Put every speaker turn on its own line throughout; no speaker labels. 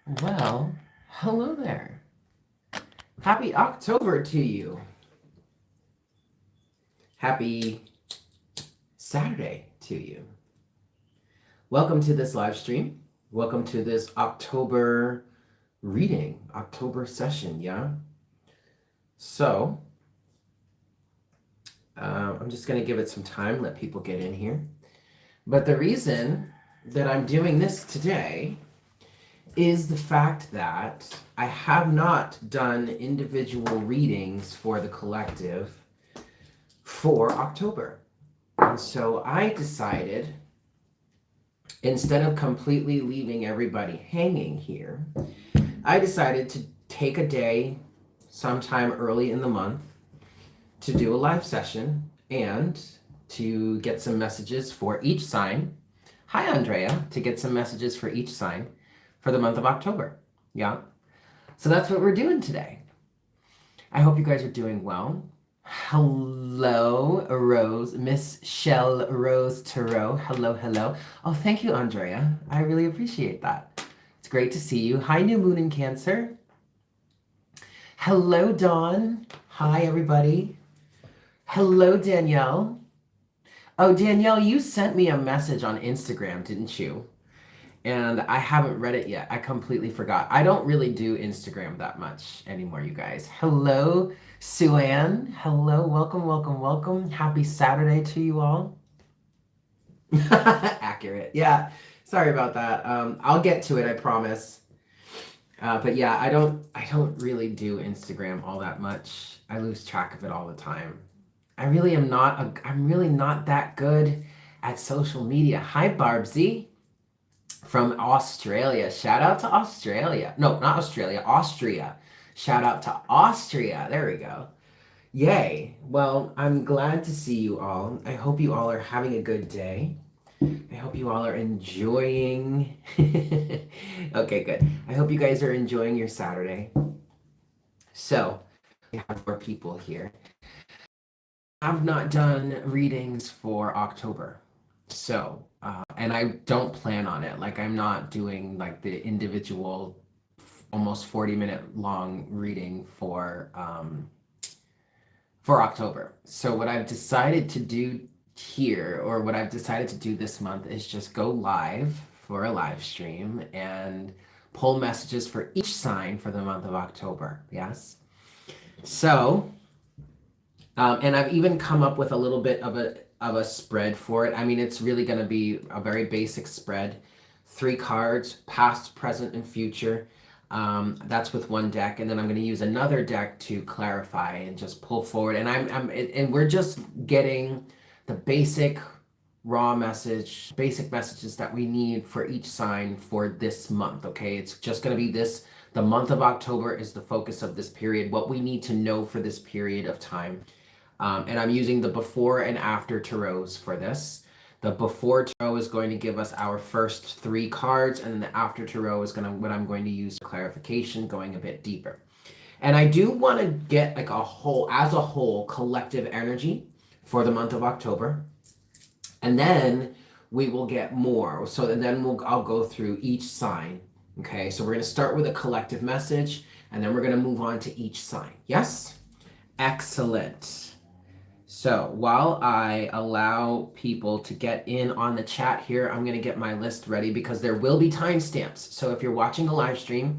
Well, hello there. Happy October to you. Happy Saturday to you. Welcome to this live stream. Welcome to this October reading, October session, yeah? So, I'm just going to give it some time, let people get in here. But the reason that I'm doing this today is the fact that I have not done individual readings for the collective for October. And so I decided, instead of completely leaving everybody hanging here, I decided to take a day sometime early in the month to do a live session and to get some messages for each sign. Hi, Andrea, to get some messages for each sign for the month of October. Yeah. So that's what we're doing today. I hope you guys are doing well. Hello, Rose, Miss Shell Rose Tarot. Hello, hello. Oh, thank you, Andrea. I really appreciate that. It's great to see you. Hi, New Moon in Cancer. Hello, Dawn. Hi, everybody. Hello, Danielle. Oh, Danielle, you sent me a message on Instagram, didn't you? And I haven't read it yet. I completely forgot. I don't really do Instagram that much anymore, you guys. Hello, Sue-Ann. Hello, welcome, welcome, welcome. Happy Saturday to you all. Accurate. Yeah, sorry about that. I'll get to it, I promise. But yeah, I don't really do Instagram all that much. I lose track of it all the time. I'm really not that good at social media. Hi, Barbsy from Australia. Shout out to Australia. No, not Australia, Austria. Shout out to Austria. There we go. Yay. Well, I'm glad to see you all. I hope you all are having a good day. I hope you all are enjoying. Okay, good. I hope you guys are enjoying your Saturday. So, we have more people here. I've not done readings for October. So, and I don't plan on it. Like, I'm not doing like the individual almost 40-minute long reading for October. So what I've decided to do here, or what I've decided to do this month, is just go live for a live stream and pull messages for each sign for the month of October. Yes. So, and I've even come up with a little bit of a spread for it. I mean, it's really going to be a very basic spread. 3 cards, past, present, and future. That's with one deck, and then I'm going to use another deck to clarify and just pull forward. And and we're just getting the basic raw basic messages that we need for each sign for this month. Okay, it's just going to be this. The month of October is the focus of this period. What we need to know for this period of time. And I'm using the before and after tarots for this. The before tarot is going to give us our first 3 cards, and then the after tarot is what I'm going to use for clarification, going a bit deeper. And I do want to get like as a whole collective energy for the month of October. And then we will get more. So and then I'll go through each sign. Okay, so we're going to start with a collective message, and then we're going to move on to each sign. Yes? Excellent. So while I allow people to get in on the chat here, I'm going to get my list ready because there will be timestamps. So if you're watching the live stream,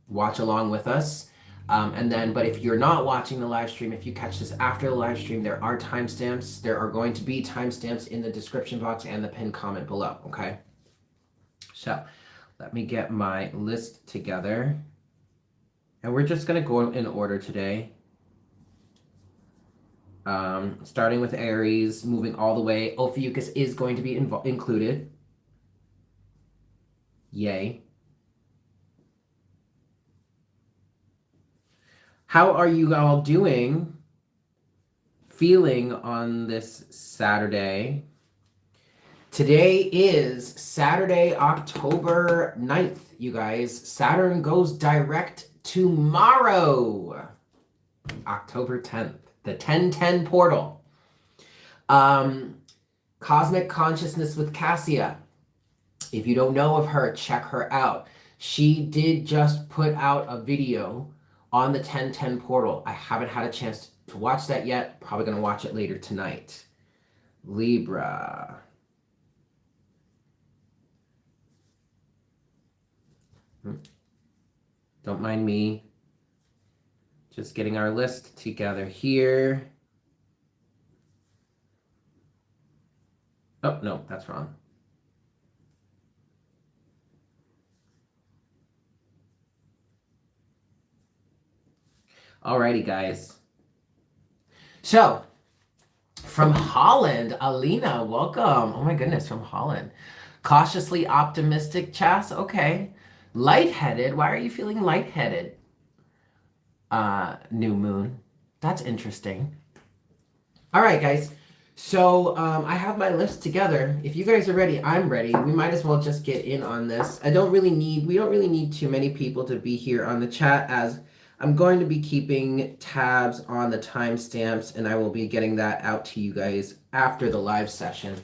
watch along with us. But if you're not watching the live stream, if you catch this after the live stream, there are timestamps. There are going to be timestamps in the description box and the pinned comment below. Okay. So let me get my list together. And we're just going to go in order today. Starting with Aries, moving all the way. Ophiuchus is going to be included. Yay. How are you all feeling on this Saturday? Today is Saturday, October 9th, you guys. Saturn goes direct tomorrow, October 10th. The 1010 portal. Cosmic Consciousness with Cassia. If you don't know of her, check her out. She did just put out a video on the 1010 portal. I haven't had a chance to watch that yet. Probably going to watch it later tonight. Libra. Don't mind me. Just getting our list together here. Oh, no, that's wrong. Alrighty, guys. So, from Holland, Alina, welcome. Oh my goodness, from Holland. Cautiously optimistic, Chas. Okay. Lightheaded. Why are you feeling lightheaded? New moon. That's interesting. All right, guys. So I have my list together. If you guys are ready, I'm ready. We might as well just get in on this. We don't really need too many people to be here on the chat, as I'm going to be keeping tabs on the timestamps, and I will be getting that out to you guys after the live session.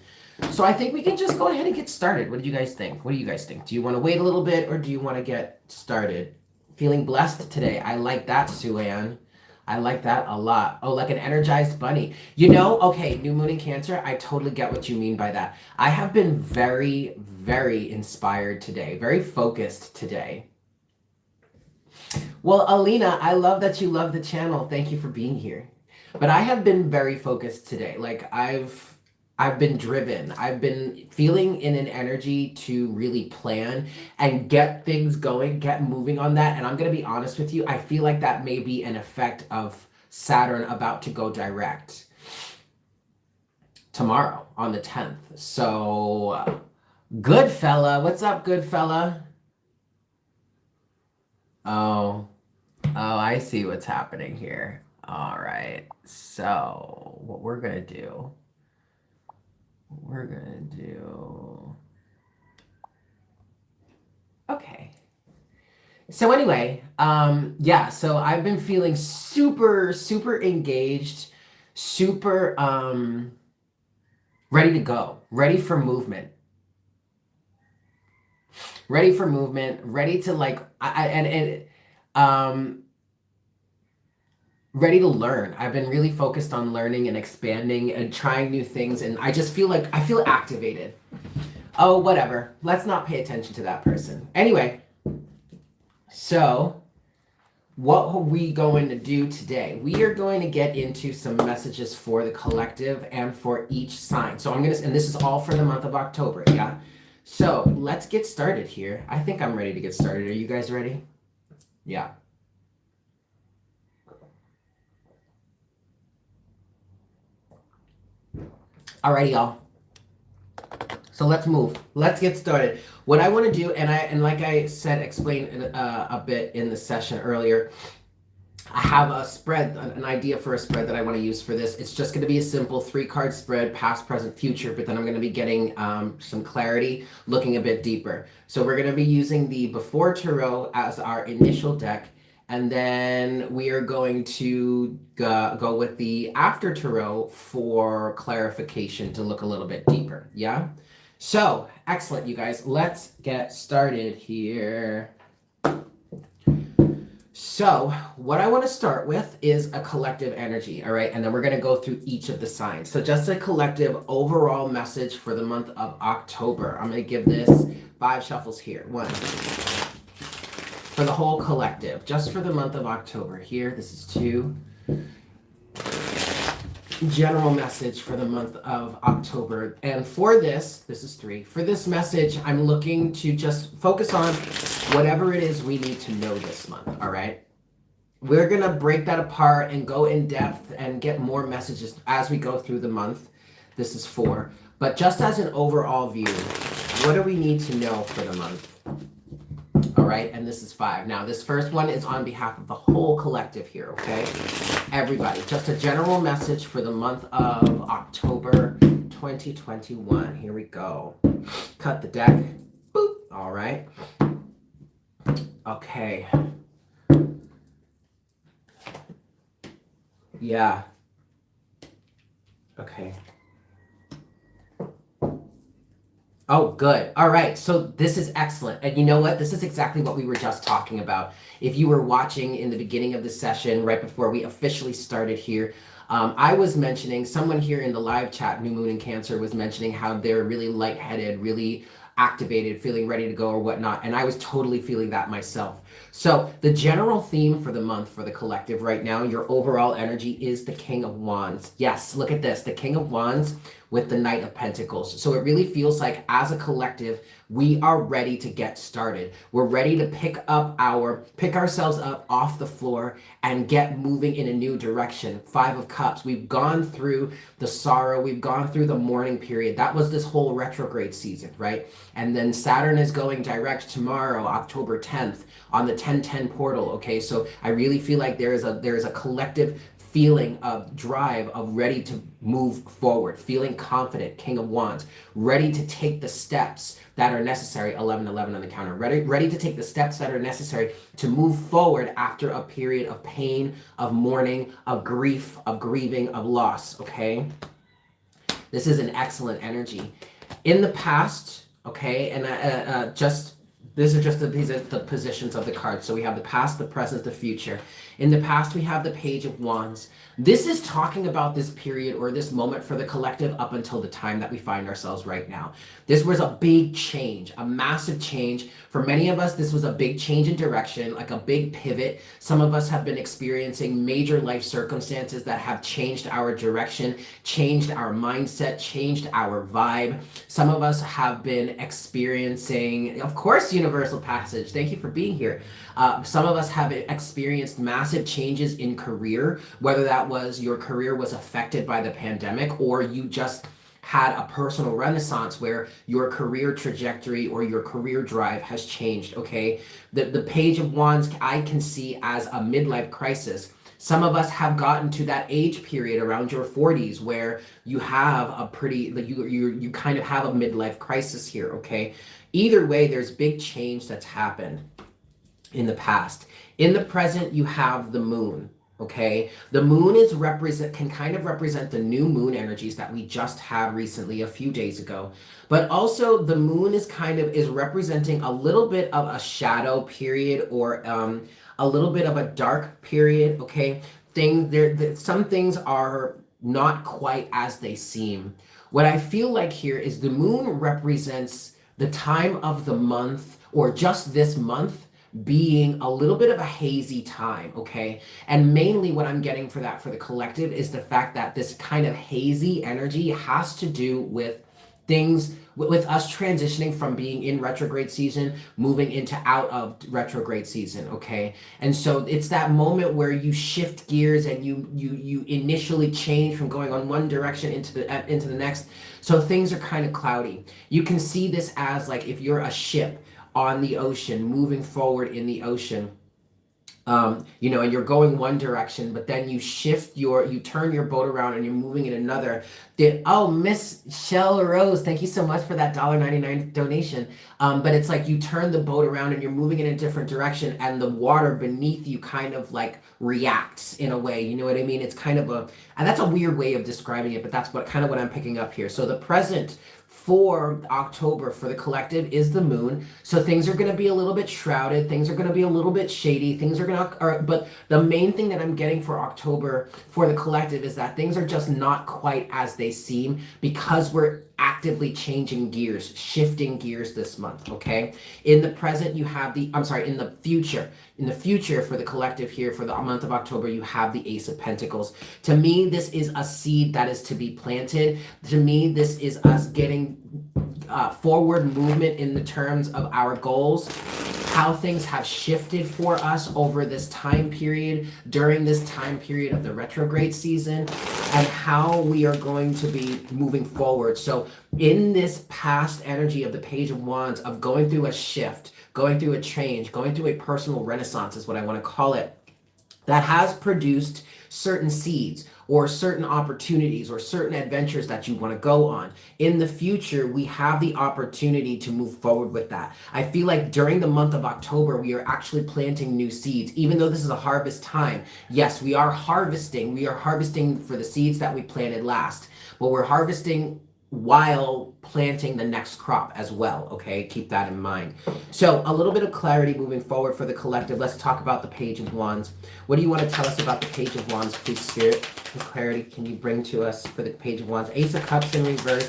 So I think we can just go ahead and get started. What do you guys think? What do you guys think? Do you want to wait a little bit, or do you want to get started? Feeling blessed today. I like that, Sue Ann. I like that a lot. Oh, like an energized bunny. You know, okay, new moon in Cancer, I totally get what you mean by that. I have been very, very inspired today, very focused today. Well, Alina, I love that you love the channel. Thank you for being here. But I have been very focused today. Like I've been driven. I've been feeling in an energy to really plan and get things going, get moving on that. And I'm going to be honest with you, I feel like that may be an effect of Saturn about to go direct tomorrow on the 10th. So, good fella. What's up, good fella? Oh, I see what's happening here. All right. So, what we're going to do. Okay. So anyway, yeah, so I've been feeling super, super engaged, super ready to go, ready for movement. Ready for movement, ready to like ready to learn. I've been really focused on learning and expanding and trying new things, and I just feel like I feel activated. Oh, whatever. Let's not pay attention to that person. Anyway, so what are we going to do today? We are going to get into some messages for the collective and for each sign. So and this is all for the month of October, yeah? So let's get started here. I think I'm ready to get started. Are you guys ready? Yeah. Alrighty, y'all. So let's move. Let's get started. What I want to do, and like I said, explained a bit in the session earlier, I have a spread, an idea for a spread that I want to use for this. It's just going to be a simple 3-card spread, past, present, future, but then I'm going to be getting some clarity, looking a bit deeper. So we're going to be using the Before Tarot as our initial deck, and then we are going to go with the After Tarot for clarification to look a little bit deeper, yeah? So, excellent, you guys. Let's get started here. So, what I want to start with is a collective energy, all right? And then we're going to go through each of the signs. So, just a collective overall message for the month of October. I'm going to give this 5 shuffles here. 1. For the whole collective, just for the month of October. Here, this is 2. General message for the month of October. And for this is 3. For this message, I'm looking to just focus on whatever it is we need to know this month, all right? We're going to break that apart and go in depth and get more messages as we go through the month. This is 4. But just as an overall view, what do we need to know for the month? All right, and this is 5. Now, this first one is on behalf of the whole collective here, okay? Everybody, just a general message for the month of October 2021. Here we go. Cut the deck. Boop. All right. Okay. Yeah. Okay. Oh, good. All right. So this is excellent. And you know what? This is exactly what we were just talking about. If you were watching in the beginning of the session, right before we officially started here, I was mentioning, someone here in the live chat, New Moon in Cancer, was mentioning how they're really lightheaded, really activated, feeling ready to go or whatnot. And I was totally feeling that myself. So the general theme for the month for the collective right now, your overall energy is the King of Wands. Yes, look at this, the King of Wands with the Knight of Pentacles. So it really feels like as a collective, we are ready to get started. We're ready to pick ourselves up off the floor and get moving in a new direction. Five of Cups. We've gone through the sorrow. We've gone through the mourning period. That was this whole retrograde season, right? And then Saturn is going direct tomorrow, October 10th, on the 1010 portal. Okay, so I really feel like there is a collective feeling of drive, of ready to move forward, feeling confident, King of Wands, ready to take the steps that are necessary, 1111 on the counter, ready to take the steps that are necessary to move forward after a period of pain, of mourning, of grief, of grieving, of loss, okay? This is an excellent energy. In the past, okay, and these are just the positions of the cards. So we have the past, the present, the future. In the past, we have the Page of Wands. This is talking about this period or this moment for the collective up until the time that we find ourselves right now. This was a big change, a massive change. For many of us, this was a big change in direction, like a big pivot. Some of us have been experiencing major life circumstances that have changed our direction, changed our mindset, changed our vibe. Some of us have been experiencing, of course, universal passage. Thank you for being here. Some of us have experienced massive changes in career, whether that was your career was affected by the pandemic or you just had a personal renaissance where your career trajectory or your career drive has changed, okay? The Page of Wands I can see as a midlife crisis. Some of us have gotten to that age period around your 40s where you have a pretty, like you kind of have a midlife crisis here, okay? Either way, there's big change that's happened in the past. In the present, you have the moon. Okay, the moon can kind of represent the new moon energies that we just had recently a few days ago, but also the moon is representing a little bit of a shadow period or a little bit of a dark period. Okay, some things are not quite as they seem. What I feel like here is the moon represents the time of the month or just this month being a little bit of a hazy time, okay? And mainly what I'm getting for the collective is the fact that this kind of hazy energy has to do with things with us transitioning from being in retrograde season moving into out of retrograde season, okay? And so it's that moment where you shift gears and you initially change from going on one direction into the next. So things are kind of cloudy. You can see this as like if you're a ship on the ocean, moving forward in the ocean, and you're going one direction, but then you turn your boat around and you're moving in another. Miss Shell Rose, thank you so much for that $1.99 donation. But it's like you turn the boat around and you're moving in a different direction and the water beneath you kind of like reacts in a way, you know what I mean? It's kind of and that's a weird way of describing it, but that's what I'm picking up here. So the present for October for the collective is the moon. So things are going to be a little bit shrouded. Things are going to be a little bit shady. But the main thing that I'm getting for October for the collective is that things are just not quite as they seem because we're actively changing gears, shifting gears this month, okay? In the present, in the future for the collective here for the month of October, you have the Ace of Pentacles. To me, this is a seed that is to be planted. To me, this is us getting forward movement in the terms of our goals, how things have shifted for us over this time period, during this time period of the retrograde season, and how we are going to be moving forward. So in this past energy of the Page of Wands, of going through a shift, going through a change, going through a personal renaissance is what I want to call it, that has produced certain seeds or certain opportunities or certain adventures that you want to go on. In the future, we have the opportunity to move forward with that. I feel like during the month of October, we are actually planting new seeds. Even though this is a harvest time, yes, we are harvesting. We are harvesting for the seeds that we planted last, but we're harvesting while planting the next crop as well, okay? Keep that in mind. So a little bit of clarity moving forward for the collective. Let's talk about the Page of Wands. What do you want to tell us about the Page of Wands, please, Spirit? What clarity can you bring to us for the Page of Wands? Ace of Cups in reverse.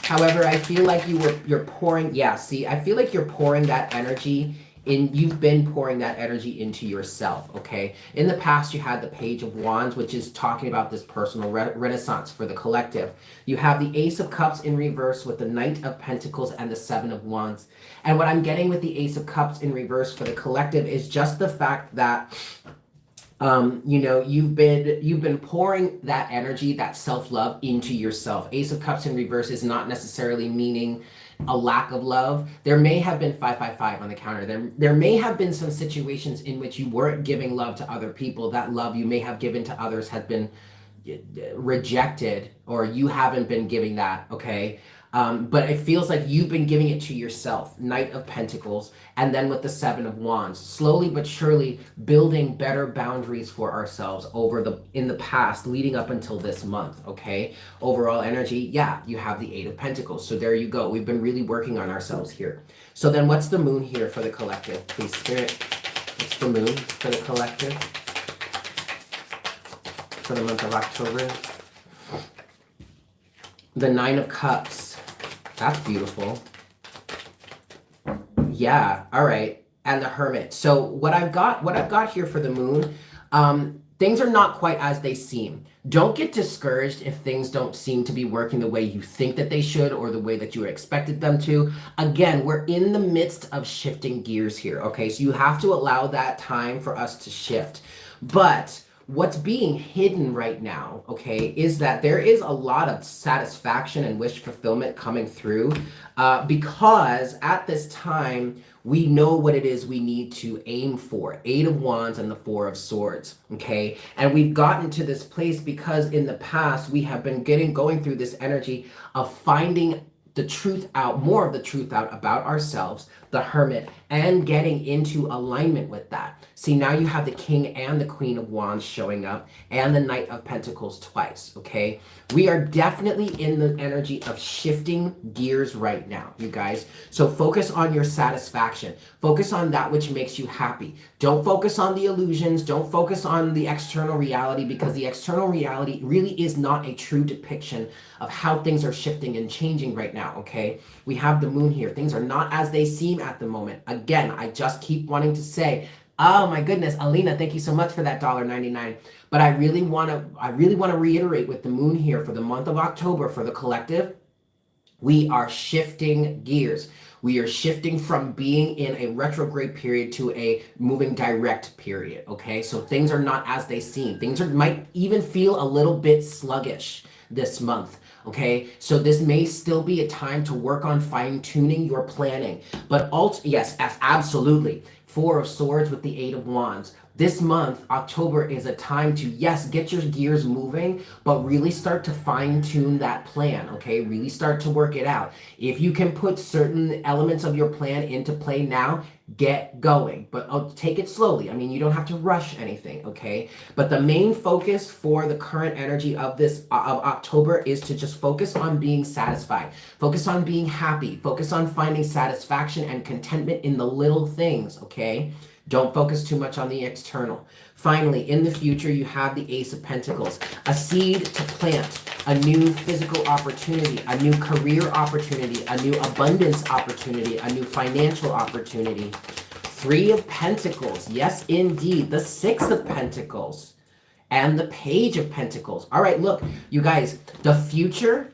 However, I feel like you're pouring, yeah, see, I feel like you're pouring that energy in, you've been pouring that energy into yourself, okay? In the past, you had the Page of Wands, which is talking about this personal renaissance for the collective. You have the Ace of Cups in reverse with the Knight of Pentacles and the Seven of Wands. And what I'm getting with the Ace of Cups in reverse for the collective is just the fact that you know, you've been pouring that energy, that self-love into yourself. Ace of Cups in reverse is not necessarily meaning a lack of love. There may have been 555 on the counter. There may have been some situations in which you weren't giving love to other people. That love you may have given to others had been rejected, or you haven't been giving that, okay? But it feels like you've been giving it to yourself. Knight of Pentacles, and then with the Seven of Wands, slowly but surely building better boundaries for ourselves in the past, leading up until this month, okay? Overall energy, yeah, you have the Eight of Pentacles. So there you go. We've been really working on ourselves here. So then what's the Moon here for the collective? Please, Spirit, what's the Moon for the collective for the month of October? The Nine of Cups. That's beautiful. Yeah, all right. And the Hermit. So what I've got here for the Moon, things are not quite as they seem. Don't get discouraged if things don't seem to be working the way you think that they should, or the way that you expected them to. Again, we're in the midst of shifting gears here, okay? So you have to allow that time for us to shift. But what's being hidden right now, okay, is that there is a lot of satisfaction and wish fulfillment coming through because at this time, we know what it is we need to aim for. Eight of Wands and the Four of Swords, okay? And we've gotten to this place because in the past, we have been going through this energy of finding the truth out, more of the truth out about ourselves, the Hermit, and getting into alignment with that. See, now you have the King and the Queen of Wands showing up, and the Knight of Pentacles twice, okay? We are definitely in the energy of shifting gears right now, you guys. So focus on your satisfaction. Focus on that which makes you happy. Don't focus on the illusions. Don't focus on the external reality, because the external reality really is not a true depiction of how things are shifting and changing right now, okay? We have the Moon here. Things are not as they seem at the moment. Again, I just keep wanting to say, oh my goodness, Alina, thank you so much for that $1.99. But I really want to reiterate with the Moon here for the month of October for the collective, we are shifting gears. We are shifting from being in a retrograde period to a moving direct period, okay? So things are not as they seem. Things might even feel a little bit sluggish this month, okay? So this may still be a time to work on fine-tuning your planning. But yes, absolutely. Four of Swords with the Eight of Wands. This month, October, is a time to, yes, get your gears moving, but really start to fine-tune that plan, okay? Really start to work it out. If you can put certain elements of your plan into play now, get going, but take it slowly. I mean, you don't have to rush anything, okay? But the main focus for the current energy of this of October is to just focus on being satisfied, focus on being happy, focus on finding satisfaction and contentment in the little things, okay? Don't focus too much on the external. Finally, in the future, you have the Ace of Pentacles, a seed to plant, a new physical opportunity, a new career opportunity, a new abundance opportunity, a new financial opportunity. Three of Pentacles, yes, indeed. The Six of Pentacles and the Page of Pentacles. All right, look, you guys, the future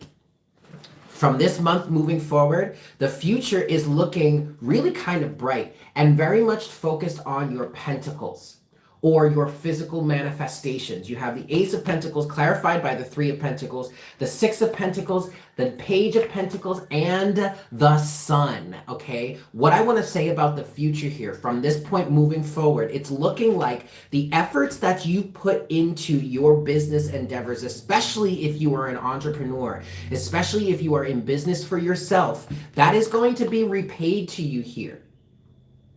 from this month moving forward, the future is looking really kind of bright and very much focused on your pentacles or your physical manifestations. You have the Ace of Pentacles clarified by the Three of Pentacles, the Six of Pentacles, the Page of Pentacles, and the Sun, okay? What I want to say about the future here, from this point moving forward, it's looking like the efforts that you put into your business endeavors, especially if you are an entrepreneur, especially if you are in business for yourself, that is going to be repaid to you here,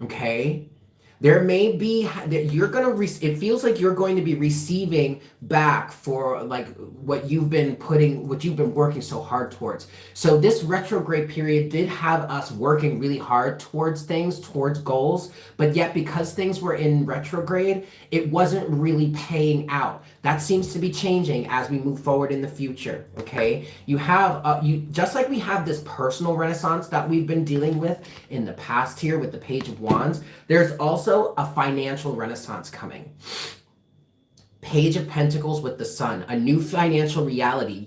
okay? There may be that you're gonna. It feels like you're going to be receiving back for like what you've been working so hard towards. So this retrograde period did have us working really hard towards things, towards goals, but yet because things were in retrograde, it wasn't really paying out. That seems to be changing as we move forward in the future. Okay, you have you just like we have this personal renaissance that we've been dealing with in the past here with the Page of Wands. There's also a financial renaissance coming. Page of Pentacles with the Sun, a new financial reality.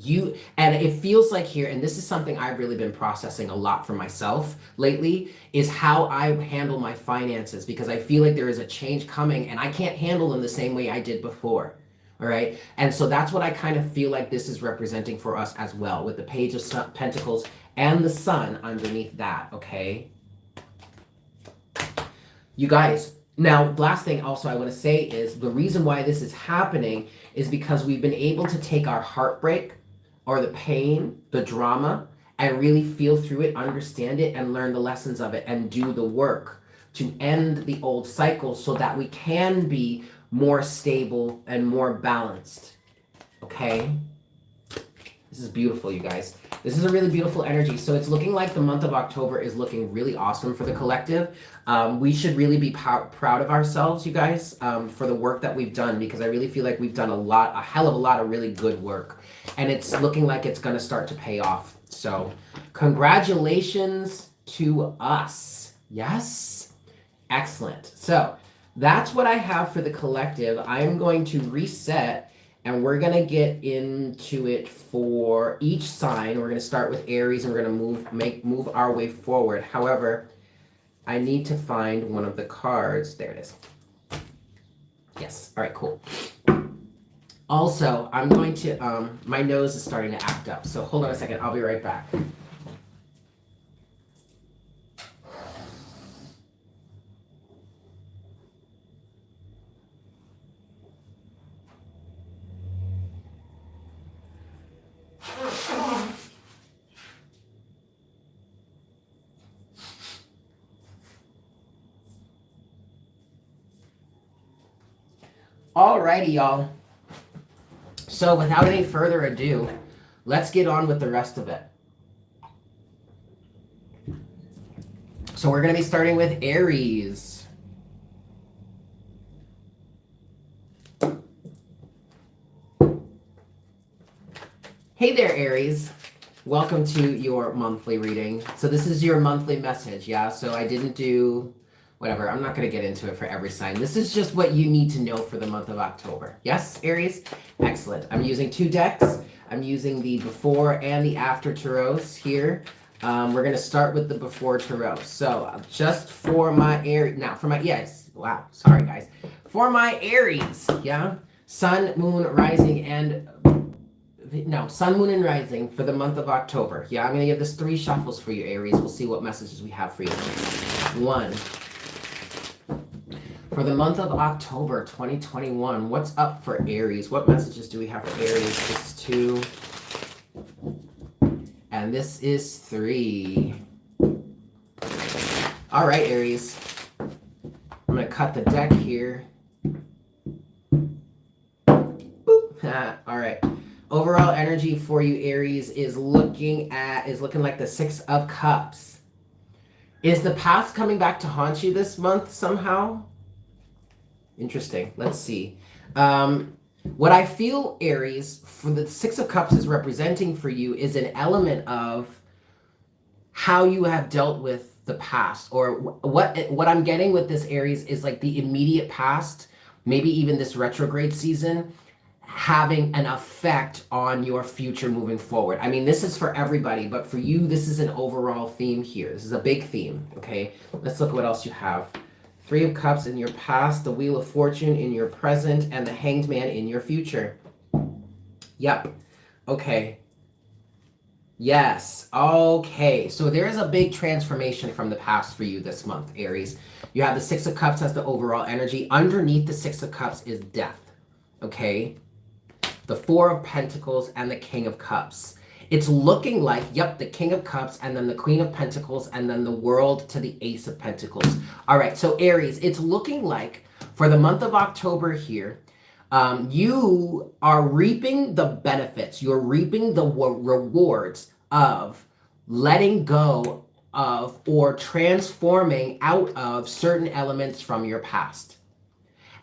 And it feels like here, and this is something I've really been processing a lot for myself lately, is how I handle my finances, because I feel like there is a change coming and I can't handle them the same way I did before. All right. And so that's what I kind of feel like this is representing for us as well, with the Page of Pentacles and the Sun underneath that. Okay. You guys, now last thing also I want to say is the reason why this is happening is because we've been able to take our heartbreak or the pain, the drama, and really feel through it, understand it, and learn the lessons of it and do the work to end the old cycles so that we can be more stable and more balanced. Okay? This is beautiful, you guys. This is a really beautiful energy. So it's looking like the month of October is looking really awesome for the collective. We should really be proud of ourselves, you guys, for the work that we've done, because I really feel like we've done a hell of a lot of really good work. And it's looking like it's going to start to pay off. So congratulations to us. Yes? Excellent. So that's what I have for the collective. I'm going to reset and we're going to get into it for each sign. We're going to start with Aries and we're going to move our way forward. However, I need to find one of the cards. There it is. Yes. All right, cool. Also, I'm going to, my nose is starting to act up. So hold on a second. I'll be right back. Alrighty, y'all. So without any further ado, let's get on with the rest of it. So we're going to be starting with Aries. Hey there, Aries. Welcome to your monthly reading. So this is your monthly message, yeah? So I didn't do whatever. I'm not going to get into it for every sign. This is just what you need to know for the month of October. Yes, Aries? Excellent. I'm using 2 decks. I'm using the Before and the After Tarots here. We're going to start with the Before Tarot. So just for my Aries, now for my, yes, wow, sorry guys. For my Aries, yeah? Sun, Moon, Rising, and Sun, Moon, and Rising for the month of October. Yeah, I'm going to give this 3 shuffles for you, Aries. We'll see what messages we have for you. 1. For the month of October 2021, what's up for Aries? What messages do we have for Aries? This is 2. And this is 3. All right, Aries. I'm going to cut the deck here. Boop. All right. Overall energy for you, Aries, is looking like the 6 of Cups. Is the past coming back to haunt you this month somehow? Interesting. Let's see. What I feel, Aries, for the 6 of Cups is representing for you is an element of how you have dealt with the past, or what I'm getting with this, Aries, is like the immediate past, maybe even this retrograde season, having an effect on your future moving forward. I mean, this is for everybody, but for you, this is an overall theme here. This is a big theme, okay? Let's look at what else you have. 3 of Cups in your past, the Wheel of Fortune in your present, and the Hanged Man in your future. Yep. Okay. Yes. Okay. So there is a big transformation from the past for you this month, Aries. You have the 6 of Cups as the overall energy. Underneath the 6 of Cups is death. Okay? The 4 of Pentacles and the King of Cups. It's looking like, yep, the King of Cups and then the Queen of Pentacles and then the World to the Ace of Pentacles. All right, so Aries, it's looking like for the month of October here, you are reaping the benefits. You're reaping the rewards of letting go of or transforming out of certain elements from your past.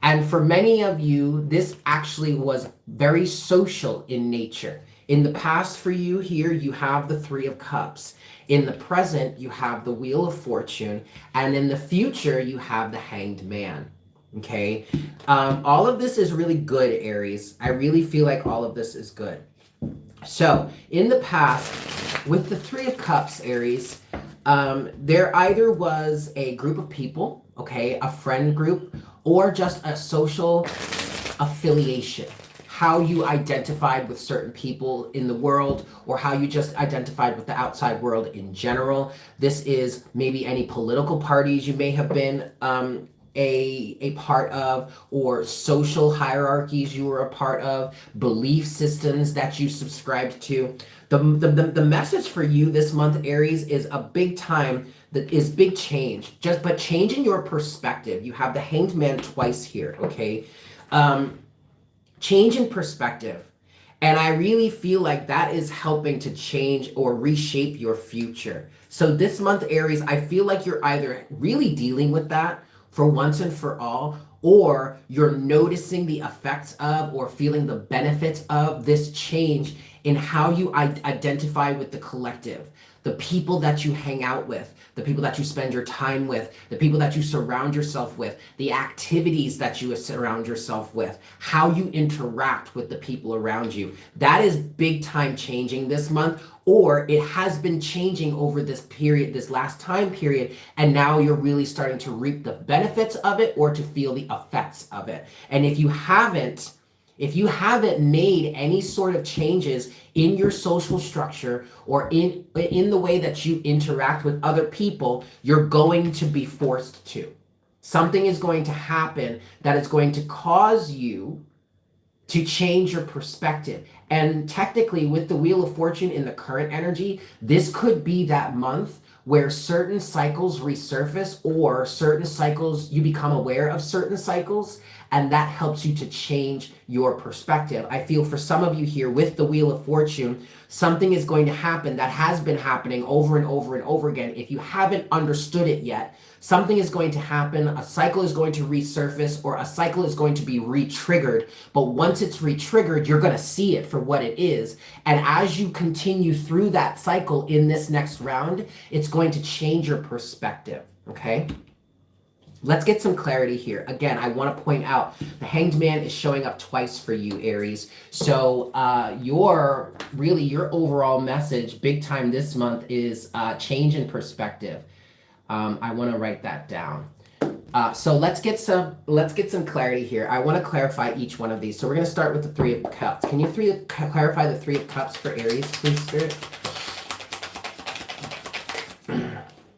And for many of you, this actually was very social in nature. In the past for you here, you have the Three of Cups. In the present, you have the Wheel of Fortune. And in the future, you have the Hanged Man. Okay? All of this is really good, Aries. I really feel like all of this is good. So, in the past, with the Three of Cups, Aries, there either was a group of people, okay, a friend group, or just a social affiliation. How you identified with certain people in the world, or how you just identified with the outside world in general. This is maybe any political parties you may have been a part of, or social hierarchies you were a part of, belief systems that you subscribed to. The message for you this month, Aries, is a big time that is big change, but changing your perspective. You have the Hanged Man twice here, okay? Change in perspective. And I really feel like that is helping to change or reshape your future. So this month, Aries, I feel like you're either really dealing with that for once and for all, or you're noticing the effects of or feeling the benefits of this change in how you identify with the collective, the people that you hang out with, the people that you spend your time with, the people that you surround yourself with, the activities that you surround yourself with, how you interact with the people around you. That is big time changing this month, or it has been changing over this period, this last time period, and now you're really starting to reap the benefits of it or to feel the effects of it. And if you haven't made any sort of changes in your social structure or in the way that you interact with other people, you're going to be forced to. Something is going to happen that is going to cause you to change your perspective. And technically, with the Wheel of Fortune in the current energy, this could be that month where certain cycles resurface, or certain cycles, you become aware of certain cycles, and that helps you to change your perspective. I feel for some of you here with the Wheel of Fortune, something is going to happen that has been happening over and over and over again. If you haven't understood it yet, something is going to happen, a cycle is going to resurface, or a cycle is going to be re-triggered. But once it's re-triggered, you're going to see it for what it is. And as you continue through that cycle in this next round, it's going to change your perspective, okay? Let's get some clarity here. Again, I want to point out the Hanged Man is showing up twice for you, Aries. So your overall message big time this month is change in perspective. I want to write that down. So let's get some clarity here. I want to clarify each one of these. So we're going to start with the Three of Cups. Can you clarify the Three of Cups for Aries, please, Spirit?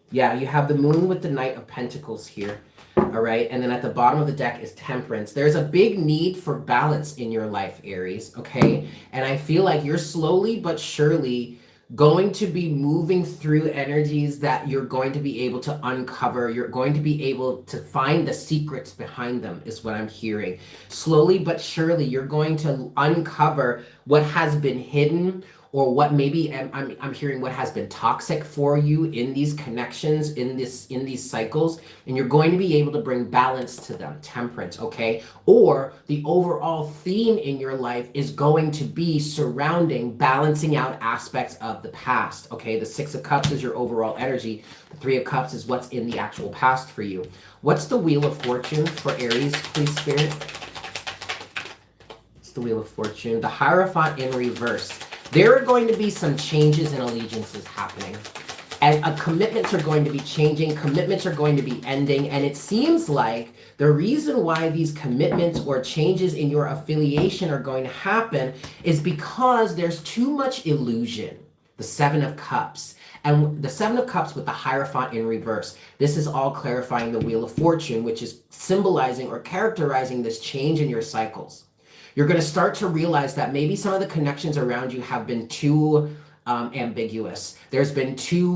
Yeah, you have the Moon with the Knight of Pentacles here. All right, and then at the bottom of the deck is Temperance. There's a big need for balance in your life, Aries, okay? And I feel like you're slowly but surely going to be moving through energies that you're going to be able to uncover. You're going to be able to find the secrets behind them, is what I'm hearing. Slowly but surely, you're going to uncover what has been hidden, or what maybe I'm hearing what has been toxic for you in these connections, in these cycles, and you're going to be able to bring balance to them, Temperance, okay? Or the overall theme in your life is going to be surrounding balancing out aspects of the past, okay? The Six of Cups is your overall energy. The Three of Cups is what's in the actual past for you. What's the Wheel of Fortune for Aries, please, Spirit? It's the Wheel of Fortune. The Hierophant in reverse. There are going to be some changes and allegiances happening. And commitments are going to be changing. Commitments are going to be ending. And it seems like the reason why these commitments or changes in your affiliation are going to happen is because there's too much illusion. The Seven of Cups. And the Seven of Cups with the Hierophant in reverse. This is all clarifying the Wheel of Fortune, which is symbolizing or characterizing this change in your cycles. You're going to start to realize that maybe some of the connections around you have been too ambiguous. There's been too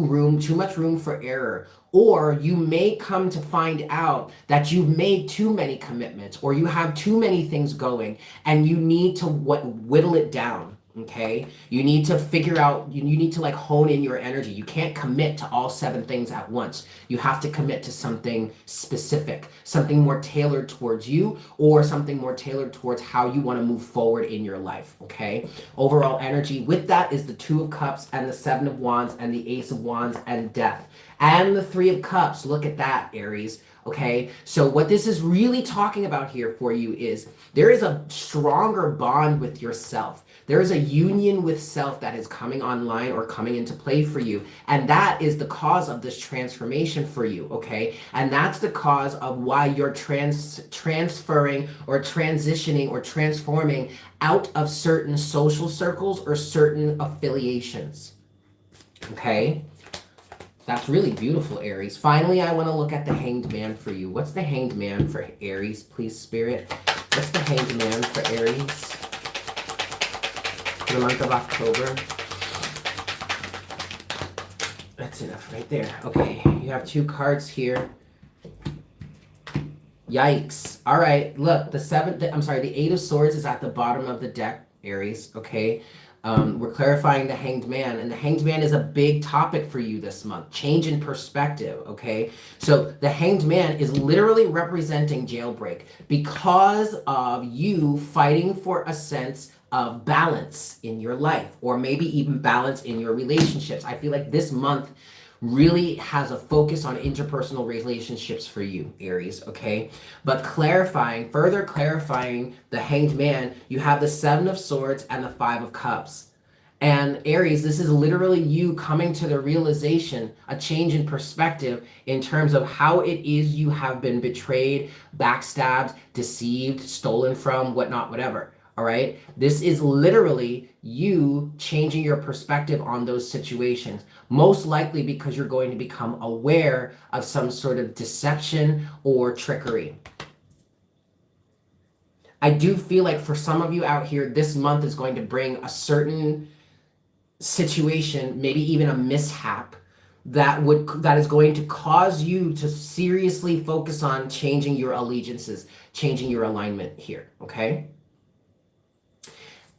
much room for error. Or you may come to find out that you've made too many commitments, or you have too many things going, and you need to whittle it down. Okay, you need to figure out, you need to like hone in your energy. You can't commit to all 7 things at once. You have to commit to something specific, something more tailored towards you, or something more tailored towards how you want to move forward in your life. Okay, overall energy with that is the 2 of Cups and the 7 of Wands and the Ace of Wands and Death and the 3 of Cups. Look at that, Aries. Okay, so what this is really talking about here for you is there is a stronger bond with yourself. There is a union with self that is coming online or coming into play for you. And that is the cause of this transformation for you, okay? And that's the cause of why you're transferring or transitioning or transforming out of certain social circles or certain affiliations, okay? That's really beautiful, Aries. Finally, I want to look at the Hanged Man for you. What's the Hanged Man for Aries, please, Spirit? What's the Hanged Man for Aries for the month of October? That's enough right there. Okay, you have 2 cards here. Yikes. All right, look, the 8 of Swords is at the bottom of the deck, Aries, okay? We're clarifying the Hanged Man, and the Hanged Man is a big topic for you this month. Change in perspective, okay? So the Hanged Man is literally representing jailbreak because of you fighting for a sense of balance in your life, or maybe even balance in your relationships. I feel like this month really has a focus on interpersonal relationships for you, Aries, okay? But further clarifying the Hanged Man, you have the 7 of Swords and the 5 of Cups. And Aries, this is literally you coming to the realization, a change in perspective in terms of how it is you have been betrayed, backstabbed, deceived, stolen from, whatnot, whatever. All right. This is literally you changing your perspective on those situations, most likely because you're going to become aware of some sort of deception or trickery. I do feel like for some of you out here, this month is going to bring a certain situation, maybe even a mishap that is going to cause you to seriously focus on changing your allegiances, changing your alignment here. Okay.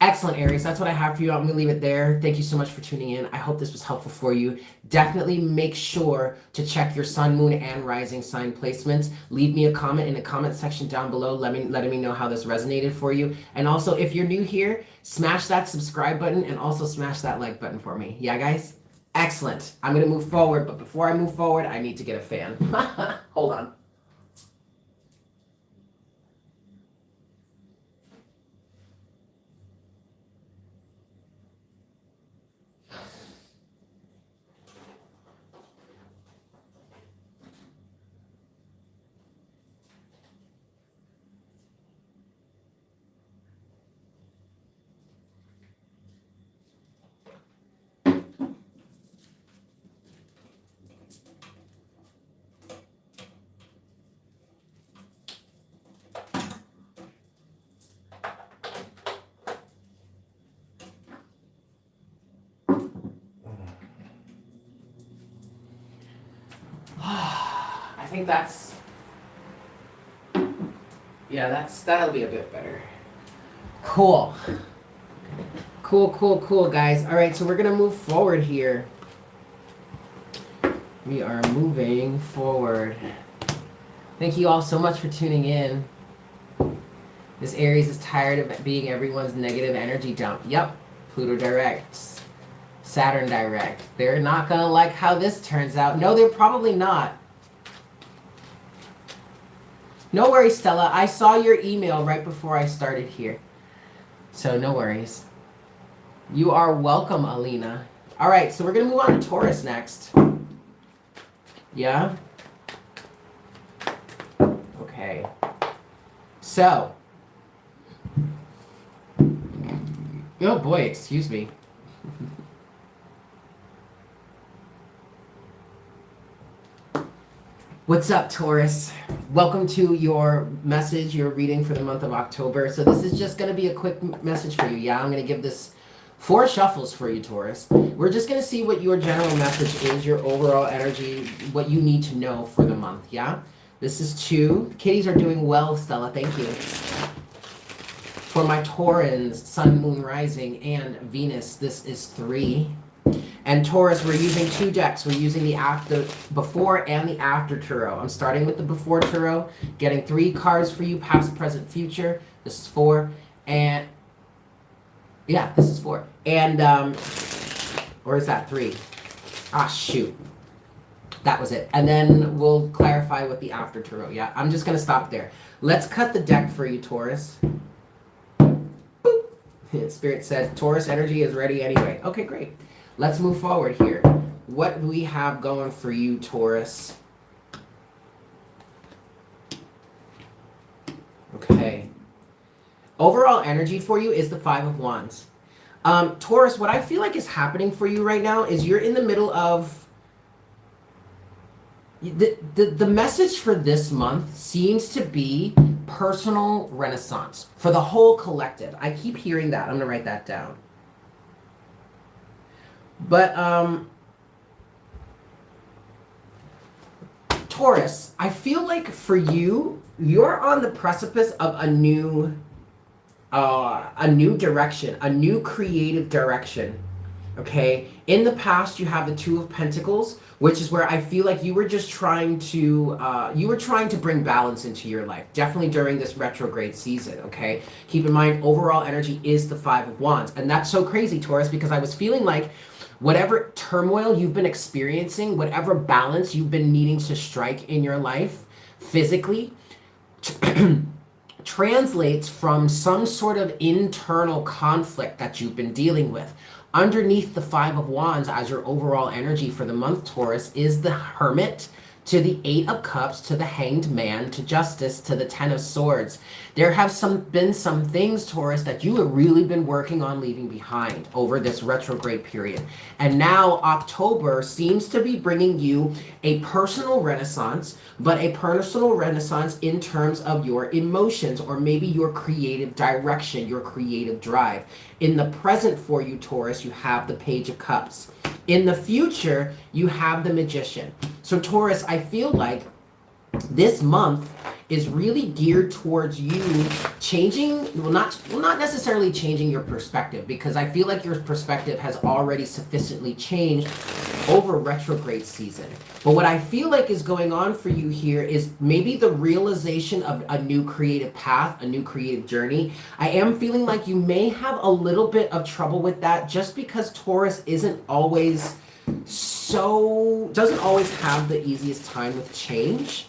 Excellent, Aries. That's what I have for you. I'm going to leave it there. Thank you so much for tuning in. I hope this was helpful for you. Definitely make sure to check your sun, moon, and rising sign placements. Leave me a comment in the comment section down below, letting me know how this resonated for you. And also, if you're new here, smash that subscribe button and also smash that like button for me. Yeah, guys? Excellent. I'm going to move forward, but before I move forward, I need to get a fan. Hold on. I think that'll be a bit better. Cool. Cool, guys. All right, so we're gonna move forward here. We are moving forward. Thank you all so much for tuning in. This Aries is tired of being everyone's negative energy dump. Yep, Pluto directs. Saturn direct. They're not gonna like how this turns out. No, they're probably not. No worries, Stella. I saw your email right before I started here. So no worries. You are welcome, Alina. All right, so we're going to move on to Taurus next. Yeah? Okay. So. Oh boy, excuse me. What's up, Taurus? Welcome to your message, your reading for the month of October. So this is just going to be a quick message for you. Yeah, I'm going to give this 4 shuffles for you, Taurus. We're just going to see what your general message is, your overall energy, what you need to know for the month, yeah? This is 2. Kitties are doing well, Stella. Thank you. For my Taurans, Sun, Moon, Rising, and Venus, this is 3. And Taurus, we're using 2 decks. We're using the before and the after tarot. I'm starting with the before tarot, getting 3 cards for you, past, present, future. This is 4. And yeah, this is 4. And, or is that 3? Ah, shoot. That was it. And then we'll clarify with the after tarot. Yeah, I'm just going to stop there. Let's cut the deck for you, Taurus. Boop. Spirit said, Taurus energy is ready anyway. Okay, great. Let's move forward here. What do we have going for you, Taurus? Okay. Overall energy for you is the 5 of Wands. Taurus, what I feel like is happening for you right now is you're in the middle of... The message for this month seems to be personal renaissance for the whole collective. I keep hearing that. I'm going to write that down. But, Taurus, I feel like for you, you're on the precipice of a new direction, a new creative direction. Okay. In the past, you have the 2 of Pentacles, which is where I feel like you were just trying to, bring balance into your life. Definitely during this retrograde season. Okay. Keep in mind, overall energy is the 5 of Wands. And that's so crazy, Taurus, because I was feeling like whatever turmoil you've been experiencing, whatever balance you've been needing to strike in your life physically, translates from some sort of internal conflict that you've been dealing with. Underneath the 5 of Wands as your overall energy for the month, Taurus, is the Hermit, to the 8 of Cups, to the Hanged Man, to Justice, to the 10 of Swords. There have been some things, Taurus, that you have really been working on leaving behind over this retrograde period. And now October seems to be bringing you a personal renaissance, but a personal renaissance in terms of your emotions or maybe your creative direction, your creative drive. In the present for you, Taurus, you have the Page of Cups. In the future, you have the Magician. So Taurus, I feel like this month is really geared towards you changing, not necessarily changing your perspective, because I feel like your perspective has already sufficiently changed over retrograde season. But what I feel like is going on for you here is maybe the realization of a new creative path, a new creative journey. I am feeling like you may have a little bit of trouble with that just because Taurus doesn't always have the easiest time with change.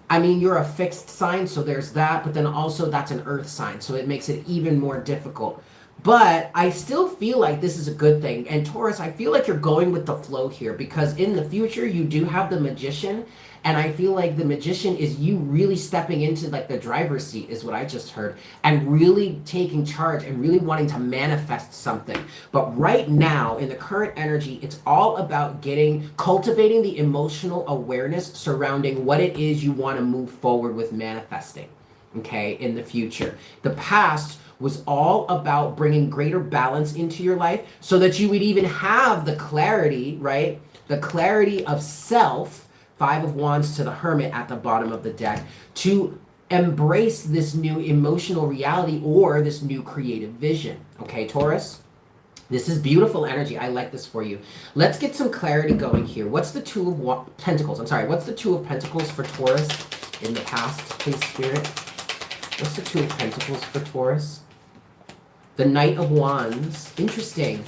I mean, you're a fixed sign, so there's that, but then also that's an earth sign, so it makes it even more difficult. But I still feel like this is a good thing. And Taurus, I feel like you're going with the flow here because in the future, you do have the Magician. And I feel like the Magician is you really stepping into like the driver's seat is what I just heard. And really taking charge and really wanting to manifest something. But right now, in the current energy, it's all about cultivating the emotional awareness surrounding what it is you want to move forward with manifesting. Okay, in the future. The past was all about bringing greater balance into your life so that you would even have the clarity, right? The clarity of self, 5 of Wands to the Hermit at the bottom of the deck, to embrace this new emotional reality or this new creative vision. Okay, Taurus? This is beautiful energy. I like this for you. Let's get some clarity going here. What's the 2 of Pentacles? I'm sorry, what's the 2 of Pentacles for Taurus in the past, please, Spirit? What's the 2 of Pentacles for Taurus? The Knight of Wands. Interesting.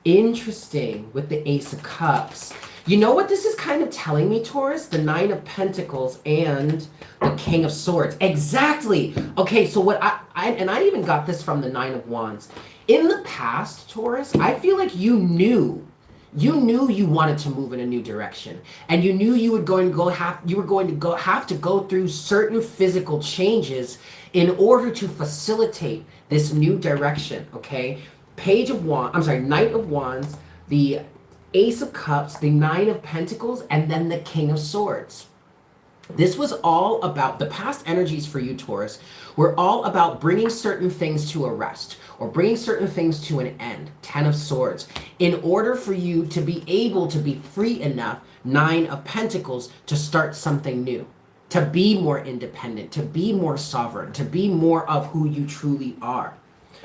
Interesting with the Ace of Cups. You know what this is kind of telling me, Taurus? The 9 of Pentacles and the King of Swords. Exactly. Okay, so what I even got this from the 9 of Wands. In the past, Taurus, I feel like you knew you wanted to move in a new direction, and you knew you were going to have to go through certain physical changes in order to facilitate this new direction. Okay, Knight of Wands, the Ace of Cups, the 9 of Pentacles, and then the King of Swords. This was all about the past energies for you, Taurus, were all about bringing certain things to a rest or bringing certain things to an end, 10 of Swords, in order for you to be able to be free enough, 9 of Pentacles, to start something new, to be more independent, to be more sovereign, to be more of who you truly are.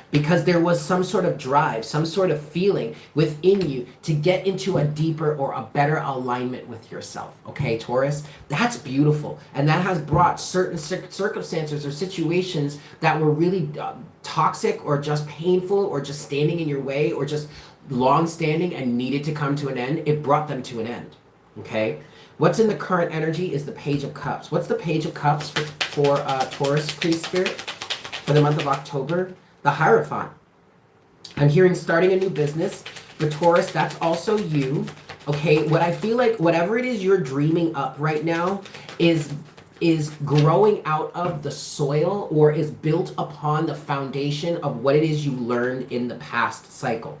Because there was some sort of drive, some sort of feeling within you to get into a deeper or a better alignment with yourself. Okay, Taurus? That's beautiful. And that has brought certain circumstances or situations that were really toxic or just painful or just standing in your way or just long standing and needed to come to an end. It brought them to an end. Okay? What's in the current energy is the Page of Cups. What's the Page of Cups for Taurus, please, Spirit, for the month of October? The Hierophant. I'm hearing starting a new business. For Taurus, that's also you. Okay, what I feel like, whatever it is you're dreaming up right now is growing out of the soil or is built upon the foundation of what it is you learned in the past cycle.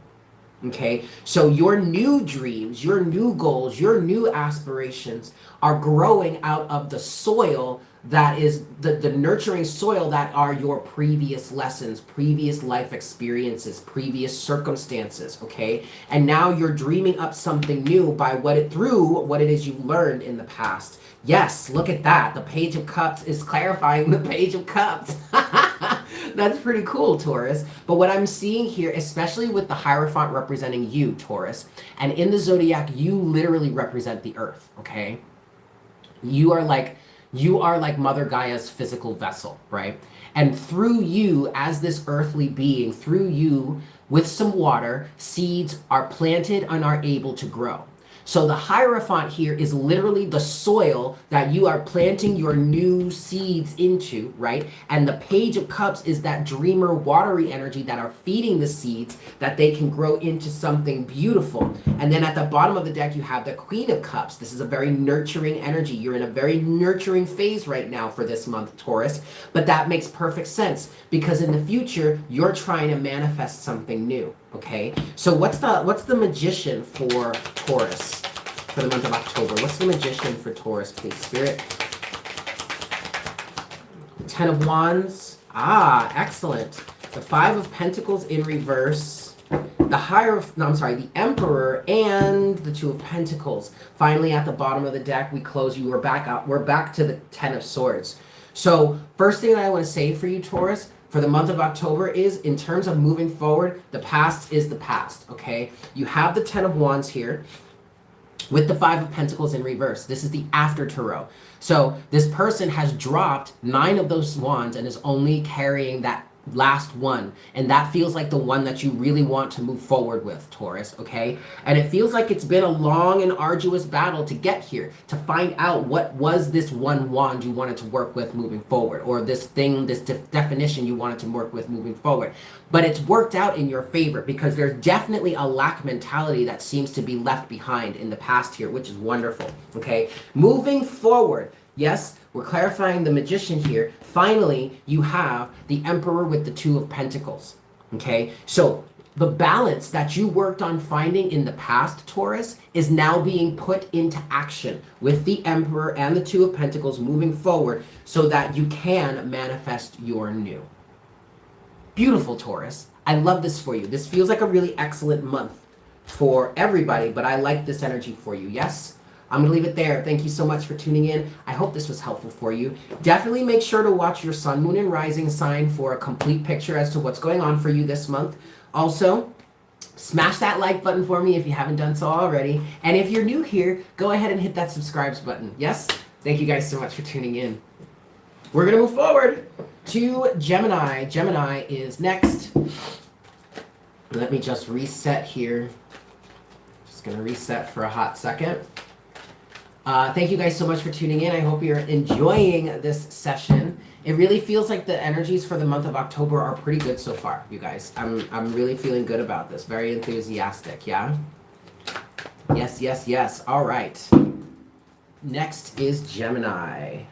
Okay, so your new dreams, your new goals, your new aspirations are growing out of the soil that is the nurturing soil that are your previous lessons, previous life experiences, previous circumstances, okay? And now you're dreaming up something new through what it is you've learned in the past. Yes, look at that. The Page of Cups is clarifying the Page of Cups. That's pretty cool, Taurus. But what I'm seeing here, especially with the Hierophant representing you, Taurus, and in the zodiac, you literally represent the earth, okay? You are like Mother Gaia's physical vessel, right? And through you, as this earthly being, through you, with some water, seeds are planted and are able to grow. So the Hierophant here is literally the soil that you are planting your new seeds into, right? And the Page of Cups is that dreamer, watery energy that are feeding the seeds that they can grow into something beautiful. And then at the bottom of the deck, you have the Queen of Cups. This is a very nurturing energy. You're in a very nurturing phase right now for this month, Taurus. But that makes perfect sense because in the future, you're trying to manifest something new. Okay, so what's the Magician for Taurus for the month of October? What's the Magician for Taurus, please, Spirit? 10 of Wands. Ah, excellent. The 5 of Pentacles in reverse. The Emperor and the 2 of Pentacles. Finally, at the bottom of the deck, we close you. We're back to the 10 of Swords. So first thing that I want to say for you, Taurus, for the month of October is, in terms of moving forward, the past is the past, okay? You have the 10 of Wands here with the 5 of Pentacles in reverse. This is the after tarot. So this person has dropped 9 of those wands and is only carrying that last one, and that feels like the one that you really want to move forward with, Taurus, okay? And it feels like it's been a long and arduous battle to get here, to find out what was this one wand you wanted to work with moving forward, or this thing, this definition you wanted to work with moving forward. But it's worked out in your favor because there's definitely a lack mentality that seems to be left behind in the past here, which is wonderful, okay? Moving forward, yes, we're clarifying the Magician here. Finally, you have the Emperor with the 2 of Pentacles. Okay, so the balance that you worked on finding in the past, Taurus, is now being put into action with the Emperor and the 2 of Pentacles moving forward so that you can manifest your new. Beautiful, Taurus. I love this for you. This feels like a really excellent month for everybody, but I like this energy for you. Yes? I'm going to leave it there. Thank you so much for tuning in. I hope this was helpful for you. Definitely make sure to watch your sun, moon, and rising sign for a complete picture as to what's going on for you this month. Also, smash that like button for me if you haven't done so already. And if you're new here, go ahead and hit that subscribe button. Yes? Thank you guys so much for tuning in. We're going to move forward to Gemini. Gemini is next. Let me just reset here. Just going to reset for a hot second. Thank you guys so much for tuning in. I hope you're enjoying this session. It really feels like the energies for the month of October are pretty good so far, you guys. I'm really feeling good about this. Very enthusiastic, yeah? Yes, yes, yes. All right. Next is Gemini.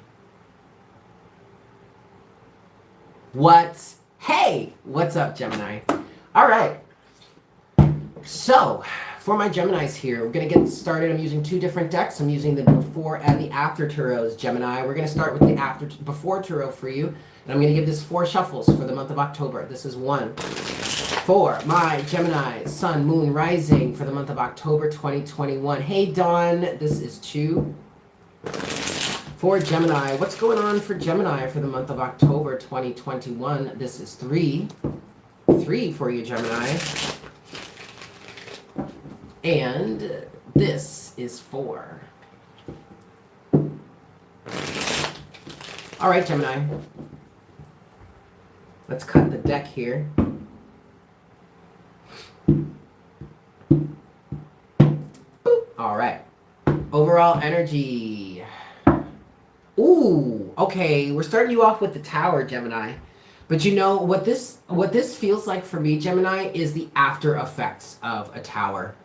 Hey, what's up, Gemini? All right. So, for my Geminis here, we're going to get started. I'm using two different decks. I'm using the before and the after tarots, Gemini. We're going to start with the before tarot for you. And I'm going to give this 4 shuffles for the month of October. This is 1 for my Gemini, Sun, Moon, Rising for the month of October 2021. Hey, Dawn. This is 2 for Gemini. What's going on for Gemini for the month of October 2021? This is 3 for you, Gemini. And this is 4. All right, Gemini. Let's cut the deck here. All right. Overall energy. Ooh, okay. We're starting you off with the Tower, Gemini. But you know what this feels like for me, Gemini, is the after effects of a Tower.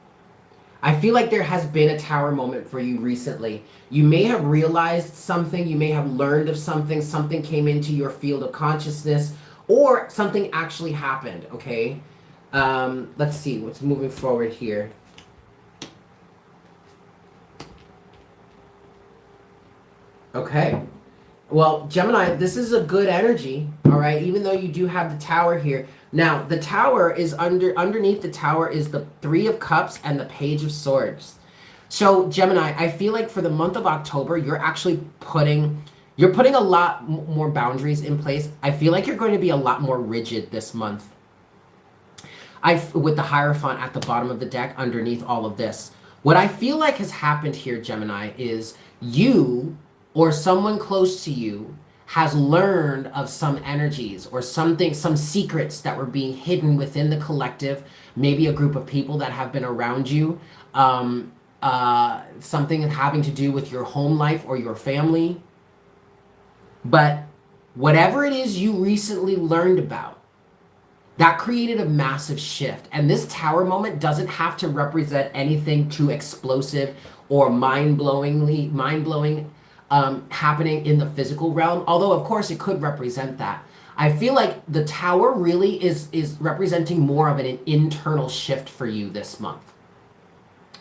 I feel like there has been a Tower moment for you recently. You may have realized something, you may have learned of something, something came into your field of consciousness, or something actually happened, okay? Let's see what's moving forward here. Okay. Well, Gemini, this is a good energy, all right, even though you do have the Tower here. Now, the Tower is underneath the Tower is the 3 of Cups and the Page of Swords. So, Gemini, I feel like for the month of October, you're actually putting a lot more boundaries in place. I feel like you're going to be a lot more rigid this month. With the Hierophant at the bottom of the deck underneath all of this. What I feel like has happened here, Gemini, is you or someone close to you has learned of some energies or some secrets that were being hidden within the collective, maybe a group of people that have been around you, something having to do with your home life or your family. But whatever it is you recently learned about, that created a massive shift. And this Tower moment doesn't have to represent anything too explosive or mind-blowing happening in the physical realm, although of course it could represent that. I feel like the Tower really is representing more of an internal shift for you this month.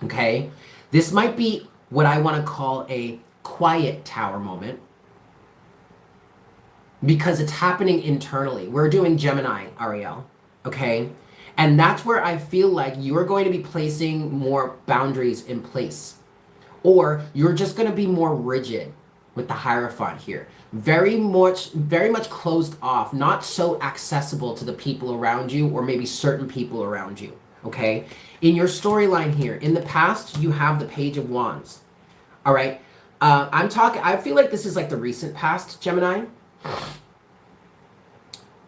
Okay? This might be what I want to call a quiet Tower moment because it's happening internally. We're doing Gemini, Ariel. Okay? And that's where I feel like you're going to be placing more boundaries in place. Or you're just going to be more rigid with the Hierophant here. Very much closed off, not so accessible to the people around you or maybe certain people around you, okay? In your storyline here, in the past, you have the Page of Wands, all right? I feel like this is like the recent past, Gemini.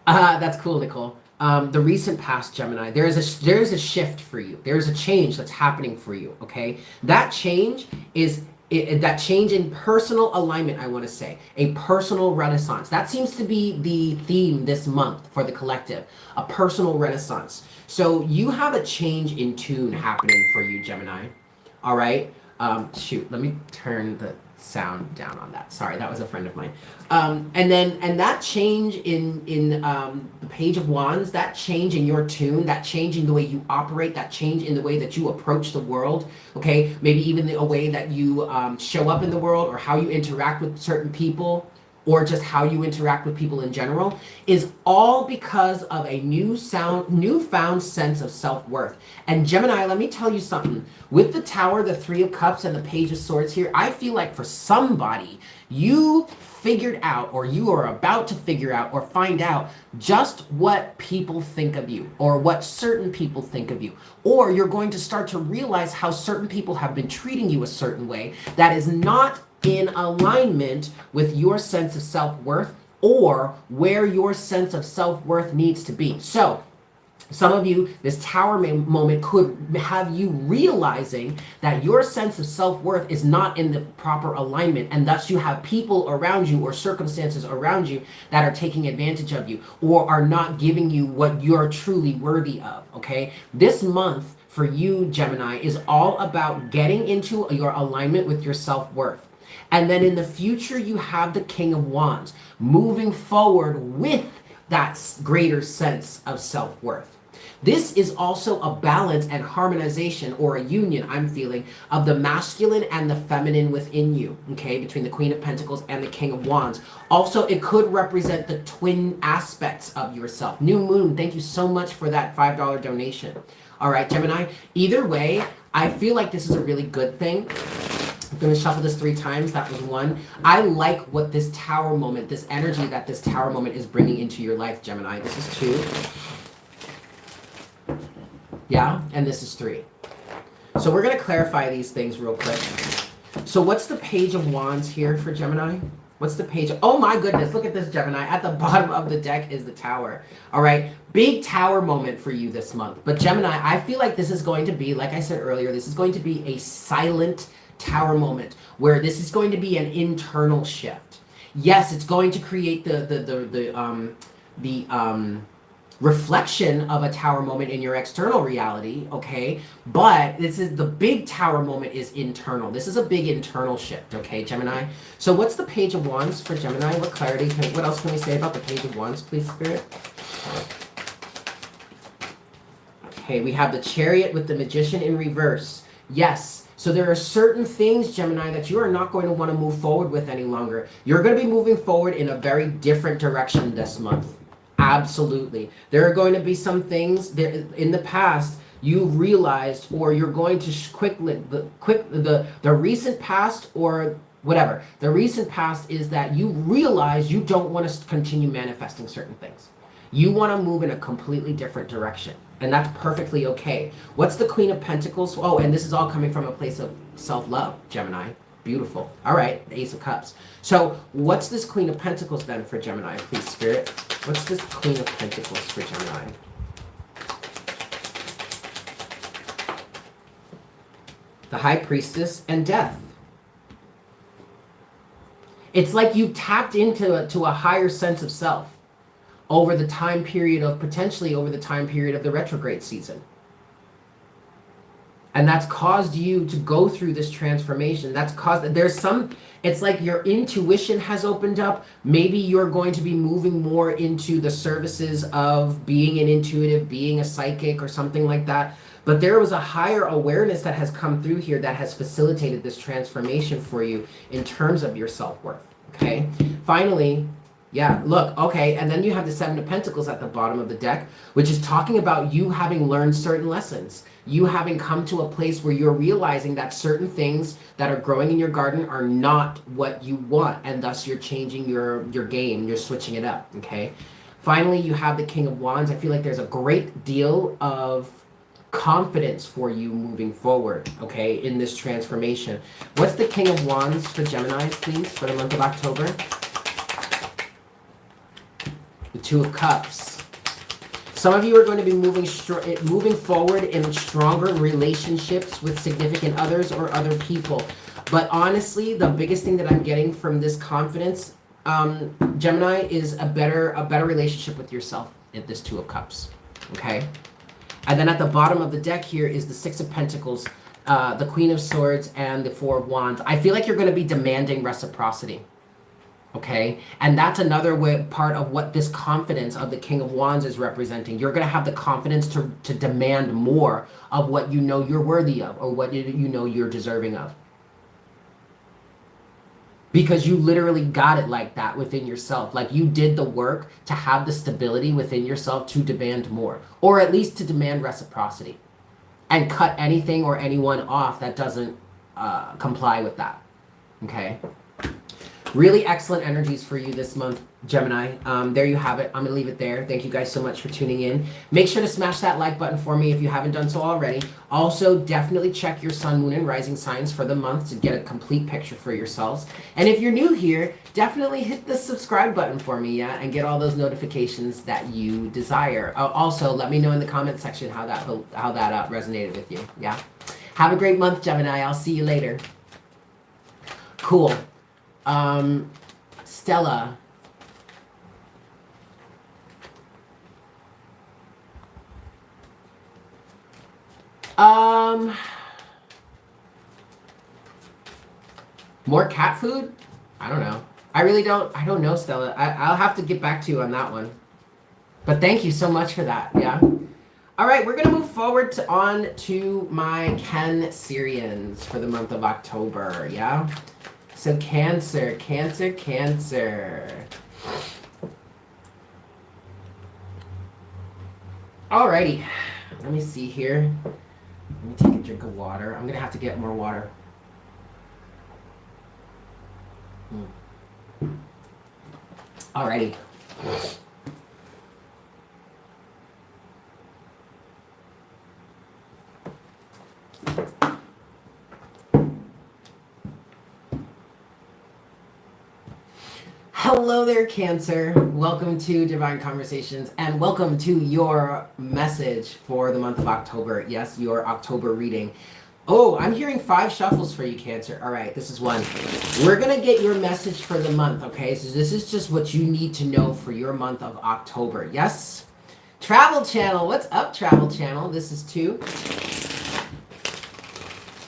That's cool, Nicole. The recent past, Gemini, there is a shift for you. There is a change that's happening for you, okay? That change is that change in personal alignment, I want to say. A personal renaissance. That seems to be the theme this month for the collective. A personal renaissance. So you have a change in tune happening for you, Gemini. All right? Shoot, let me turn the sound down on that. Sorry, that was a friend of mine. And that change in the Page of Wands, that change in your tune, that change in the way you operate, that change in the way that you approach the world, okay, maybe even the way that you show up in the world or how you interact with certain people or just how you interact with people in general is all because of a newfound sense of self-worth. And Gemini, let me tell you something. With the Tower, the 3 of Cups, and the Page of Swords here, I feel like for somebody, you figured out or you are about to figure out or find out just what people think of you or what certain people think of you. Or you're going to start to realize how certain people have been treating you a certain way that is not in alignment with your sense of self-worth or where your sense of self-worth needs to be. So some of you, this Tower moment could have you realizing that your sense of self-worth is not in the proper alignment, and thus you have people around you or circumstances around you that are taking advantage of you or are not giving you what you're truly worthy of, okay? This month for you, Gemini, is all about getting into your alignment with your self-worth. And then in the future, you have the King of Wands moving forward with that greater sense of self-worth. This is also a balance and harmonization, or a union, I'm feeling, of the masculine and the feminine within you, okay, between the Queen of Pentacles and the King of Wands. Also, it could represent the twin aspects of yourself. New Moon, thank you so much for that $5 donation. All right, Gemini, either way, I feel like this is a really good thing. I'm going to shuffle this 3 times. That was 1. I like what this Tower moment, this energy that this Tower moment is bringing into your life, Gemini. This is 2. Yeah, and this is 3. So we're going to clarify these things real quick. So what's the Page of Wands here for Gemini? What's the page? Oh my goodness, look at this, Gemini. At the bottom of the deck is the Tower. All right, big Tower moment for you this month. But Gemini, I feel like this is going to be, like I said earlier, this is going to be a silent Tower moment where this is going to be an internal shift. Yes, it's going to create the reflection of a Tower moment in your external reality, okay? But this is the big Tower moment is internal. This is a big internal shift, okay, Gemini? So what's the Page of Wands for Gemini? What clarity, what else can we say about the Page of Wands, please, Spirit? Okay, we have the Chariot with the Magician in reverse. Yes. So there are certain things, Gemini, that you are not going to want to move forward with any longer. You're going to be moving forward in a very different direction this month. Absolutely. There are going to be some things that in the past you realized, or you're going to the recent past, or whatever. The recent past is that you realize you don't want to continue manifesting certain things. You want to move in a completely different direction. And that's perfectly okay. What's the Queen of Pentacles? Oh, and this is all coming from a place of self-love, Gemini. Beautiful. All right, the Ace of Cups. So what's this Queen of Pentacles then for Gemini, please, Spirit? What's this Queen of Pentacles for Gemini? The High Priestess and Death. It's like you tapped into a higher sense of self over the time period of, potentially over the time period of the retrograde season. And that's caused you to go through this transformation. That's caused, there's some, it's like your intuition has opened up. Maybe you're going to be moving more into the services of being an intuitive, being a psychic or something like that. But there was a higher awareness that has come through here that has facilitated this transformation for you in terms of your self-worth, okay? Finally, yeah, look, okay, and then you have the Seven of Pentacles at the bottom of the deck, which is talking about you having learned certain lessons. You having come to a place where you're realizing that certain things that are growing in your garden are not what you want, and thus you're changing your game, you're switching it up, okay? Finally, you have the King of Wands. I feel like there's a great deal of confidence for you moving forward, okay, in this transformation. What's the King of Wands for Gemini, please, for the month of October? The Two of Cups. Some of you are going to be moving forward in stronger relationships with significant others or other people. But honestly, the biggest thing that I'm getting from this confidence, Gemini, is a better relationship with yourself in this Two of Cups. Okay? And then at the bottom of the deck here is the Six of Pentacles, the Queen of Swords, and the Four of Wands. I feel like you're going to be demanding reciprocity. Okay, and that's another part of what this confidence of the King of Wands is representing. You're going to have the confidence to demand more of what you know you're worthy of, or what you know you're deserving of. Because you literally got it like that within yourself. Like you did the work to have the stability within yourself to demand more, or at least to demand reciprocity, and cut anything or anyone off that doesn't comply with that. Okay. Really excellent energies for you this month, Gemini. There you have it. I'm going to leave it there. Thank you guys so much for tuning in. Make sure to smash that like button for me if you haven't done so already. Also, definitely check your sun, moon, and rising signs for the month to get a complete picture for yourselves. And if you're new here, definitely hit the subscribe button for me, yeah, and get all those notifications that you desire. Also, let me know in the comment section how that resonated with you, yeah? Have a great month, Gemini. I'll see you later. Cool. Stella. More cat food? I don't know. I don't know, Stella. I'll have to get back to you on that one. But thank you so much for that, yeah? All All right, we're going to move forward on to my Cancerians for the month of October, yeah? So Cancer, Cancer, Cancer. Alrighty, let me see here. Let me take a drink of water. I'm going to have to get more water. Alrighty. Hello there, Cancer. Welcome to Divine Conversations and welcome to your message for the month of October. Yes, your October reading. Oh, I'm hearing 5 shuffles for you, Cancer. All right, this is one. We're going to get your message for the month, okay? So this is just what you need to know for your month of October. Yes? Travel Channel. What's up, Travel Channel? This is 2.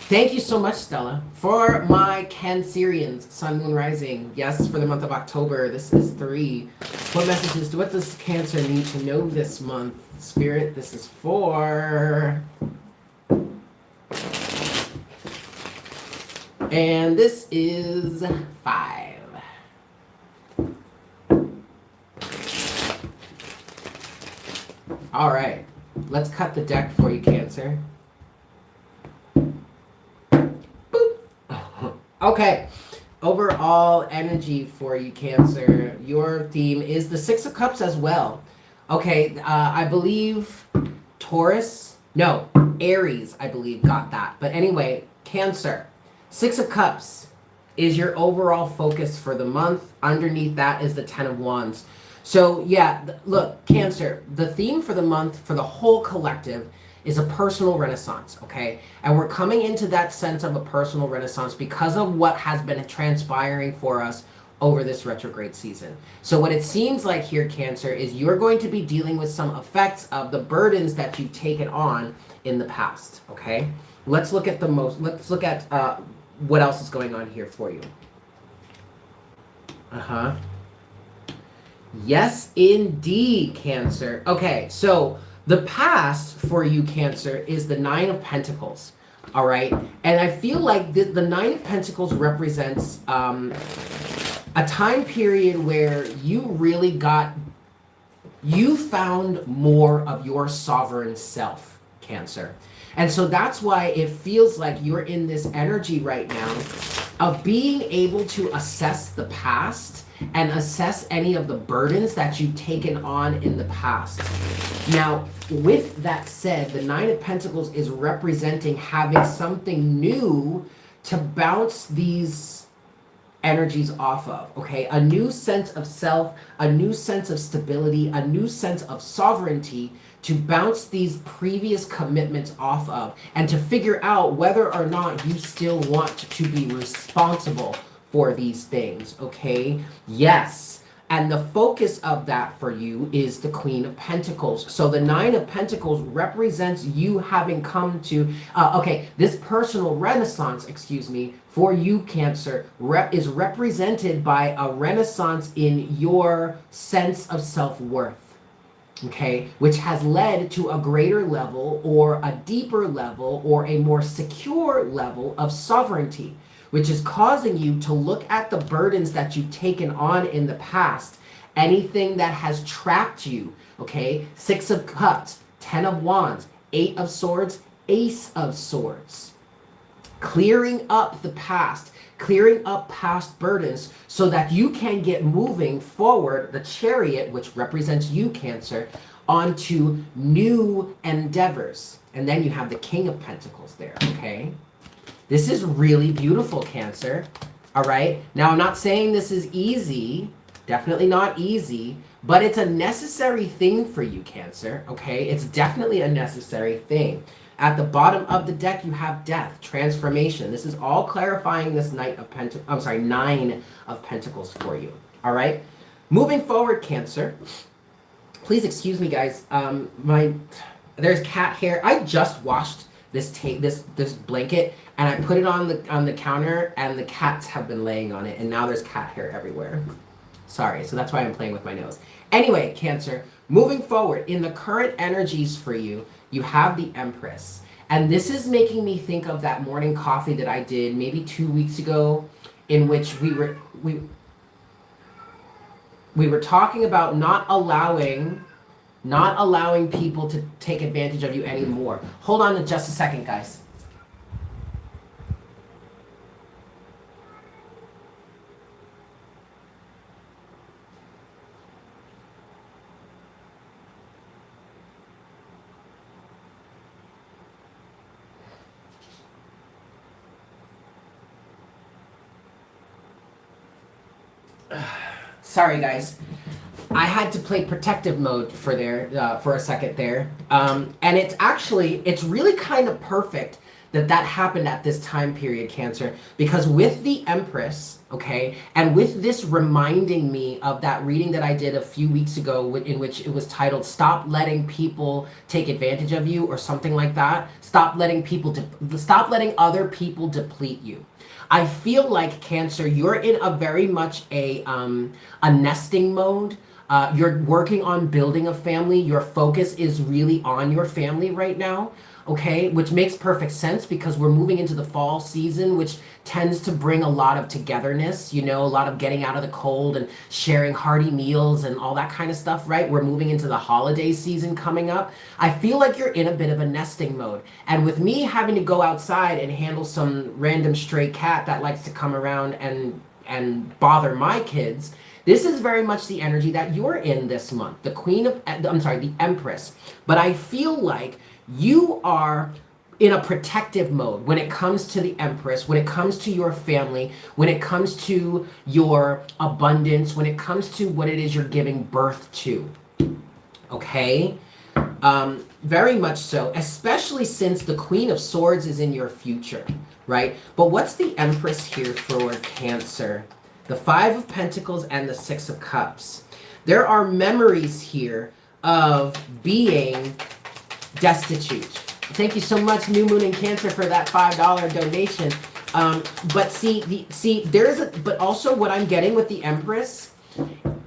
Thank you so much, Stella. For my Cancerians, Sun, Moon, Rising. Yes, for the month of October, this is 3. What does Cancer need to know this month? Spirit, this is 4. And this is 5. All right, let's cut the deck for you, Cancer. Okay, overall energy for you, Cancer. Your theme is the 6 of Cups as well. Okay, I believe Taurus, no, Aries, I believe, got that. But anyway, Cancer, 6 of Cups is your overall focus for the month. Underneath that is the 10 of Wands. So yeah, look, Cancer, the theme for the month for the whole collective is a personal renaissance, okay? And we're coming into that sense of a personal renaissance because of what has been transpiring for us over this retrograde season. So what it seems like here, Cancer, is you're going to be dealing with some effects of the burdens that you've taken on in the past, okay? Let's look at what else is going on here for you. Yes, indeed, Cancer. Okay, so the past for you, Cancer, is the 9 of Pentacles, all right? And I feel like the 9 of Pentacles represents a time period where you found more of your sovereign self, Cancer. And so that's why it feels like you're in this energy right now of being able to assess the past and assess any of the burdens that you've taken on in the past. Now, with that said, the 9 of Pentacles is representing having something new to bounce these energies off of, okay? A new sense of self, a new sense of stability, a new sense of sovereignty to bounce these previous commitments off of and to figure out whether or not you still want to be responsible for these things, okay? Yes. And the focus of that for you is the Queen of Pentacles. So the 9 of Pentacles represents you having come to, this personal renaissance, for you, Cancer, is represented by a renaissance in your sense of self-worth. Okay, which has led to a greater level or a deeper level or a more secure level of sovereignty, which is causing you to look at the burdens that you've taken on in the past, anything that has trapped you, okay? 6 of Cups, 10 of Wands, 8 of Swords, Ace of Swords. Clearing up the past, clearing up past burdens so that you can get moving forward, the Chariot, which represents you, Cancer, onto new endeavors. And then you have the King of Pentacles there, okay? This is really beautiful, Cancer, all right? Now, I'm not saying this is easy, definitely not easy, but it's a necessary thing for you, Cancer, okay? It's definitely a necessary thing. At the bottom of the deck, you have death, transformation. This is all clarifying this 9 of Pentacles for you, all right? Moving forward, Cancer, please excuse me, guys. There's cat hair. I just washed this blanket, and I put it on the counter, and the cats have been laying on it, and now there's cat hair everywhere. Sorry, so that's why I'm playing with my nose. Anyway, Cancer, moving forward, in the current energies for you, you have the Empress. And this is making me think of that morning coffee that I did maybe 2 weeks ago, in which we were talking about not allowing people to take advantage of you anymore. Hold on to just a second, guys. Sorry, guys. I had to play protective mode for a second there, and it's really kind of perfect that happened at this time period, Cancer, because with the Empress, okay, and with this reminding me of that reading that I did a few weeks ago, in which it was titled "Stop Letting People Take Advantage of You" or something like that. Stop letting other people deplete you. I feel like, Cancer, you're in a very much a nesting mode. You're working on building a family. Your focus is really on your family right now, okay? Which makes perfect sense because we're moving into the fall season, which tends to bring a lot of togetherness, a lot of getting out of the cold and sharing hearty meals and all that kind of stuff, right? We're moving into the holiday season coming up. I feel like you're in a bit of a nesting mode. And with me having to go outside and handle some random stray cat that likes to come around and bother my kids, this is very much the energy that you're in this month. The Empress. But I feel like you are in a protective mode when it comes to the Empress, when it comes to your family, when it comes to your abundance, when it comes to what it is you're giving birth to. Okay? Very much so, especially since the Queen of Swords is in your future, right? But what's the Empress here for Cancer? The Five of Pentacles and the Six of Cups. There are memories here of being destitute. Thank you so much, New Moon in Cancer, for that $5 donation. But also what I'm getting with the Empress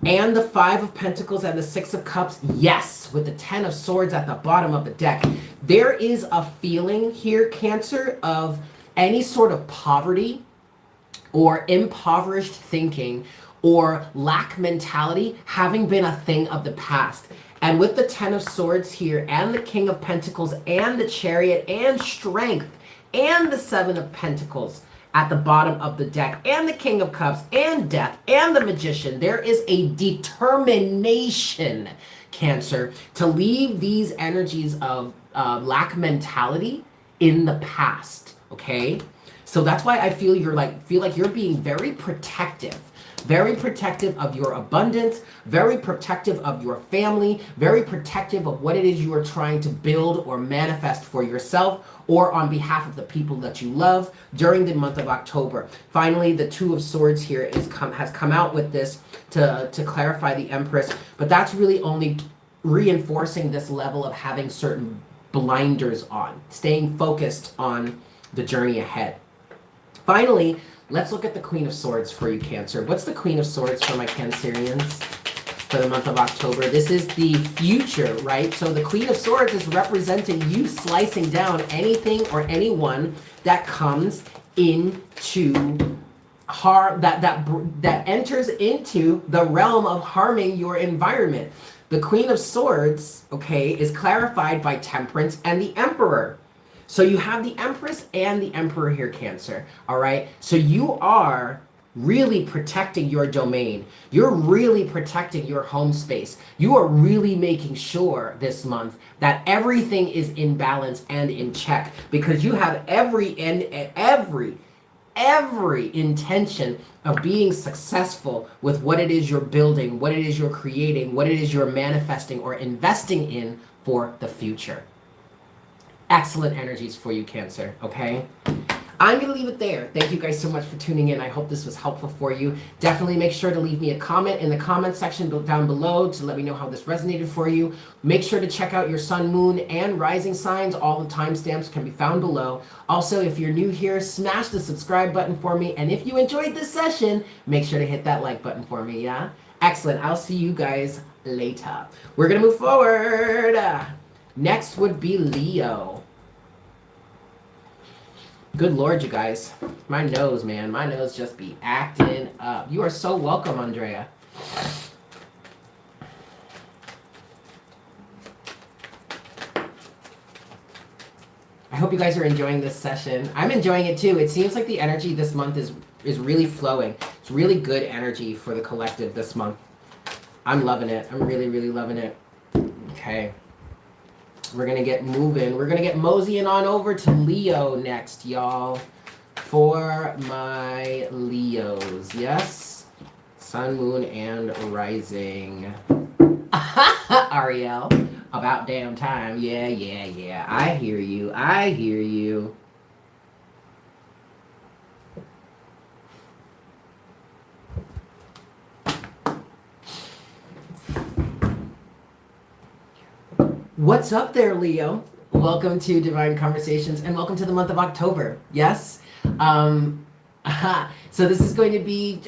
and the Five of Pentacles and the Six of Cups, yes, with the Ten of Swords at the bottom of the deck, there is a feeling here, Cancer, of any sort of poverty or impoverished thinking or lack mentality having been a thing of the past. And with the Ten of Swords here and the King of Pentacles and the Chariot and Strength and the Seven of Pentacles at the bottom of the deck and the King of Cups and Death and the Magician, there is a determination, Cancer, to leave these energies of lack mentality in the past, okay? So that's why I feel like you're being very protective of your abundance, very protective of your family, very protective of what it is you are trying to build or manifest for yourself or on behalf of the people that you love during the month of October. Finally, the Two of Swords here has come out with this to clarify the Empress, but that's really only reinforcing this level of having certain blinders on, staying focused on the journey ahead. Finally, let's look at the Queen of Swords for you, Cancer. What's the Queen of Swords for my Cancerians for the month of October? This is the future, right? So the Queen of Swords is representing you slicing down anything or anyone that comes into that enters into the realm of harming your environment. The Queen of Swords, okay, is clarified by Temperance and the Emperor. So you have the Empress and the Emperor here, Cancer, all right? So you are really protecting your domain. You're really protecting your home space. You are really making sure this month that everything is in balance and in check because you have every intention of being successful with what it is you're building, what it is you're creating, what it is you're manifesting or investing in for the future. Excellent energies for you, Cancer, okay? I'm going to leave it there. Thank you guys so much for tuning in. I hope this was helpful for you. Definitely make sure to leave me a comment in the comment section down below to let me know how this resonated for you. Make sure to check out your sun, moon, and rising signs. All the timestamps can be found below. Also, if you're new here, smash the subscribe button for me. And if you enjoyed this session, make sure to hit that like button for me, yeah? Excellent. I'll see you guys later. We're going to move forward. Next would be Leo. Good Lord, you guys. My nose, man. My nose just be acting up. You are so welcome, Andrea. I hope you guys are enjoying this session. I'm enjoying it too. It seems like the energy this month is really flowing. It's really good energy for the collective this month. I'm loving it. I'm really, really loving it. Okay. We're going to get moving. We're going to get moseying on over to Leo next, y'all. For my Leos. Yes? Sun, moon, and rising. Ariel. About damn time. Yeah, yeah, yeah. I hear you. I hear you. What's up there, Leo? Welcome to Divine Conversations and welcome to the month of October. Yes? So this is going to be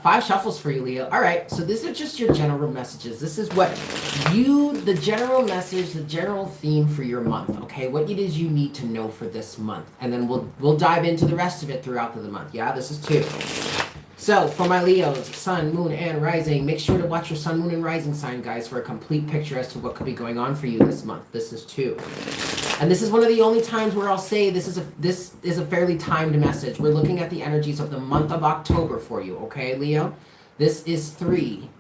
5 shuffles for you, Leo. All right, so these are just your general messages. This is what the general message, the general theme for your month, okay? What it is you need to know for this month. And then we'll dive into the rest of it throughout the month. Yeah, this is 2. So, for my Leos, Sun, Moon, and Rising, make sure to watch your Sun, Moon, and Rising sign, guys, for a complete picture as to what could be going on for you this month. This is 2. And this is one of the only times where I'll say this is a fairly timed message. We're looking at the energies of the month of October for you, okay, Leo? This is 3.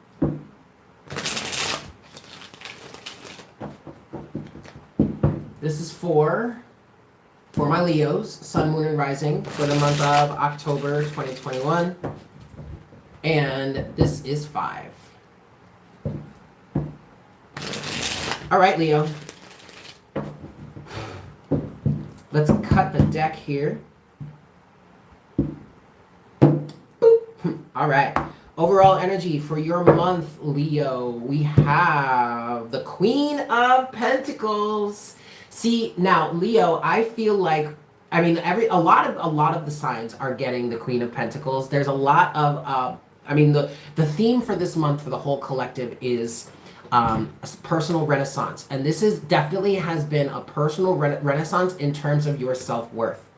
This is 4. For my Leos, Sun, Moon, and Rising, for the month of October 2021. And this is 5. All right, Leo. Let's cut the deck here. Boop. All right. Overall energy for your month, Leo, we have the Queen of Pentacles. See, now, Leo, I feel like, I mean, a lot of the signs are getting the Queen of Pentacles. There's a lot of, the theme for this month for the whole collective is personal renaissance. And this is definitely has been a personal renaissance in terms of your self-worth.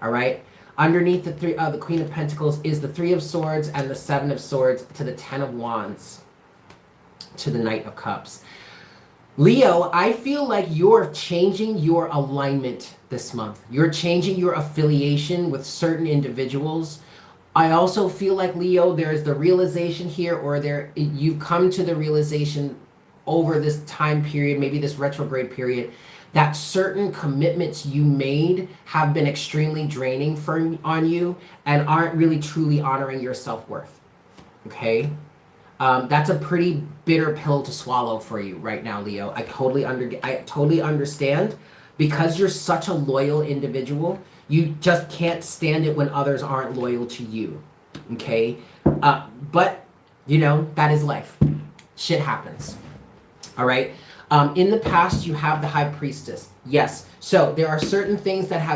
All right? Underneath the Queen of Pentacles is the 3 of Swords and the 7 of Swords to the 10 of Wands to the Knight of Cups. Leo, I feel like you're changing your alignment this month. You're changing your affiliation with certain individuals. I also feel like, Leo, there's the realization here, or you've come to the realization over this time period, maybe this retrograde period, that certain commitments you made have been extremely draining on you and aren't really truly honoring your self-worth. Okay? That's a pretty bitter pill to swallow for you right now, Leo. I totally understand. Because you're such a loyal individual, you just can't stand it when others aren't loyal to you. Okay? But, that is life. Shit happens. All right? In the past, you have the High Priestess. Yes. So there are certain things that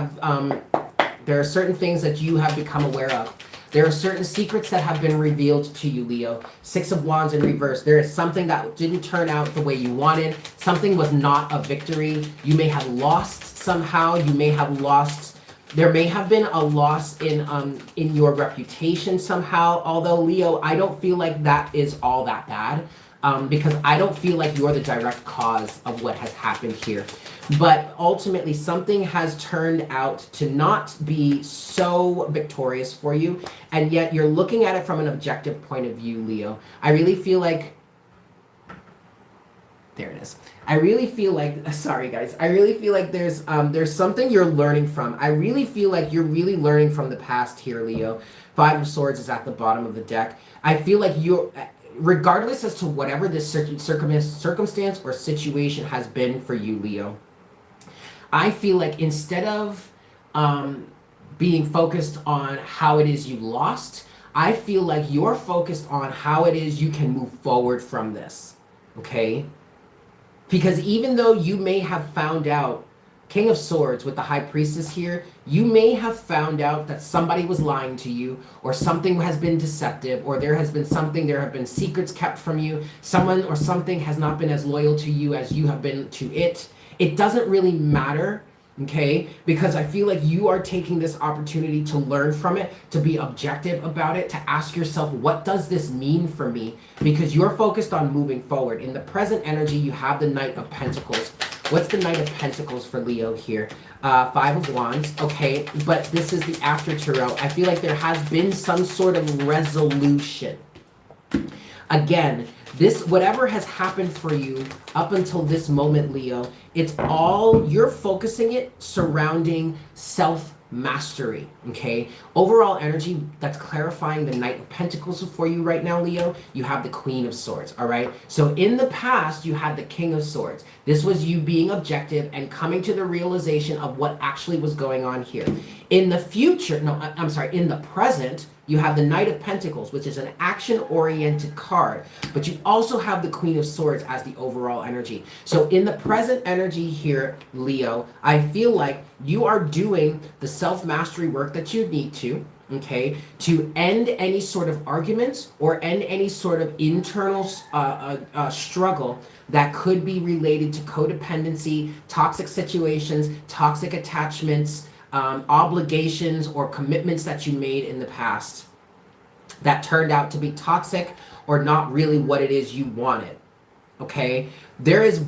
you have become aware of. There are certain secrets that have been revealed to you, Leo. 6 of Wands in reverse. There is something that didn't turn out the way you wanted. Something was not a victory. You may have lost somehow. You may have lost. There may have been a loss in your reputation somehow. Although, Leo, I don't feel like that is all that bad. Because I don't feel like you're the direct cause of what has happened here. But ultimately, something has turned out to not be so victorious for you, and yet you're looking at it from an objective point of view, Leo. I really feel like... There it is. I really feel like... Sorry, guys. I really feel like there's something you're learning from. I really feel like you're really learning from the past here, Leo. 5 of Swords is at the bottom of the deck. I feel like you're... Regardless as to whatever this circumstance or situation has been for you, Leo, I feel like instead of being focused on how it is you lost, I feel like you're focused on how it is you can move forward from this, okay? Because even though you may have found out King of Swords with the High Priestess here, you may have found out that somebody was lying to you, or something has been deceptive, or there have been secrets kept from you. Someone or something has not been as loyal to you as you have been to it. It doesn't really matter, okay? Because I feel like you are taking this opportunity to learn from it, to be objective about it, to ask yourself, what does this mean for me? Because you're focused on moving forward. In the present energy, you have the Knight of Pentacles. What's the Knight of Pentacles for Leo here? Five of Wands, okay, but this is the After Tarot. I feel like there has been some sort of resolution. Again, this, whatever has happened for you up until this moment, Leo, it's all, you're focusing it surrounding self-mastery, okay? Overall energy that's clarifying the Knight of Pentacles for you right now, Leo, you have the Queen of Swords, all right? So in the past, you had the King of Swords. This was you being objective and coming to the realization of what actually was going on here. In the future, no, I'm sorry, in the present, you have the Knight of Pentacles, which is an action-oriented card, but you also have the Queen of Swords as the overall energy. So in the present energy here, Leo, I feel like you are doing the self-mastery work that you need to, okay, to end any sort of arguments or end any sort of internal struggle that could be related to codependency, toxic situations, toxic attachments, obligations or commitments that you made in the past that turned out to be toxic or not really what it is you wanted. Okay, there is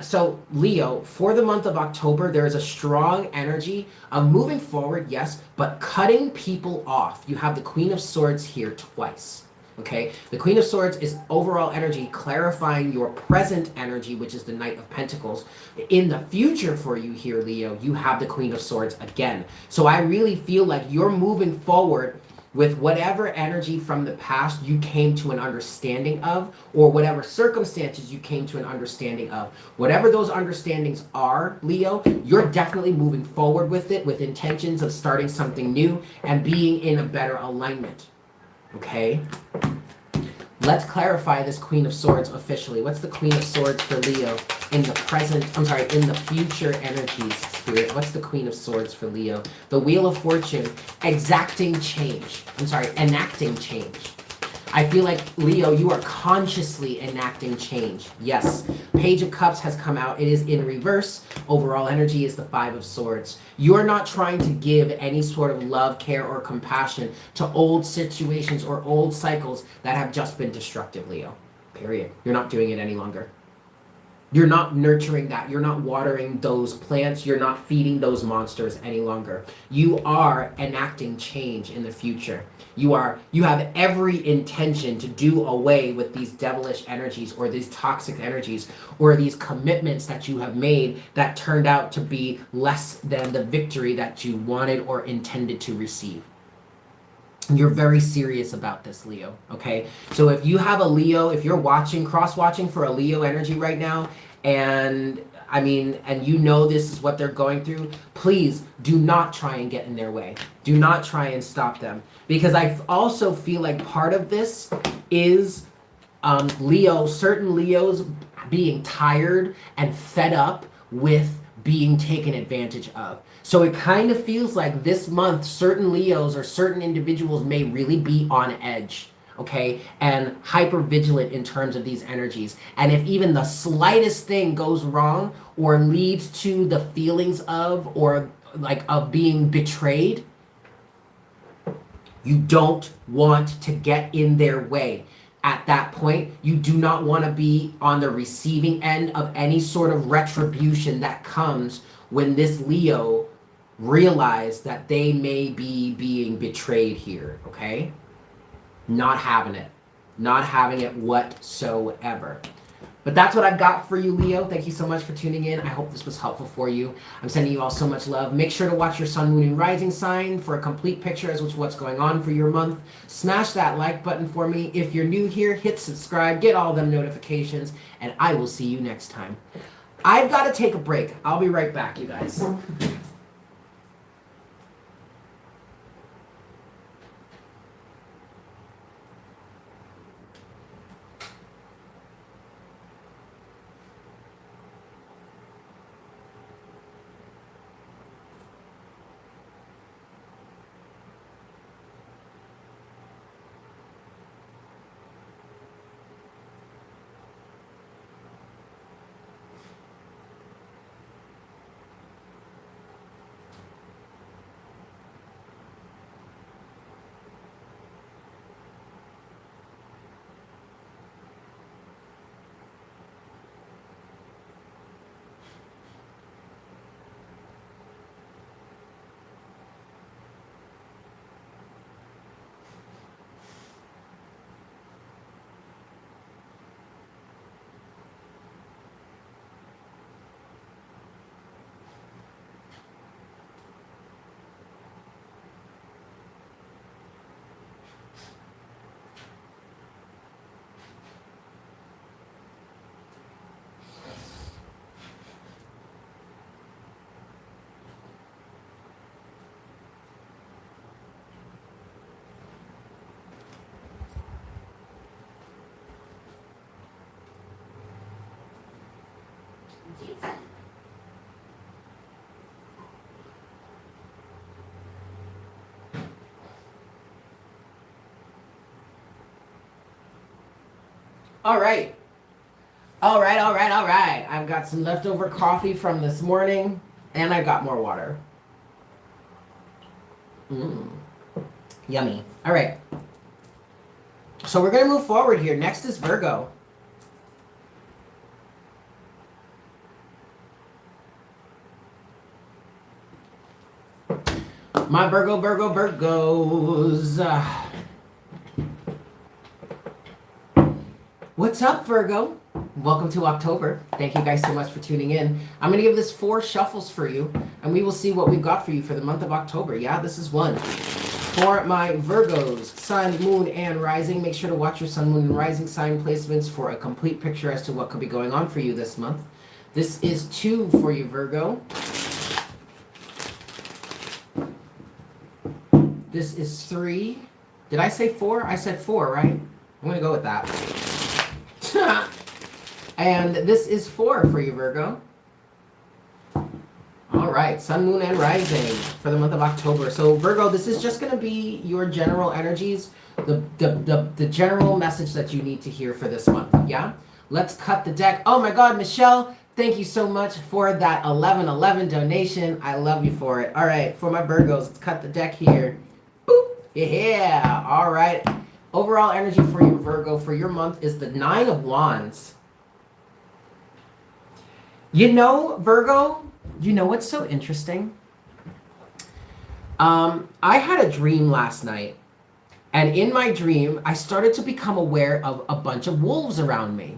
so Leo, for the month of October, there is a strong energy of moving forward, yes, but cutting people off. You have the Queen of Swords here twice. Okay, the Queen of Swords is overall energy clarifying your present energy, which is the Knight of Pentacles. In the future for you here, Leo, you have the Queen of Swords again. So I really feel like you're moving forward with whatever energy from the past you came to an understanding of, or whatever circumstances you came to an understanding of. Whatever those understandings are, Leo, you're definitely moving forward with it with intentions of starting something new and being in a better alignment. Okay? Let's clarify this Queen of Swords officially. What's the Queen of Swords for Leo in the present, in the future energies, Spirit? What's the Queen of Swords for Leo? The Wheel of Fortune, enacting change. I feel like, Leo, you are consciously enacting change. Yes. Page of Cups has come out. It is in reverse. Overall energy is the Five of Swords. You're not trying to give any sort of love, care, or compassion to old situations or old cycles that have just been destructive, Leo. Period. You're not doing it any longer. You're not nurturing that. You're not watering those plants. You're not feeding those monsters any longer. You are enacting change in the future. You have every intention to do away with these devilish energies or these toxic energies or these commitments that you have made that turned out to be less than the victory that you wanted or intended to receive. You're very serious about this, Leo, okay? So if you have a Leo, if you're cross-watching for a Leo energy right now, and you know this is what they're going through, please do not try and get in their way. Do not try and stop them. Because I also feel like part of this is certain Leos being tired and fed up with being taken advantage of. So it kind of feels like this month, certain Leos or certain individuals may really be on edge, okay, and hyper vigilant in terms of these energies. And if even the slightest thing goes wrong or leads to the feelings of or like of being betrayed, you don't want to get in their way. At that point, you do not want to be on the receiving end of any sort of retribution that comes when this Leo realize that they may be being betrayed here, okay? Not having it. Not having it whatsoever. But that's what I've got for you, Leo. Thank you so much for tuning in. I hope this was helpful for you. I'm sending you all so much love. Make sure to watch your sun, moon, and rising sign for a complete picture as to what's going on for your month. Smash that like button for me. If you're new here, hit subscribe, get all them notifications, and I will see you next time. I've got to take a break. I'll be right back, you guys. All right. All right, all right, all right. I've got some leftover coffee from this morning, and I got more water. Yummy. All right. So we're going to move forward here. Next is Virgo. My Virgos. What's up, Virgo? Welcome to October. Thank you guys so much for tuning in. I'm going to give this 4 shuffles for you, and we will see what we've got for you for the month of October. Yeah, this is one. For my Virgos, Sun, Moon, and Rising, make sure to watch your Sun, Moon, and Rising sign placements for a complete picture as to what could be going on for you this month. This is 2 for you, Virgo. This is 3. Did I say 4? I said 4, right? I'm going to go with that. And this is 4 for you, Virgo. All right, Sun, Moon, and Rising for the month of October. So, Virgo, this is just going to be your general energies, the general message that you need to hear for this month, yeah? Let's cut the deck. Oh, my God, Michelle, thank you so much for that 1111 donation. I love you for it. All right, for my Virgos, let's cut the deck here. Boop. Yeah, all right. Overall energy for you, Virgo, for your month is the 9 of Wands. You know, Virgo, you know what's so interesting? I had a dream last night, and in my dream, I started to become aware of a bunch of wolves around me.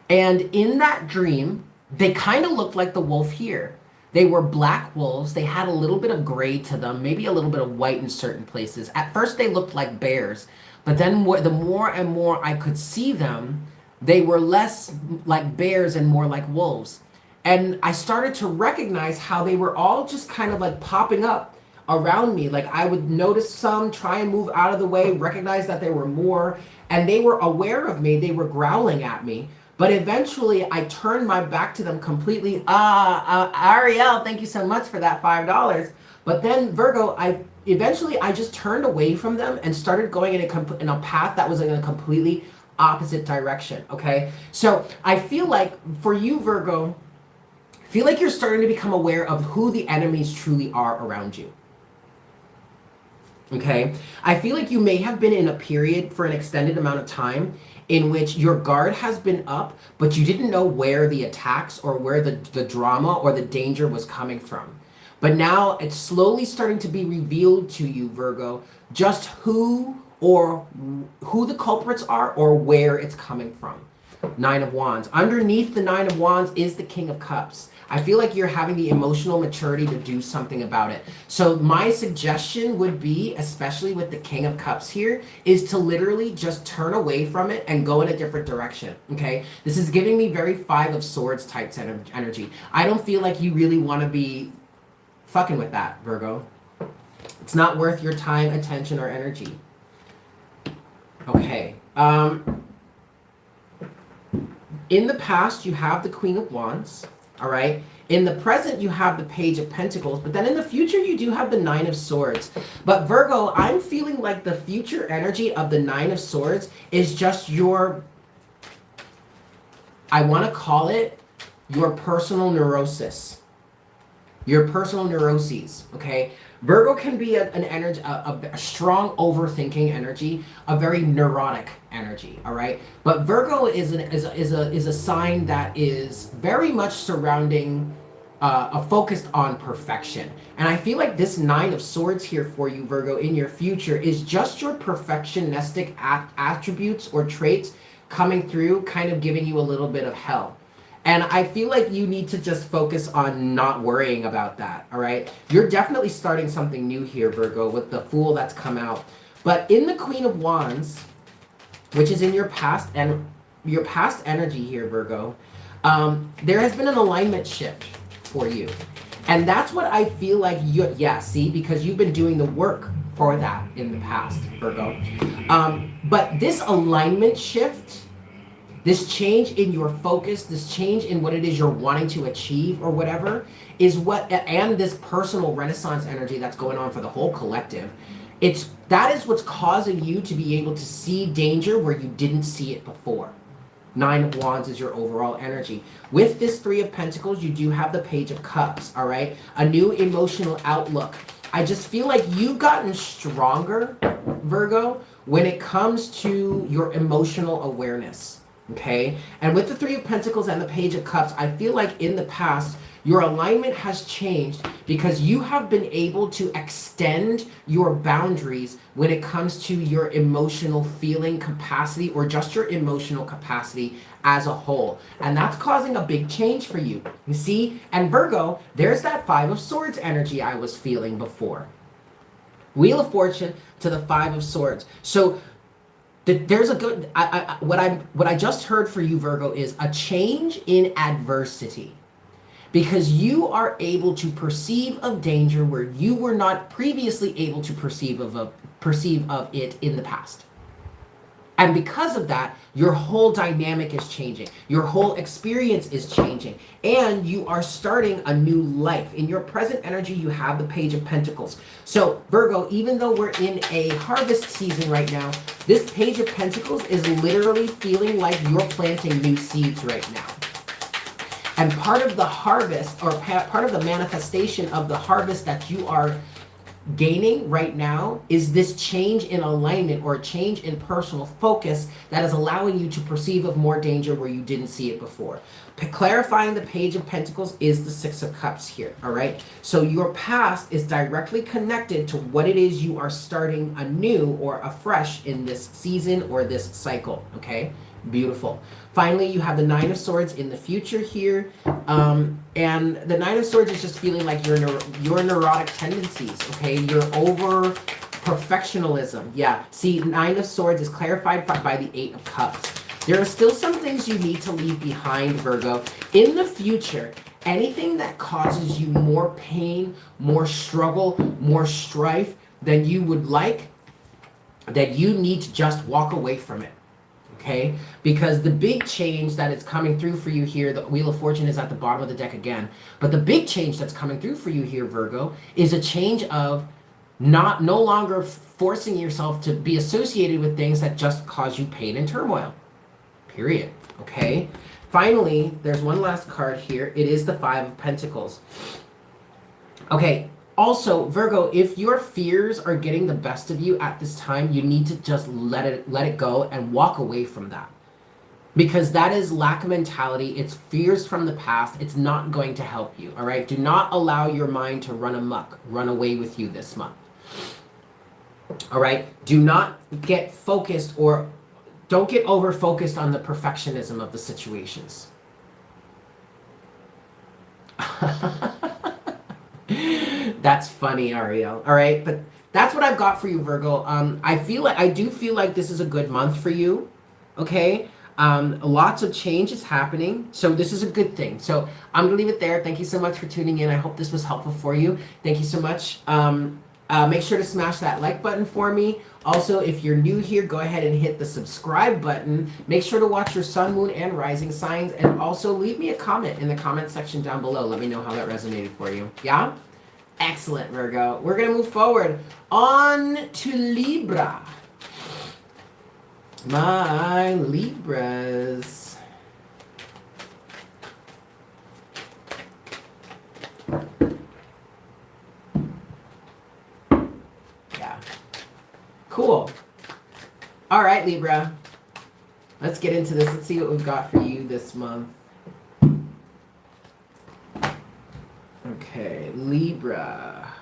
And in that dream, they kind of looked like the wolf here. They were black wolves. They had a little bit of gray to them, maybe a little bit of white in certain places. At first, they looked like bears, but then the more and more I could see them, they were less like bears and more like wolves. And I started to recognize how they were all just kind of like popping up around me. Like I would notice some, try and move out of the way, recognize that there were more, and they were aware of me. They were growling at me. But eventually I turned my back to them completely. Ariel, thank you so much for that $5. But then Virgo, I just turned away from them and started going in a path that was in a completely opposite direction, okay? So I feel like for you, Virgo, I feel like you're starting to become aware of who the enemies truly are around you. Okay? I feel like you may have been in a period for an extended amount of time in which your guard has been up, but you didn't know where the attacks or where the drama or the danger was coming from. But now it's slowly starting to be revealed to you, Virgo, just who the culprits are or where it's coming from. 9 of Wands. Underneath the 9 of Wands is the King of Cups. I feel like you're having the emotional maturity to do something about it. So my suggestion would be, especially with the King of Cups here, is to literally just turn away from it and go in a different direction, okay? This is giving me very 5 of Swords type energy. I don't feel like you really want to be fucking with that, Virgo. It's not worth your time, attention, or energy. Okay. In the past, you have the Queen of Wands. All right. In the present, you have the Page of Pentacles, but then in the future, you do have the 9 of Swords. But Virgo, I'm feeling like the future energy of the 9 of Swords is just your, I want to call it your personal neurosis. Your personal neuroses, okay? Virgo can be an energy, a strong overthinking energy, a very neurotic energy, all right? But Virgo is a sign that is very much surrounding, focused on perfection. And I feel like this 9 of Swords here for you, Virgo, in your future is just your perfectionistic attributes or traits coming through, kind of giving you a little bit of hell. And I feel like you need to just focus on not worrying about that, all right? You're definitely starting something new here, Virgo, with the Fool that's come out. But in the Queen of Wands, which is in your past and your past energy here, Virgo, there has been an alignment shift for you. And that's what I feel like see, because you've been doing the work for that in the past, Virgo. But this alignment shift this change in your focus, this change in what it is you're wanting to achieve or whatever is what, and this personal renaissance energy that's going on for the whole collective, that is what's causing you to be able to see danger where you didn't see it before. Nine of Wands is your overall energy. With this Three of Pentacles, you do have the Page of Cups, all right? A new emotional outlook. I just feel like you've gotten stronger, Virgo, when it comes to your emotional awareness, okay? And with the Three of Pentacles and the Page of Cups, I feel like in the past, your alignment has changed because you have been able to extend your boundaries when it comes to your emotional feeling capacity or just your emotional capacity as a whole. And that's causing a big change for you. You see? And Virgo, there's that Five of Swords energy I was feeling before. Wheel of Fortune to the Five of Swords. So there's a good, what I just heard for you, Virgo, is a change in adversity. Because you are able to perceive of danger where you were not previously able to perceive of it in the past. And because of that, your whole dynamic is changing. Your whole experience is changing. And you are starting a new life. In your present energy, you have the Page of Pentacles. So Virgo, even though we're in a harvest season right now, this Page of Pentacles is literally feeling like you're planting new seeds right now. And part of the harvest, or part of the manifestation of the harvest that you are gaining right now, is this change in alignment or a change in personal focus that is allowing you to perceive of more danger where you didn't see it before. Clarifying the Page of Pentacles is the Six of Cups here, all right? So your past is directly connected to what it is you are starting anew or afresh in this season or this cycle, okay? Beautiful. Finally, you have the Nine of Swords in the future here. And the Nine of Swords is just feeling like your neurotic tendencies, okay? Your over perfectionism. Yeah. See, Nine of Swords is clarified by the Eight of Cups. There are still some things you need to leave behind, Virgo. In the future, anything that causes you more pain, more struggle, more strife than you would like, that you need to just walk away from it. Okay, because the big change that is coming through for you here, the Wheel of Fortune is at the bottom of the deck again, but the big change that's coming through for you here, Virgo, is a change of no longer forcing yourself to be associated with things that just cause you pain and turmoil. Period. Okay. Finally, there's one last card here. It is the Five of Pentacles. Okay. Also, Virgo, if your fears are getting the best of you at this time, you need to just let it go and walk away from that. Because that is lack mentality. It's fears from the past. It's not going to help you, all right? Do not allow your mind to run amok, run away with you this month. All right? Do not get focused or don't get over-focused on the perfectionism of the situations. That's funny, Ariel. All right, but that's what I've got for you, Virgo. I do feel like this is a good month for you. Okay, lots of change is happening, so this is a good thing. So I'm gonna leave it there. Thank you so much for tuning in. I hope this was helpful for you. Thank you so much. Make sure to smash that like button for me. Also, if you're new here, go ahead and hit the subscribe button. Make sure to watch your sun, moon, and rising signs, and also leave me a comment in the comment section down below. Let me know how that resonated for you. Yeah. Excellent, Virgo. We're going to move forward on to Libra. My Libras. Yeah. Cool. All right, Libra. Let's get into this. Let's see what we've got for you this month. Okay, Libra.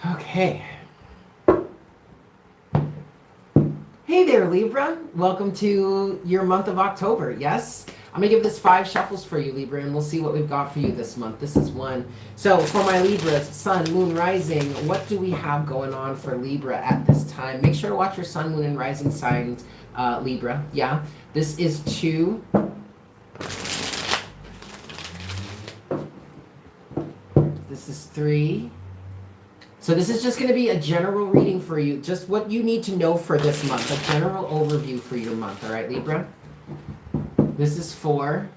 Okay. Hey there, Libra. Welcome to your month of October. Yes? I'm going to give this 5 shuffles for you, Libra, and we'll see what we've got for you this month. This is one. So for my Libras, Sun, Moon, Rising, what do we have going on for Libra at this time? Make sure to watch your Sun, Moon, and Rising signs, Libra. Yeah. This is 2. This is 3. So this is just going to be a general reading for you, just what you need to know for this month, a general overview for your month, all right, Libra? This is for,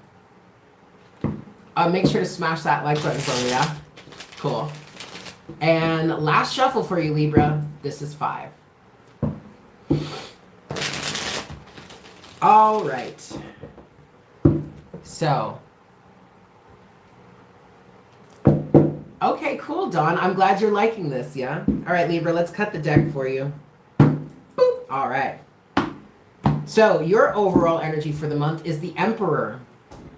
make sure to smash that like button for me, yeah? Cool. And last shuffle for you, Libra, this is 5. All right. So, okay, cool, Dawn. I'm glad you're liking this, yeah? All right, Libra, let's cut the deck for you. Boop. All right. So, your overall energy for the month is the Emperor.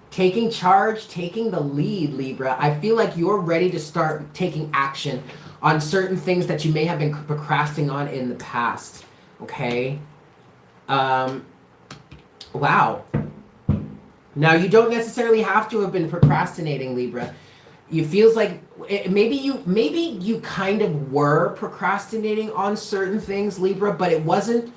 Taking charge, taking the lead, Libra. I feel like you're ready to start taking action on certain things that you may have been procrastinating on in the past, okay? Wow. Now, you don't necessarily have to have been procrastinating, Libra. It feels like maybe you kind of were procrastinating on certain things, Libra, but it wasn't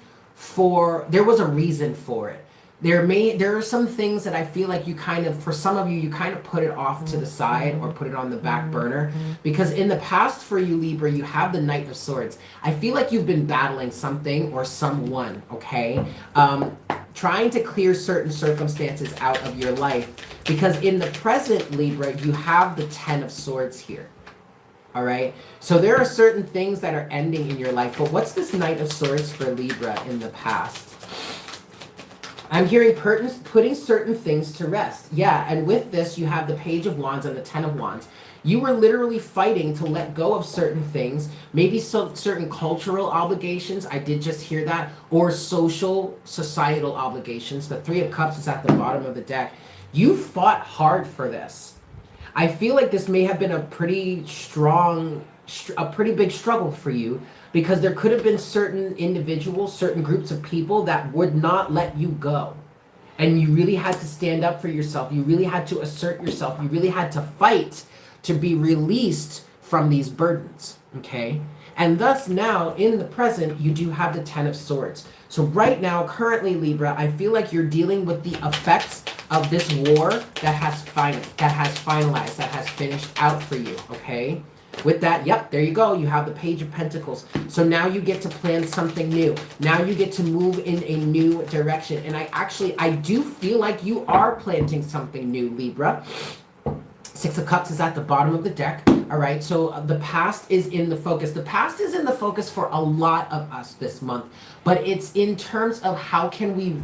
there was a reason for it. There are some things that I feel like you kind of, for some of you, you kind of put it off to the side or put it on the back burner. Because in the past for you, Libra, you have the Knight of Swords. I feel like you've been battling something or someone, okay? Trying to clear certain circumstances out of your life. Because in the present, Libra, you have the 10 of Swords here. All right? So there are certain things that are ending in your life. But what's this Knight of Swords for Libra in the past? I'm hearing putting certain things to rest. Yeah, and with this, you have the Page of Wands and the 10 of Wands. You were literally fighting to let go of certain things, maybe certain cultural obligations, I did just hear that, or societal obligations. The 3 of Cups is at the bottom of the deck. You fought hard for this. I feel like this may have been a pretty big struggle for you, because there could have been certain individuals, certain groups of people that would not let you go. And you really had to stand up for yourself. You really had to assert yourself. You really had to fight to be released from these burdens, okay? And thus now, in the present, you do have the 10 of Swords. So right now, currently, Libra, I feel like you're dealing with the effects of this war that has finalized, that has finished out for you, okay? With that, yep, there you go. You have the Page of Pentacles. So now you get to plan something new. Now you get to move in a new direction. And I do feel like you are planting something new, Libra. 6 of Cups is at the bottom of the deck. All right, so the past is in the focus. The past is in the focus for a lot of us this month. But it's in terms of how can we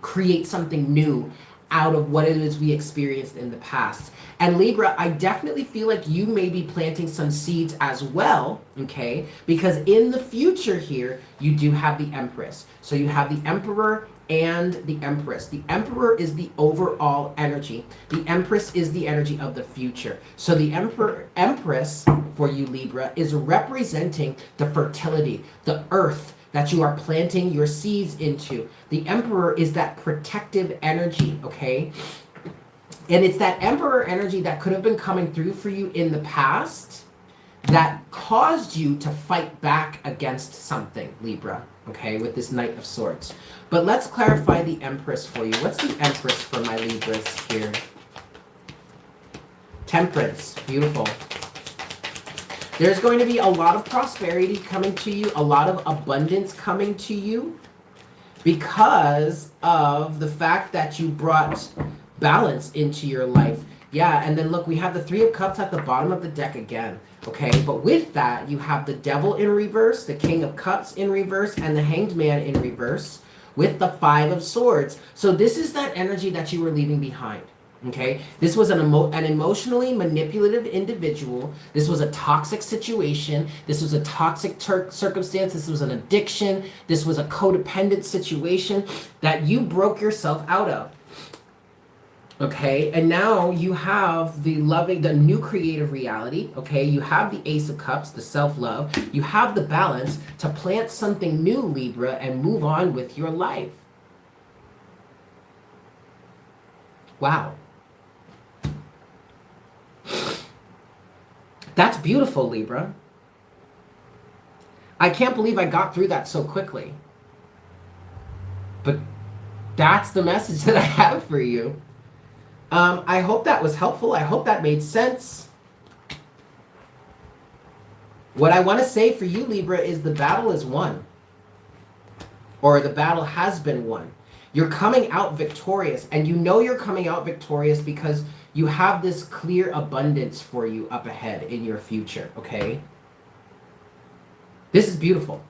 create something new out of what it is we experienced in the past. And Libra, I definitely feel like you may be planting some seeds as well, okay? Because in the future here, you do have the Empress. So you have the Emperor and the Empress. The Emperor is the overall energy. The Empress is the energy of the future. So the Empress for you, Libra, is representing the fertility, the earth that you are planting your seeds into. The Emperor is that protective energy, okay? And it's that Emperor energy that could have been coming through for you in the past that caused you to fight back against something, Libra, okay, with this Knight of Swords. But let's clarify the Empress for you. What's the Empress for my Libras here? Temperance, beautiful. There's going to be a lot of prosperity coming to you, a lot of abundance coming to you because of the fact that you brought balance into your life. Yeah, and then look, we have the 3 of Cups at the bottom of the deck again, okay? But with that, you have the Devil in reverse, the King of Cups in reverse, and the Hanged Man in reverse with the 5 of Swords. So this is that energy that you were leaving behind, okay? This was an emotionally manipulative individual. This was a toxic situation. This was a toxic circumstance. This was an addiction. This was a codependent situation that you broke yourself out of. Okay, and now you have the new creative reality, okay? You have the Ace of Cups, the self-love. You have the balance to plant something new, Libra, and move on with your life. Wow. That's beautiful, Libra. I can't believe I got through that so quickly. But that's the message that I have for you. I hope that was helpful. I hope that made sense. What I want to say for you, Libra, is the battle is won. Or the battle has been won. You're coming out victorious, and you know you're coming out victorious because you have this clear abundance for you up ahead in your future, okay? This is beautiful.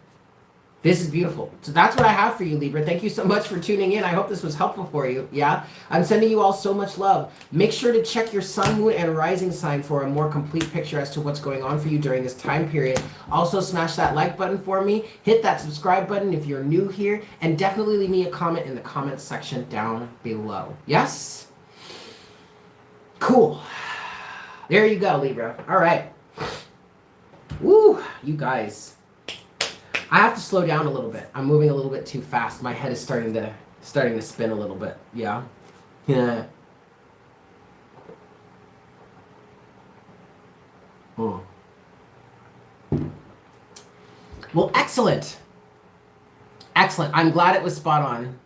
This is beautiful. So that's what I have for you, Libra. Thank you so much for tuning in. I hope this was helpful for you. Yeah? I'm sending you all so much love. Make sure to check your sun, moon, and rising sign for a more complete picture as to what's going on for you during this time period. Also, smash that like button for me. Hit that subscribe button if you're new here. And definitely leave me a comment in the comments section down below. Yes? Cool. There you go, Libra. All right. Woo, you guys. I have to slow down a little bit. I'm moving a little bit too fast. My head is starting to spin a little bit. Yeah. Yeah. Oh. Well, excellent. Excellent. I'm glad it was spot on.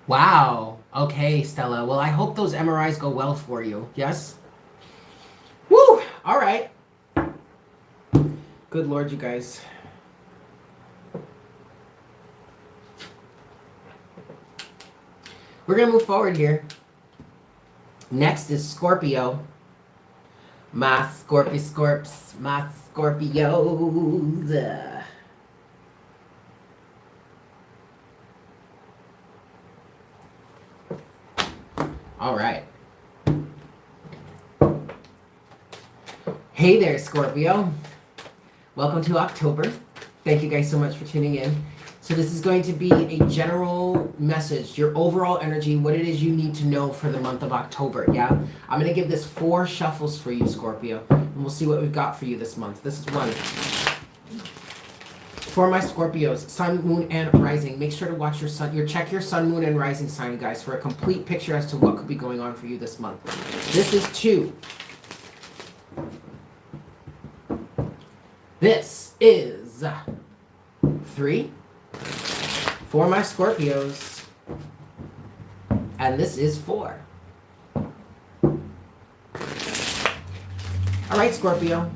Wow. Okay, Stella. Well, I hope those MRIs go well for you. Yes? Woo! All right. Good Lord, you guys. We're going to move forward here. Next is Scorpio. My Scorpios. My Scorpios. All right. Hey there, Scorpio. Welcome to October. Thank you guys so much for tuning in. So this is going to be a general message, your overall energy, what it is you need to know for the month of October, yeah? I'm going to give this 4 shuffles for you, Scorpio, and we'll see what we've got for you this month. This is 1. For my Scorpios, sun, moon, and rising, make sure to watch your sun, check your sun, moon, and rising sign, guys, for a complete picture as to what could be going on for you this month. This is 2. This is 3 for my Scorpios, and this is 4. All right, Scorpio,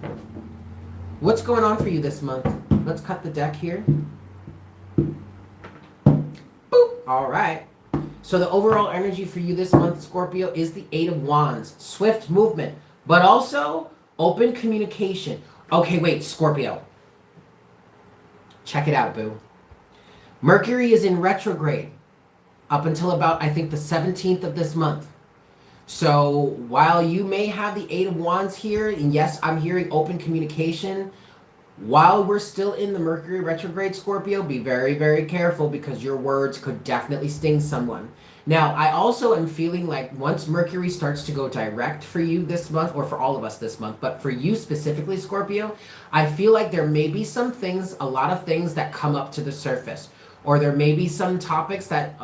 what's going on for you this month? Let's cut the deck here. Boop. All right. So the overall energy for you this month, Scorpio, is the 8 of Wands. Swift movement, but also open communication. Okay, wait, Scorpio. Check it out, boo. Mercury is in retrograde up until about, I think, the 17th of this month. So while you may have the 8 of Wands here, and yes, I'm hearing open communication, while we're still in the Mercury retrograde, Scorpio, be very, very careful because your words could definitely sting someone. Now, I also am feeling like once Mercury starts to go direct for you this month, or for all of us this month, but for you specifically, Scorpio, I feel like there may be some things, a lot of things that come up to the surface. Or there may be some topics that,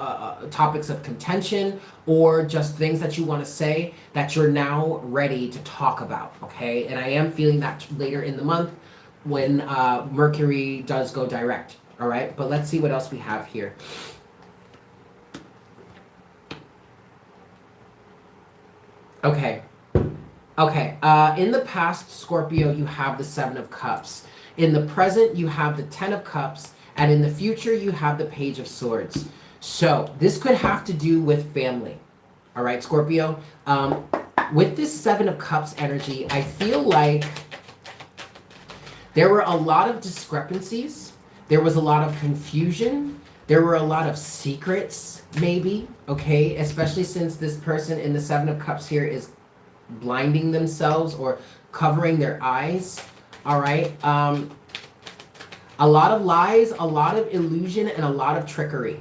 topics of contention, or just things that you want to say that you're now ready to talk about, okay? And I am feeling that later in the month when Mercury does go direct, all right? But let's see what else we have here. Okay. In the past, Scorpio, you have the 7 of Cups. In the present, you have the 10 of Cups. And in the future, you have the Page of Swords. So this could have to do with family. All right, Scorpio. With this 7 of Cups energy, I feel like there were a lot of discrepancies. There was a lot of confusion. There were a lot of secrets, maybe, okay? Especially since this person in the 7 of Cups here is blinding themselves or covering their eyes, all right? A lot of lies, a lot of illusion, and a lot of trickery,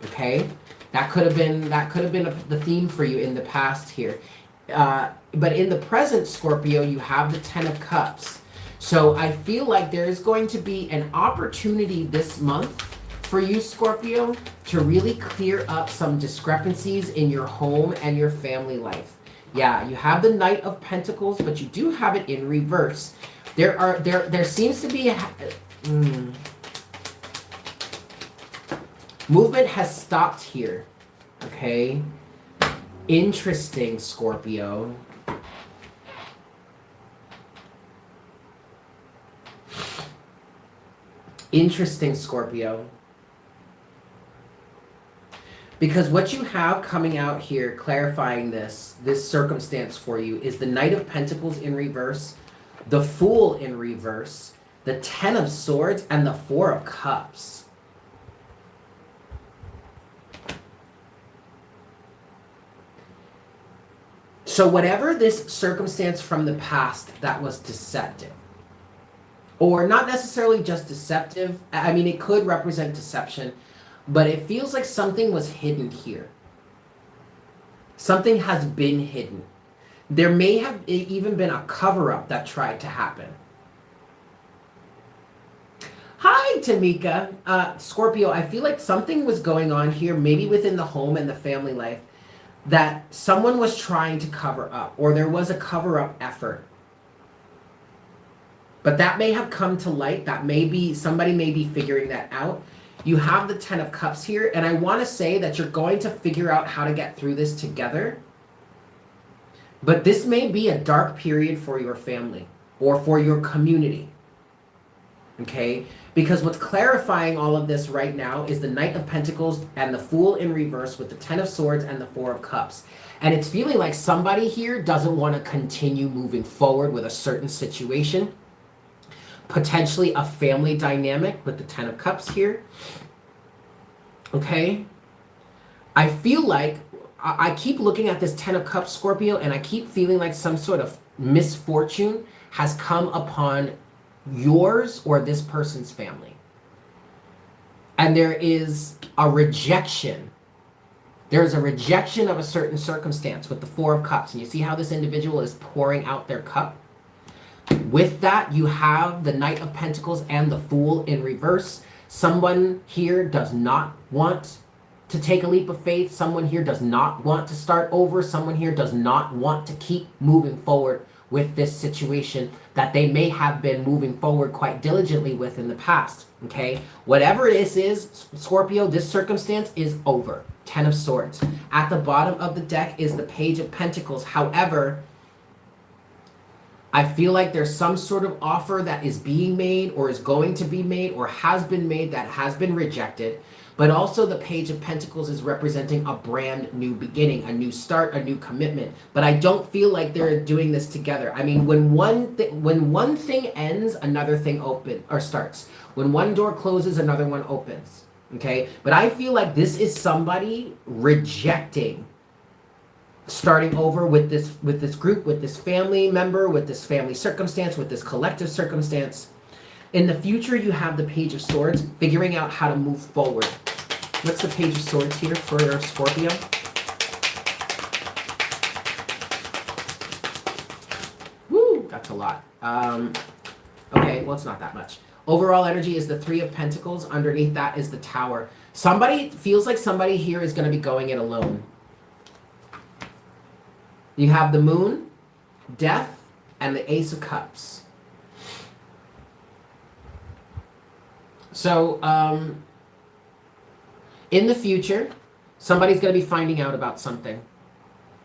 okay? That could have been the theme for you in the past here. But in the present, Scorpio, you have the 10 of Cups. So I feel like there is going to be an opportunity this month for you, Scorpio, to really clear up some discrepancies in your home and your family life. Yeah, you have the Knight of Pentacles, but you do have it in reverse. There seems to be movement has stopped here. Okay. Interesting, Scorpio. Interesting, Scorpio. Because what you have coming out here, clarifying this circumstance for you, is the Knight of Pentacles in reverse, the Fool in reverse, the Ten of Swords, and the Four of Cups. So whatever this circumstance from the past that was deceptive, or not necessarily just deceptive, I mean, it could represent deception, but it feels like something was hidden here. Something has been hidden. There may have even been a cover-up that tried to happen. Hi, Tamika. Scorpio, I feel like something was going on here, maybe within the home and the family life, that someone was trying to cover up, or there was a cover-up effort. But that may have come to light. That may be, somebody may be figuring that out. You have the Ten of Cups here, and I want to say that you're going to figure out how to get through this together. But this may be a dark period for your family or for your community. Okay? Because what's clarifying all of this right now is the Knight of Pentacles and the Fool in reverse with the Ten of Swords and the Four of Cups. And it's feeling like somebody here doesn't want to continue moving forward with a certain situation. Potentially a family dynamic with the Ten of Cups here. Okay? I feel like I keep looking at this Ten of Cups, Scorpio, and I keep feeling like some sort of misfortune has come upon yours or this person's family. And there is a rejection. There's a rejection of a certain circumstance with the Four of Cups. And you see how this individual is pouring out their cup? With that, you have the Knight of Pentacles and the Fool in reverse. Someone here does not want to take a leap of faith. Someone here does not want to start over. Someone here does not want to keep moving forward with this situation that they may have been moving forward quite diligently with in the past. Okay? Whatever this is, Scorpio, this circumstance is over. Ten of Swords. At the bottom of the deck is the Page of Pentacles. However, I feel like there's some sort of offer that is being made or is going to be made or has been made that has been rejected. But also the Page of Pentacles is representing a brand new beginning, a new start, a new commitment. But I don't feel like they're doing this together. I mean, when one thing ends, another thing starts. When one door closes, another one opens. Okay? But I feel like this is somebody rejecting starting over with this group, with this family member, with this family circumstance, with this collective circumstance. In the future, you have the Page of Swords, figuring out how to move forward. What's the Page of Swords here for Scorpio? Woo, that's a lot. Okay, well, it's not that much. Overall energy is the Three of Pentacles. Underneath that is the Tower. Somebody feels like somebody here is going to be going it alone. You have the Moon, Death, and the Ace of Cups. So, in the future, somebody's going to be finding out about something.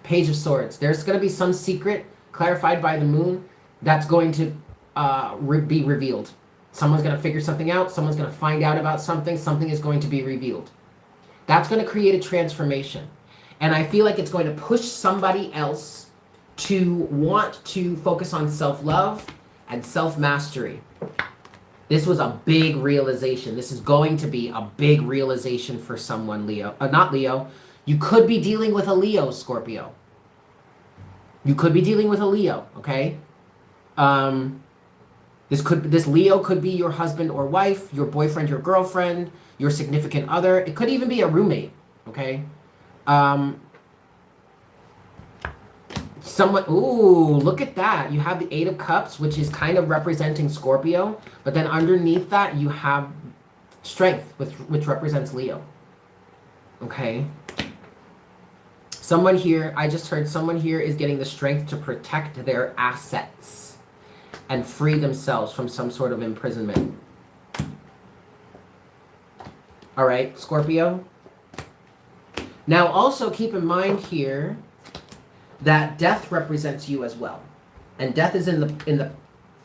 Page of Swords. There's going to be some secret clarified by the Moon that's going to be revealed. Someone's going to figure something out. Someone's going to find out about something. Something is going to be revealed. That's going to create a transformation. And I feel like it's going to push somebody else to want to focus on self-love and self-mastery. This was a big realization. This is going to be a big realization for someone, Leo. Not Leo. You could be dealing with a Leo, Scorpio. You could be dealing with a Leo, okay? This Leo could be your husband or wife, your boyfriend, your girlfriend, your significant other. It could even be a roommate, okay? Ooh, look at that. You have the Eight of Cups, which is kind of representing Scorpio, but then underneath that you have Strength, which represents Leo. Okay. Someone here, I just heard someone here is getting the strength to protect their assets and free themselves from some sort of imprisonment. All right, Scorpio. Now also keep in mind here that death represents you as well. And death is in the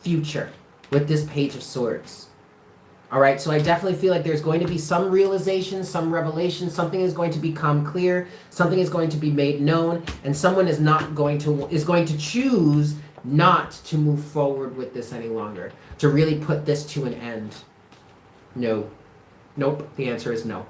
future with this Page of Swords. All right, so I definitely feel like there's going to be some realization, some revelation, something is going to become clear, something is going to be made known, and someone is going to choose not to move forward with this any longer, to really put this to an end. No. Nope, the answer is no.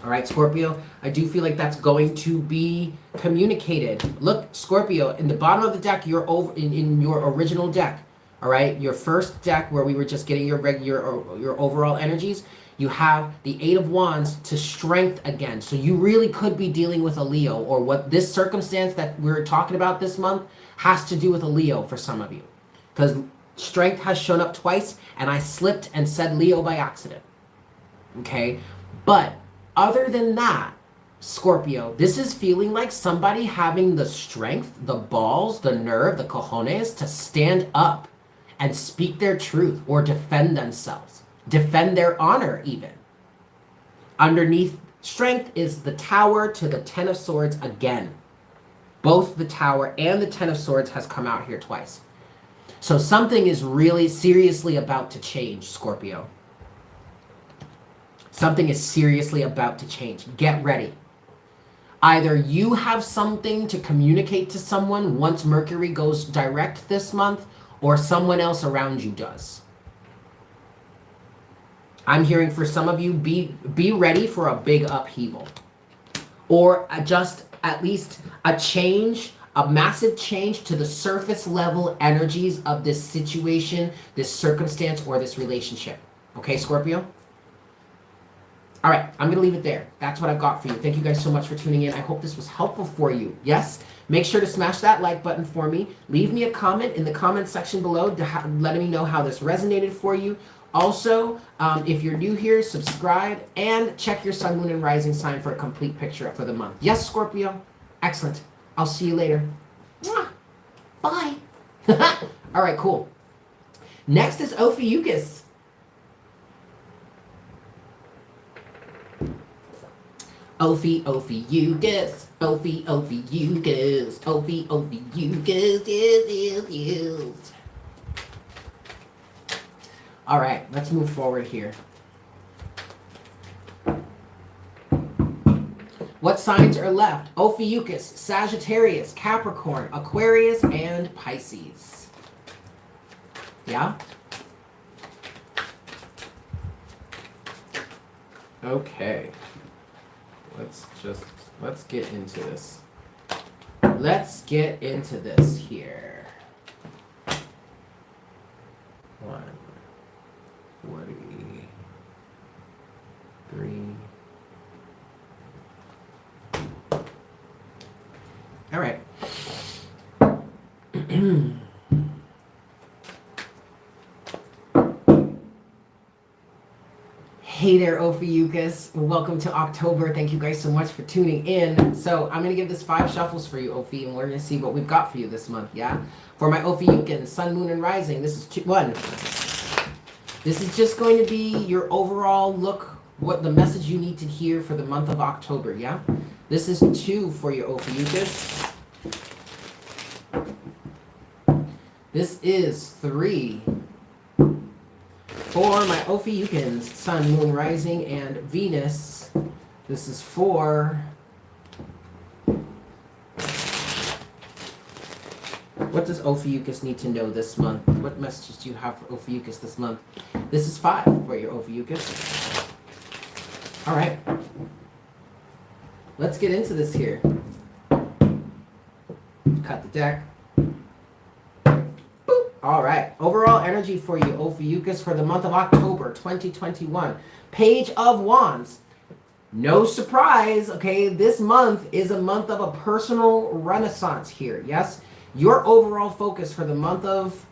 All right, Scorpio, I do feel like that's going to be communicated. Look, Scorpio, in the bottom of the deck, you're over in your original deck. All right, your first deck where we were just getting your overall energies, you have the Eight of Wands to strength again. So you really could be dealing with a Leo, or what this circumstance that we're talking about this month has to do with a Leo for some of you. Because strength has shown up twice, and I slipped and said Leo by accident. Okay, but other than that, Scorpio, this is feeling like somebody having the strength, the balls, the nerve, the cojones to stand up and speak their truth or defend themselves, defend their honor even. Underneath strength is the Tower to the Ten of Swords again. Both the Tower and the Ten of Swords has come out here twice. So something is really seriously about to change, Scorpio. Something is seriously about to change. Get ready. Either you have something to communicate to someone once Mercury goes direct this month, or someone else around you does. I'm hearing for some of you, be ready for a big upheaval. Or just at least a change, a massive change to the surface level energies of this situation, this circumstance, or this relationship. Okay, Scorpio? All right, I'm going to leave it there. That's what I've got for you. Thank you guys so much for tuning in. I hope this was helpful for you. Yes, make sure to smash that like button for me. Leave me a comment in the comment section below letting me know how this resonated for you. Also, if you're new here, subscribe and check your sun, moon, and rising sign for a complete picture for the month. Yes, Scorpio? Excellent. I'll see you later. Mwah. Bye. All right, cool. Next is Ophiuchus. Ophiuchus, Ophiuchus, Ophiuchus, yes. All right, let's move forward here. What signs are left? Ophiuchus, Sagittarius, Capricorn, Aquarius, and Pisces. Yeah? Okay. Let's get into this. Let's get into this here. 143. All right. Hey there, Ophiuchus. Welcome to October. Thank you guys so much for tuning in. So I'm going to give this 5 shuffles for you, Ophi, and we're going to see what we've got for you this month, yeah? For my Ophiuchans, Sun, Moon, and Rising, this is 1. This is just going to be your overall look, what the message you need to hear for the month of October, yeah? This is 2 for your Ophiuchus. This is 3. For my Ophiuchans, Sun, Moon, Rising, and Venus, this is 4. What does Ophiuchus need to know this month? What messages do you have for Ophiuchus this month? This is 5 for your Ophiuchus. All right. Let's get into this here. Cut the deck. All right, overall energy for you, Ophiuchus, for the month of October 2021. Page of Wands. No surprise, okay? This month is a month of a personal renaissance here, yes? Your overall focus for the month of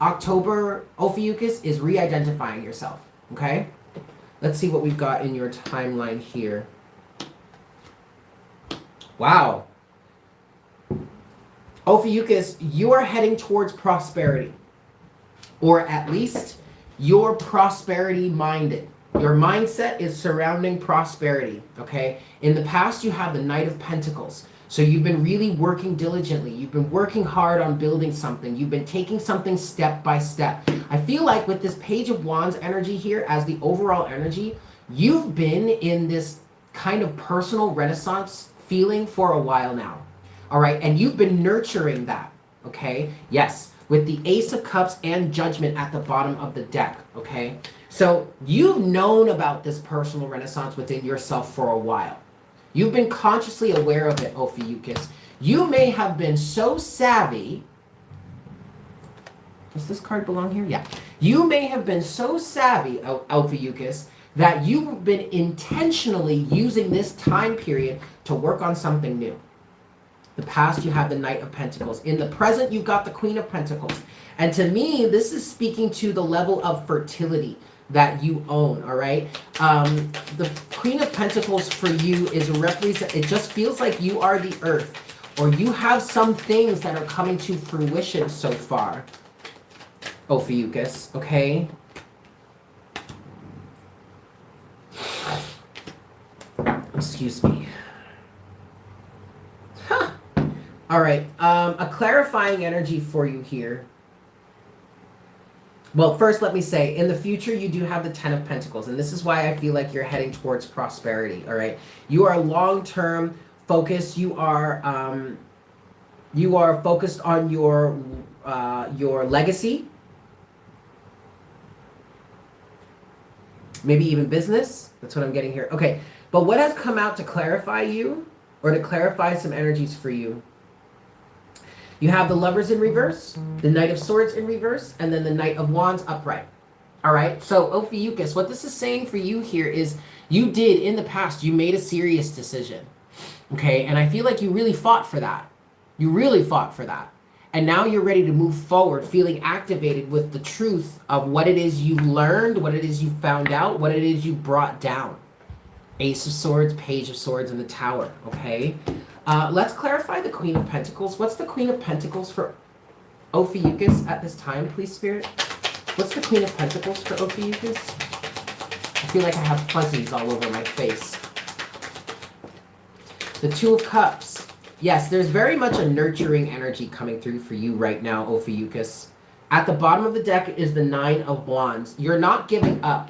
October, Ophiuchus, is re-identifying yourself, okay? Let's see what we've got in your timeline here. Wow. Ophiuchus, you are heading towards prosperity, or at least you're prosperity minded. Your mindset is surrounding prosperity, okay? In the past, you have the Knight of Pentacles. So you've been really working diligently. You've been working hard on building something. You've been taking something step by step. I feel like with this Page of Wands energy here as the overall energy, you've been in this kind of personal renaissance feeling for a while now. All right. And you've been nurturing that. Okay. Yes. With the Ace of Cups and Judgment at the bottom of the deck. Okay. So you've known about this personal renaissance within yourself for a while. You've been consciously aware of it, Ophiuchus. You may have been so savvy. Does this card belong here? Yeah. You may have been so savvy, Ophiuchus, that you've been intentionally using this time period to work on something new. The past, you have the Knight of Pentacles. In the present, you've got the Queen of Pentacles. And to me, this is speaking to the level of fertility that you own, all right? The Queen of Pentacles for you is it just feels like you are the earth, or you have some things that are coming to fruition so far, Ophiuchus, okay? Excuse me. Huh. All right, a clarifying energy for you here. Well, first let me say, in the future, you do have the Ten of Pentacles, and this is why I feel like you're heading towards prosperity, all right? You are long-term focused. You are focused on your legacy, maybe even business. That's what I'm getting here. Okay, but what has come out to clarify you, or to clarify some energies for you? You have the Lovers in reverse, the Knight of Swords in reverse, and then the Knight of Wands upright. All right, so Ophiuchus, what this is saying for you here is you did, in the past, you made a serious decision. Okay, and I feel like you really fought for that. You really fought for that. And now you're ready to move forward, feeling activated with the truth of what it is you learned, what it is you found out, what it is you brought down. Ace of Swords, Page of Swords, and the Tower, okay? Let's clarify the Queen of Pentacles. What's the Queen of Pentacles for Ophiuchus at this time, please, Spirit? What's the Queen of Pentacles for Ophiuchus? I feel like I have fuzzies all over my face. The Two of Cups. Yes, there's very much a nurturing energy coming through for you right now, Ophiuchus. At the bottom of the deck is the Nine of Wands. You're not giving up,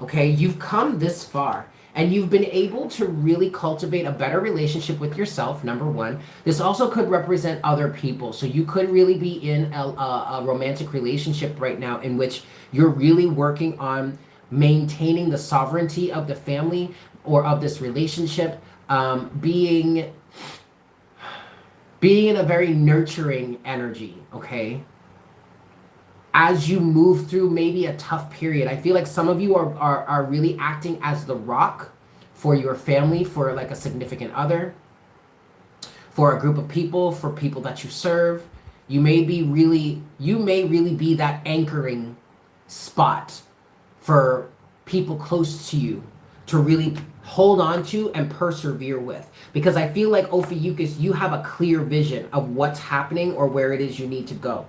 okay? You've come this far. And you've been able to really cultivate a better relationship with yourself, number one. This also could represent other people. So you could really be in a romantic relationship right now in which you're really working on maintaining the sovereignty of the family or of this relationship, being in a very nurturing energy, okay? As you move through maybe a tough period. I feel like some of you are really acting as the rock for your family, for like a significant other, for a group of people, for people that you serve. You may really be that anchoring spot for people close to you to really hold on to and persevere with. Because I feel like, Ophiuchus, you have a clear vision of what's happening or where it is you need to go.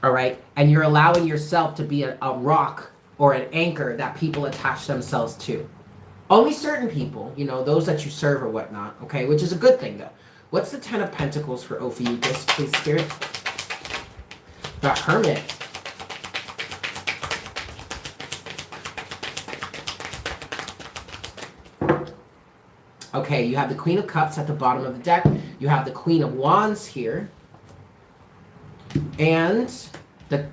All right, and you're allowing yourself to be a rock or an anchor that people attach themselves to. Only certain people, you know, those that you serve or whatnot, okay, which is a good thing though. What's the Ten of Pentacles for Ophiuchus, please, Spirit? The Hermit. Okay, you have the Queen of Cups at the bottom of the deck. You have the Queen of Wands here. And the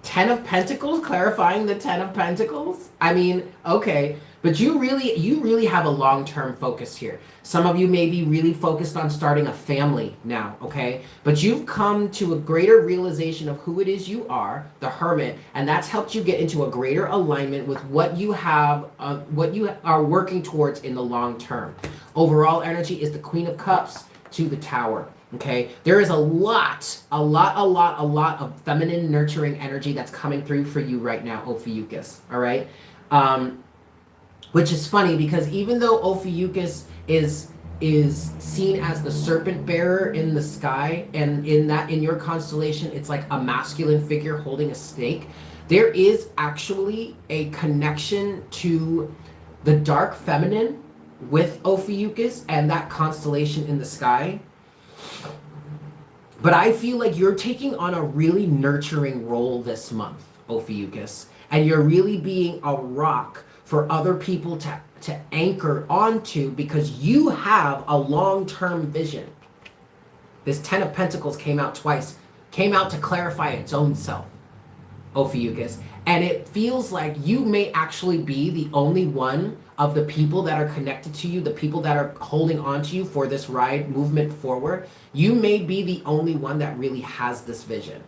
Ten of Pentacles, clarifying the Ten of Pentacles. I mean, okay, but you really have a long-term focus here. Some of you may be really focused on starting a family now, okay? But you've come to a greater realization of who it is you are, the Hermit, and that's helped you get into a greater alignment with what you have, what you are working towards in the long term. Overall energy is the Queen of Cups to the Tower. Okay, there is a lot of feminine nurturing energy that's coming through for you right now, Ophiuchus, all right? Which is funny because even though Ophiuchus is seen as the serpent bearer in the sky, and in your constellation, it's like a masculine figure holding a snake, there is actually a connection to the dark feminine with Ophiuchus and that constellation in the sky. But I feel like you're taking on a really nurturing role this month, Ophiuchus, and you're really being a rock for other people to anchor onto because you have a long-term vision. This Ten of Pentacles came out twice, came out to clarify its own self, Ophiuchus. And it feels like you may actually be the only one of the people that are connected to you, the people that are holding on to you for this ride, movement forward. You may be the only one that really has this vision.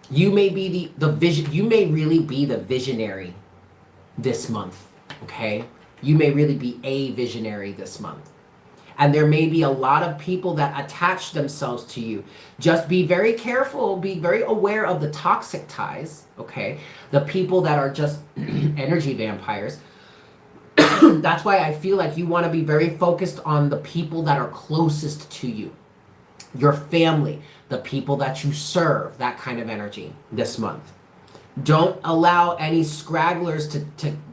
You may be the vision, you may really be the visionary this month, okay? You may really be a visionary this month. And there may be a lot of people that attach themselves to you. Just be very careful, be very aware of the toxic ties, okay? The people that are just energy vampires. That's why I feel like you want to be very focused on the people that are closest to you. Your family, the people that you serve, that kind of energy this month. Don't allow any scragglers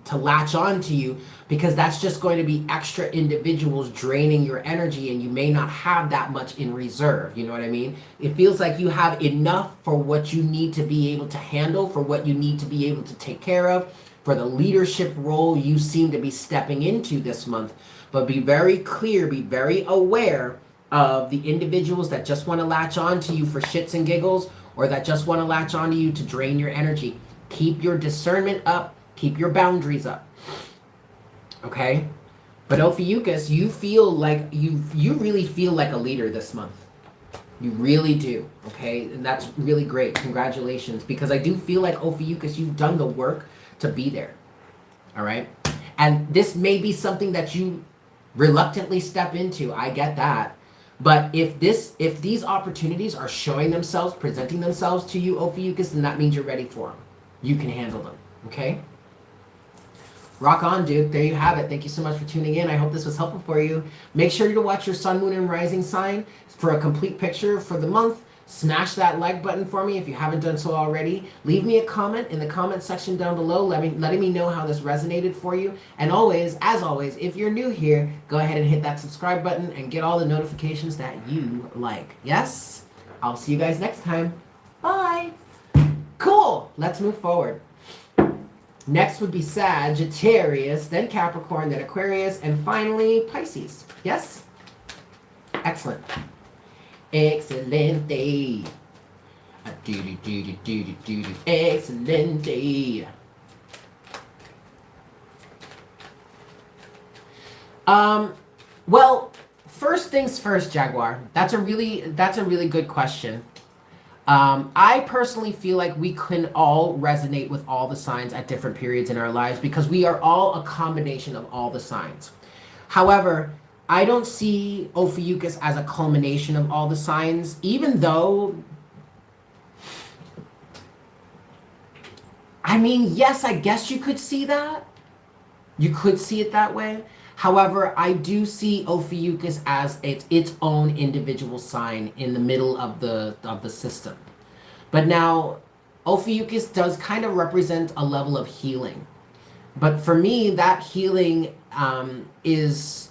to latch on to you, because that's just going to be extra individuals draining your energy, and you may not have that much in reserve. You know what I mean? It feels like you have enough for what you need to be able to handle, for what you need to be able to take care of, for the leadership role you seem to be stepping into this month. But be very clear, be very aware of the individuals that just want to latch on to you for shits and giggles, or that just want to latch onto you to drain your energy. Keep your discernment up. Keep your boundaries up. Okay? But Ophiuchus, you feel like you really feel like a leader this month. You really do. Okay? And that's really great. Congratulations. Because I do feel like Ophiuchus, you've done the work to be there. All right? And this may be something that you reluctantly step into. I get that. But if these opportunities are showing themselves, presenting themselves to you, Ophiuchus, then that means you're ready for them. You can handle them, okay? Rock on, dude. There you have it. Thank you so much for tuning in. I hope this was helpful for you. Make sure to watch your sun, moon, and rising sign for a complete picture for the month. Smash that like button for me if you haven't done so already. Leave me a comment in the comment section down below, letting me know how this resonated for you. And always, as always, if you're new here, go ahead and hit that subscribe button and get all the notifications that you like. Yes? I'll see you guys next time. Bye. Cool. Let's move forward. Next would be Sagittarius, then Capricorn, then Aquarius, and finally Pisces. Yes? Excellent. Excelente. Excelente. Well, first things first, Jaguar. That's a really good question. I personally feel like we can all resonate with all the signs at different periods in our lives because we are all a combination of all the signs. However, I don't see Ophiuchus as a culmination of all the signs, even though, I mean, yes, I guess you could see that. You could see it that way. However, I do see Ophiuchus as its own individual sign in the middle of the system. But now, Ophiuchus does kind of represent a level of healing. But for me, that healing is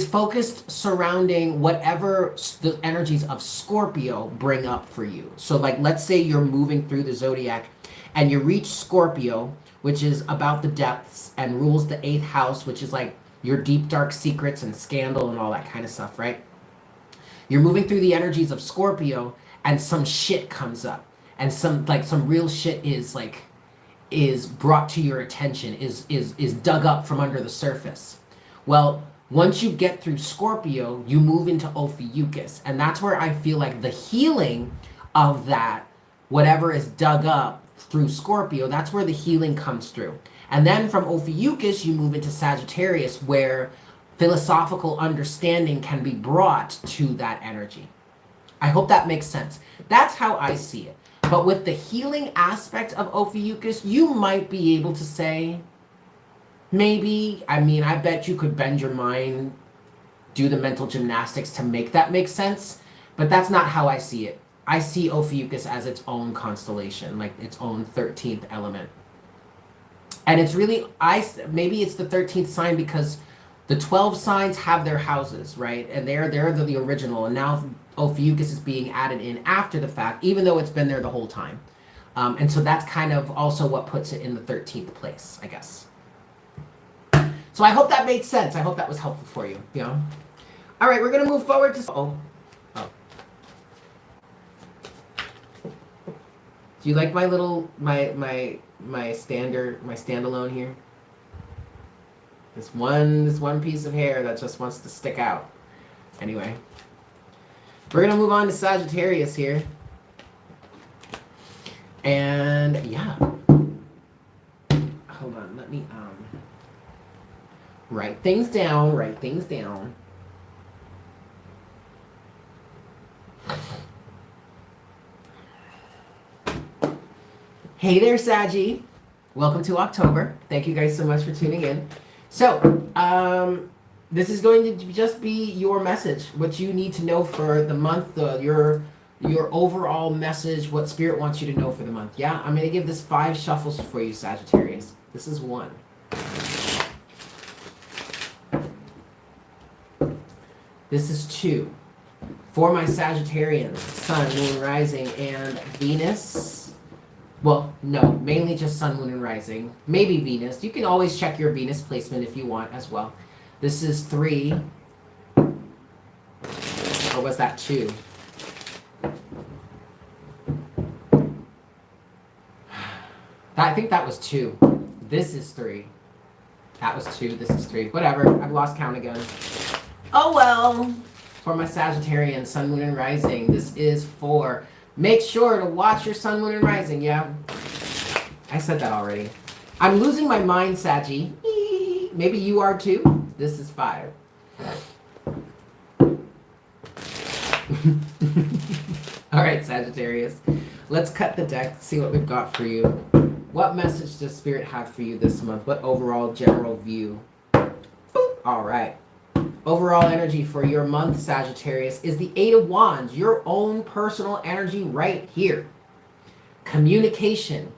focused surrounding whatever the energies of Scorpio bring up for you. So like, let's say you're moving through the zodiac and you reach Scorpio, which is about the depths and rules the 8th house, which is like your deep, dark secrets and scandal and all that kind of stuff, right? You're moving through the energies of Scorpio and some shit comes up, and some real shit is brought to your attention, is dug up from under the surface. Well, once you get through Scorpio, you move into Ophiuchus, and that's where I feel like the healing of that, whatever is dug up through Scorpio, that's where the healing comes through. And then from Ophiuchus, you move into Sagittarius, where philosophical understanding can be brought to that energy. I hope that makes sense. That's how I see it. But with the healing aspect of Ophiuchus, you might be able to say, maybe, I mean, I bet you could bend your mind, do the mental gymnastics to make that make sense, but that's not how I see it. I see Ophiuchus as its own constellation, like its own 13th element. And it's really, maybe it's the 13th sign because the 12 signs have their houses, right? And they're the original. And now Ophiuchus is being added in after the fact, even though it's been there the whole time. And so that's kind of also what puts it in the 13th place, I guess. So I hope that made sense. I hope that was helpful for you. You know. All right, we're gonna move forward to. Oh. Do you like my little my standalone here? This one piece of hair that just wants to stick out. Anyway, we're gonna move on to Sagittarius here. And yeah, hold on, let me write things down. Hey there, Saggy. Welcome to October. Thank you guys so much for tuning in. So, this is going to just be your message, what you need to know for the month, your overall message, what Spirit wants you to know for the month. Yeah, I'm going to give this 5 shuffles for you, Sagittarius. This is 1. This is 2. For my Sagittarians, Sun, Moon, Rising, and Venus. Well, no, mainly just Sun, Moon, and Rising. Maybe Venus. You can always check your Venus placement if you want as well. This is 3. Or was that 2? I think that was 2. This is 3. That was 2. This is 3. Whatever. I've lost count again. Oh well. For my Sagittarian, Sun, Moon, and Rising, this is 4. Make sure to watch your Sun, Moon, and Rising. Yeah. I said that already. I'm losing my mind, Saggy. Maybe you are too. This is 5. All right, Sagittarius. Let's cut the deck, see what we've got for you. What message does Spirit have for you this month? What overall general view? Boop. All right. Overall energy for your month, Sagittarius, is the 8 of Wands, your own personal energy right here. Communication.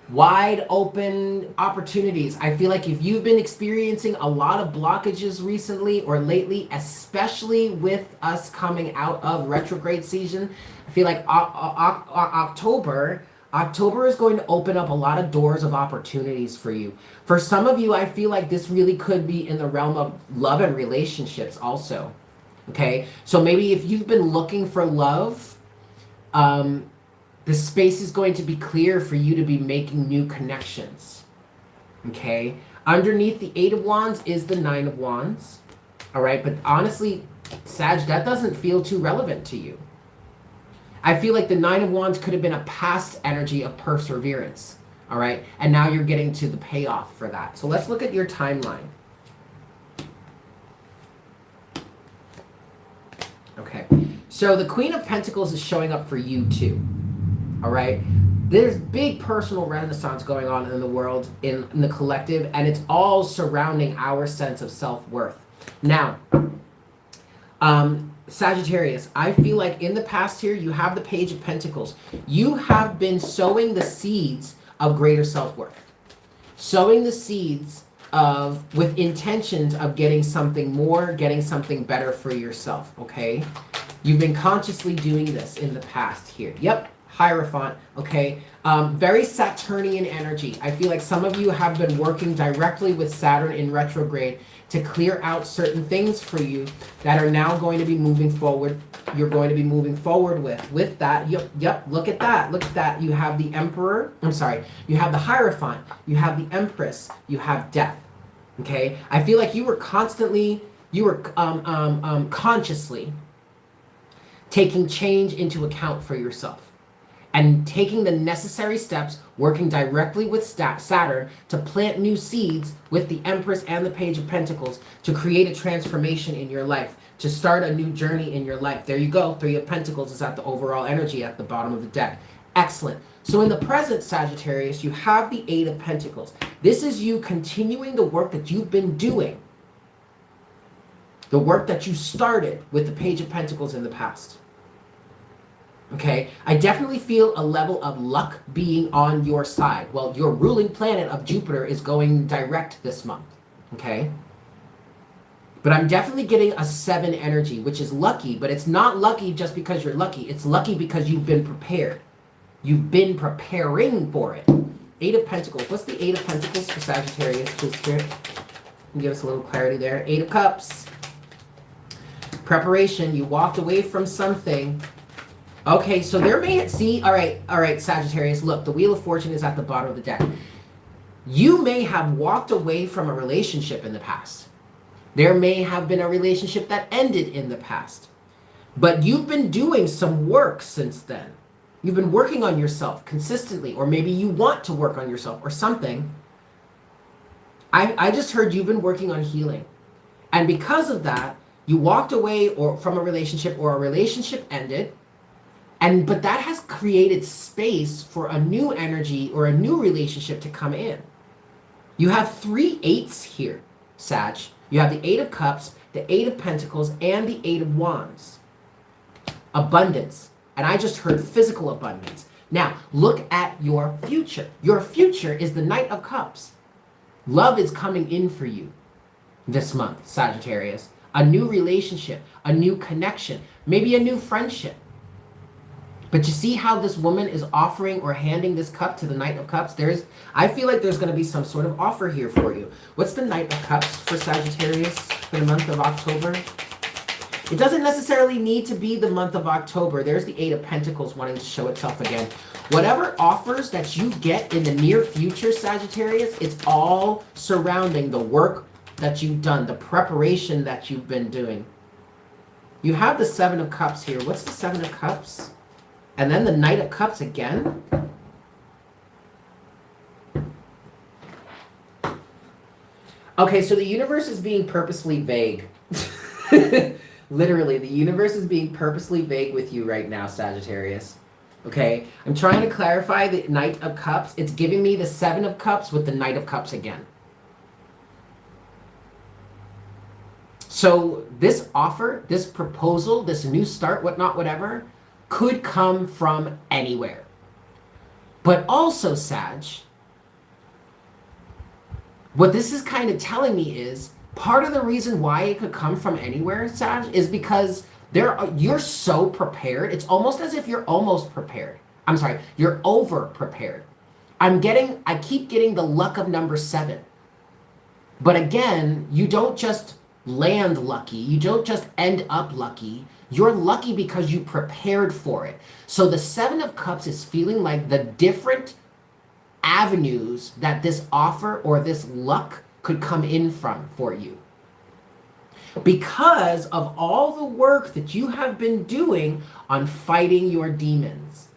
Wide open opportunities. I feel like if you've been experiencing a lot of blockages recently or lately, especially with us coming out of retrograde season, I feel like October is going to open up a lot of doors of opportunities for you. For some of you, I feel like this really could be in the realm of love and relationships also. Okay? So maybe if you've been looking for love, the space is going to be clear for you to be making new connections. Okay? Underneath the 8 of Wands is the 9 of Wands. All right? But honestly, Sag, that doesn't feel too relevant to you. I feel like the 9 of Wands could have been a past energy of perseverance. All right? And now you're getting to the payoff for that. So let's look at your timeline. Okay. So the Queen of Pentacles is showing up for you too. All right? There's big personal renaissance going on in the world, in the collective, and it's all surrounding our sense of self-worth. Now, Sagittarius, I feel like in the past here, you have the Page of Pentacles. You have been sowing the seeds of greater self-worth. Sowing the seeds with intentions of getting something more, getting something better for yourself, okay? You've been consciously doing this in the past here. Yep, Hierophant, okay? Very Saturnian energy. I feel like some of you have been working directly with Saturn in retrograde to clear out certain things for you that are now going to be moving forward. You're going to be moving forward with that. Yep, look at that. Look at that. You have the Emperor. I'm sorry. You have the Hierophant. You have the Empress. You have Death. Okay? I feel like you were consciously taking change into account for yourself and taking the necessary steps, working directly with Saturn to plant new seeds with the Empress and the Page of Pentacles to create a transformation in your life, to start a new journey in your life. There you go. 3 of Pentacles is at the overall energy at the bottom of the deck. Excellent. So in the present, Sagittarius, you have the 8 of Pentacles. This is you continuing the work that you've been doing, the work that you started with the Page of Pentacles in the past. Okay, I definitely feel a level of luck being on your side. Well, your ruling planet of Jupiter is going direct this month. Okay, but I'm definitely getting a 7 energy, which is lucky, but it's not lucky just because you're lucky. It's lucky because you've been prepared. You've been preparing for it. 8 of Pentacles. What's the 8 of Pentacles for Sagittarius, please, Spirit? Give us a little clarity there. 8 of Cups. Preparation. You walked away from something. Okay, so there may, see, all right, Sagittarius, look, the Wheel of Fortune is at the bottom of the deck. You may have walked away from a relationship in the past. There may have been a relationship that ended in the past. But you've been doing some work since then. You've been working on yourself consistently, or maybe you want to work on yourself or something. I just heard you've been working on healing. And because of that, you walked away from a relationship, or a relationship ended. But that has created space for a new energy or a new relationship to come in. You have 3 8s here, Sag. You have the 8 of Cups, the 8 of Pentacles, and the 8 of Wands. Abundance. And I just heard physical abundance. Now, look at your future. Your future is the Knight of Cups. Love is coming in for you this month, Sagittarius. A new relationship, a new connection, maybe a new friendship. But you see how this woman is offering or handing this cup to the Knight of Cups? I feel like there's going to be some sort of offer here for you. What's the Knight of Cups for Sagittarius for the month of October? It doesn't necessarily need to be the month of October. There's the 8 of Pentacles wanting to show itself again. Whatever offers that you get in the near future, Sagittarius, it's all surrounding the work that you've done, the preparation that you've been doing. You have the 7 of Cups here. What's the 7 of Cups? And then the Knight of Cups again. Okay, so the universe is being purposely vague. Literally, the universe is being purposely vague with you right now, Sagittarius. Okay, I'm trying to clarify the Knight of Cups. It's giving me the 7 of Cups with the Knight of Cups again. So this offer, this proposal, this new start, whatnot, whatever, could come from anywhere. But also, Sag, what this is kind of telling me is part of the reason why it could come from anywhere, Sag, is because you're so prepared. It's almost as if you're almost prepared. I'm sorry, you're over prepared. I keep getting the luck of number 7. But again, you don't just land lucky. You don't just end up lucky. You're lucky because you prepared for it. So the 7 of Cups is feeling like the different avenues that this offer or this luck could come in from for you. Because of all the work that you have been doing on fighting your demons.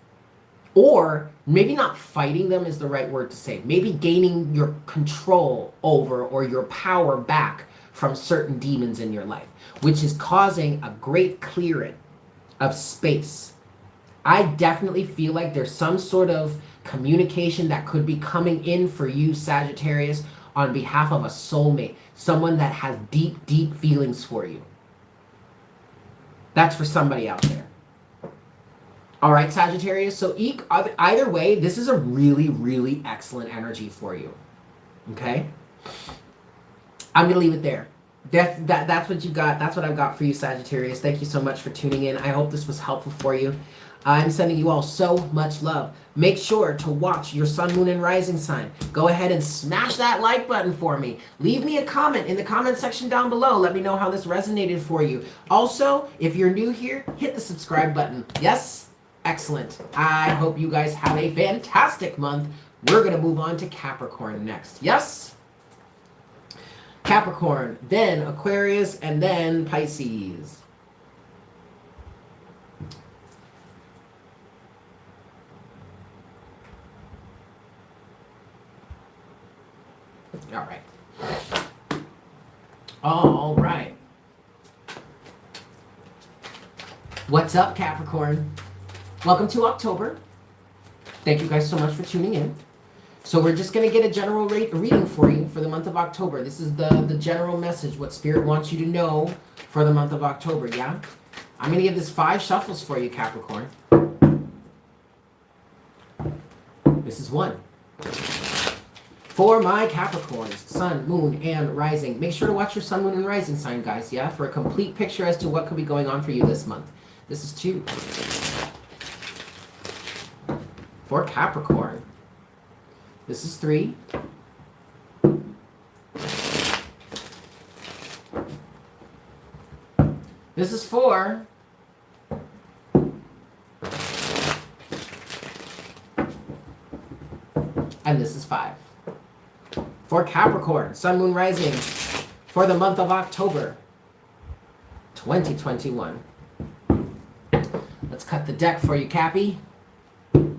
Or maybe not fighting them is the right word to say. Maybe gaining your control over or your power back from certain demons in your life, which is causing a great clearing of space. I definitely feel like there's some sort of communication that could be coming in for you, Sagittarius, on behalf of a soulmate, someone that has deep, deep feelings for you. That's for somebody out there. All right, Sagittarius, so either way, this is a really, really excellent energy for you, okay? I'm going to leave it there. That's what you got. That's what I've got for you, Sagittarius. Thank you so much for tuning in. I hope this was helpful for you. I'm sending you all so much love. Make sure to watch your sun, moon, and rising sign. Go ahead and smash that like button for me. Leave me a comment in the comment section down below. Let me know how this resonated for you. Also, if you're new here, hit the subscribe button. Yes? Excellent. I hope you guys have a fantastic month. We're going to move on to Capricorn next. Yes? Capricorn, then Aquarius, and then Pisces. All right. All right. What's up, Capricorn? Welcome to October. Thank you guys so much for tuning in. So we're just going to get a general reading for you for the month of October. This is the general message, what Spirit wants you to know for the month of October, yeah? I'm going to give this 5 shuffles for you, Capricorn. 1. For my Capricorns, Sun, Moon, and Rising. Make sure to watch your Sun, Moon, and Rising sign, guys, yeah? For a complete picture as to what could be going on for you this month. This is 2. For Capricorn. This is 3. This is 4. And this is 5. For Capricorn, Sun, Moon, Rising, for the month of October 2021. Let's cut the deck for you, Cappy. Boop.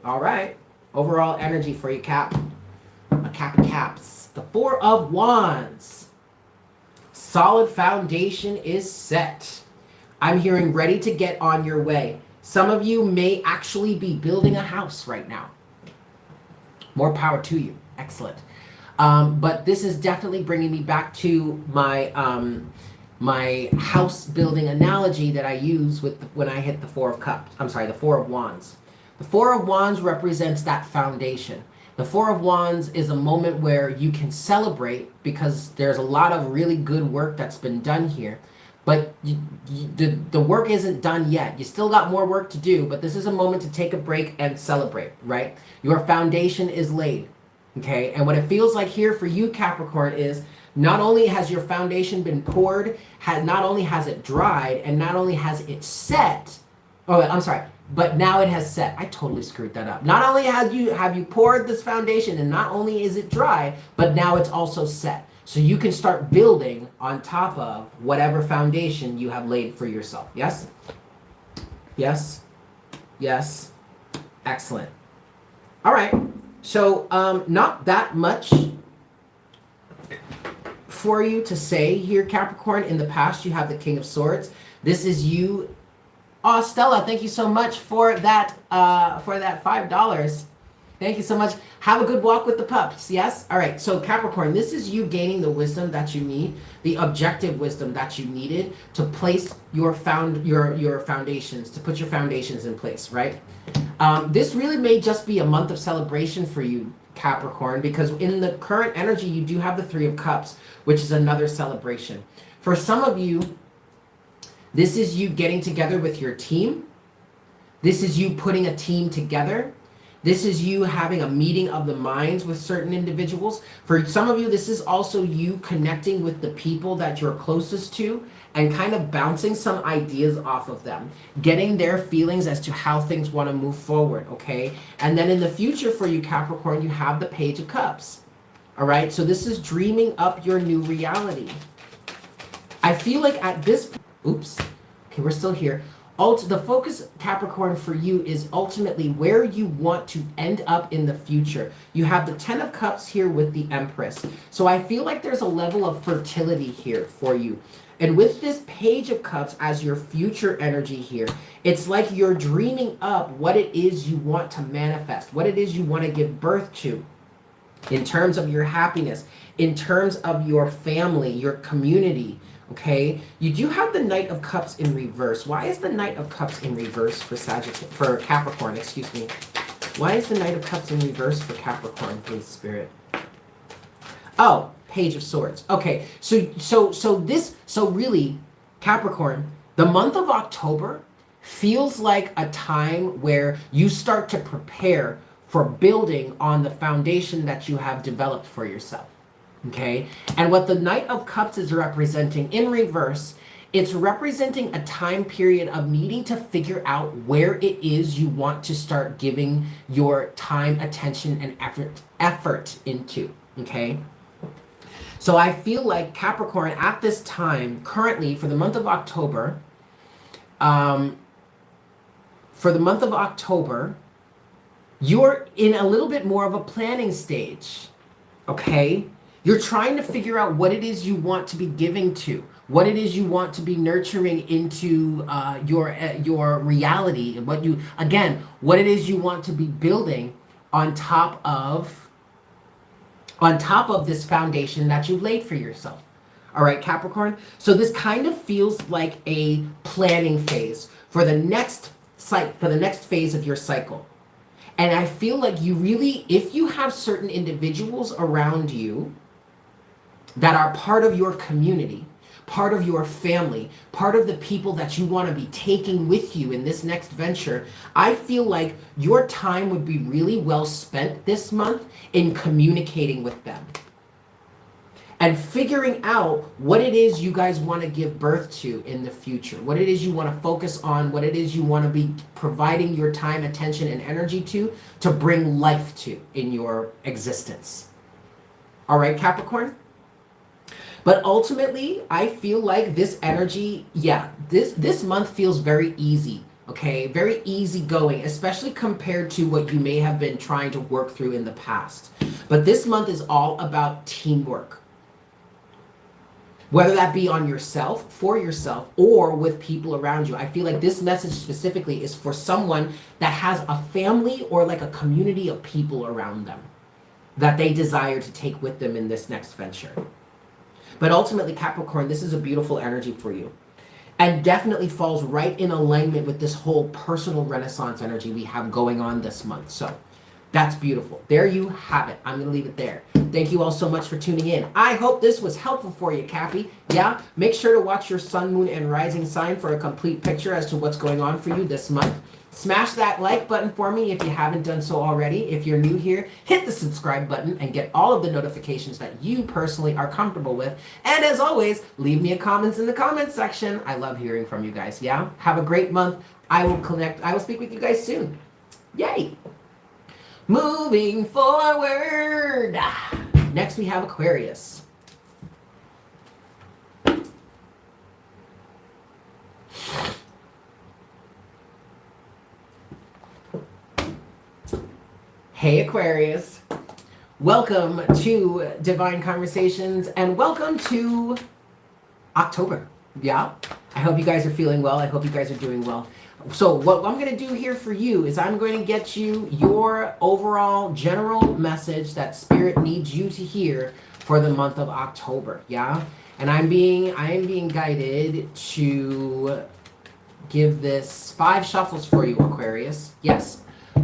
All right. Overall energy for you, Cap. A Cap and Caps. The 4 of Wands. Solid foundation is set. I'm hearing ready to get on your way. Some of you may actually be building a house right now. More power to you. Excellent. But this is definitely bringing me back to my my house building analogy that I use with when I hit the 4 of Cups. I'm sorry, the 4 of Wands. The 4 of Wands represents that foundation. The 4 of Wands is a moment where you can celebrate because there's a lot of really good work that's been done here. But the work isn't done yet. You still got more work to do, but this is a moment to take a break and celebrate, right? Your foundation is laid, okay? And what it feels like here for you, Capricorn, is not only has your foundation been poured, not only has it dried, and not only has it set, but now it has set. I totally screwed that up. Not only have you poured this foundation, and not only is it dry, but now it's also set. So you can start building on top of whatever foundation you have laid for yourself. Yes? Yes? Yes? Excellent. All right. So not that much for you to say here, Capricorn. In the past, you have the King of Swords. This is you. Oh, Stella, thank you so much for that $5. Thank you so much. Have a good walk with the pups. Yes? All right. So Capricorn, this is you gaining the wisdom that you need, the objective wisdom that you needed to place your foundations, to put your foundations in place, right? This really may just be a month of celebration for you, Capricorn, because in the current energy, you do have the 3 of Cups, which is another celebration. For some of you, this is you getting together with your team. This is you putting a team together. This is you having a meeting of the minds with certain individuals. For some of you, this is also you connecting with the people that you're closest to and kind of bouncing some ideas off of them, getting their feelings as to how things want to move forward, okay? And then in the future for you, Capricorn, you have the Page of Cups, all right? So this is dreaming up your new reality. I feel like at this, oops, okay, we're still here. The focus, Capricorn, for you is ultimately where you want to end up in the future. You have the 10 of Cups here with the Empress. So I feel like there's a level of fertility here for you. And with this Page of Cups as your future energy here, it's like you're dreaming up what it is you want to manifest, what it is you want to give birth to in terms of your happiness, in terms of your family, your community. Okay, you do have the Knight of Cups in reverse. Why is the Knight of Cups in reverse for Capricorn? Excuse me. Why is the Knight of Cups in reverse for Capricorn, please, Spirit? Oh, Page of Swords. Okay, so really, Capricorn, the month of October feels like a time where you start to prepare for building on the foundation that you have developed for yourself. Okay, and what the Knight of Cups is representing in reverse, it's representing a time period of needing to figure out where it is you want to start giving your time, attention, and effort into. Okay, so I feel like Capricorn at this time, currently for the month of October, you're in a little bit more of a planning stage. Okay. You're trying to figure out what it is you want to be giving to, what it is you want to be nurturing into your reality, and what it is you want to be building on top of this foundation that you've laid for yourself. All right, Capricorn. So this kind of feels like a planning phase for the next for the next phase of your cycle. And I feel like you really, if you have certain individuals around you that are part of your community, part of your family, part of the people that you want to be taking with you in this next venture, I feel like your time would be really well spent this month in communicating with them and figuring out what it is you guys want to give birth to in the future, what it is you want to focus on, what it is you want to be providing your time, attention, and energy to bring life to in your existence. All right, Capricorn? But ultimately, I feel like this energy, this month feels very easy, okay? Very easygoing, especially compared to what you may have been trying to work through in the past. But this month is all about teamwork. Whether that be on yourself, for yourself, or with people around you. I feel like this message specifically is for someone that has a family or like a community of people around them that they desire to take with them in this next venture. But ultimately, Capricorn, this is a beautiful energy for you. And definitely falls right in alignment with this whole personal renaissance energy we have going on this month. So that's beautiful. There you have it. I'm going to leave it there. Thank you all so much for tuning in. I hope this was helpful for you, Cappy. Yeah, make sure to watch your sun, moon, and rising sign for a complete picture as to what's going on for you this month. Smash that like button for me if you haven't done so already. If you're new here, hit the subscribe button and get all of the notifications that you personally are comfortable with. And as always, leave me a comment in the comments section. I love hearing from you guys. Yeah, have a great month. I will speak with you guys soon. Yay! Moving forward. Next we have Aquarius. Hey Aquarius. Welcome to Divine Conversations and welcome to October. Yeah, I hope you guys are feeling well. I hope you guys are doing well. So what I'm going to do here for you is I'm going to get you your overall general message that Spirit needs you to hear for the month of October. Yeah, and I am being guided to give this 5 shuffles for you, Aquarius. Yes,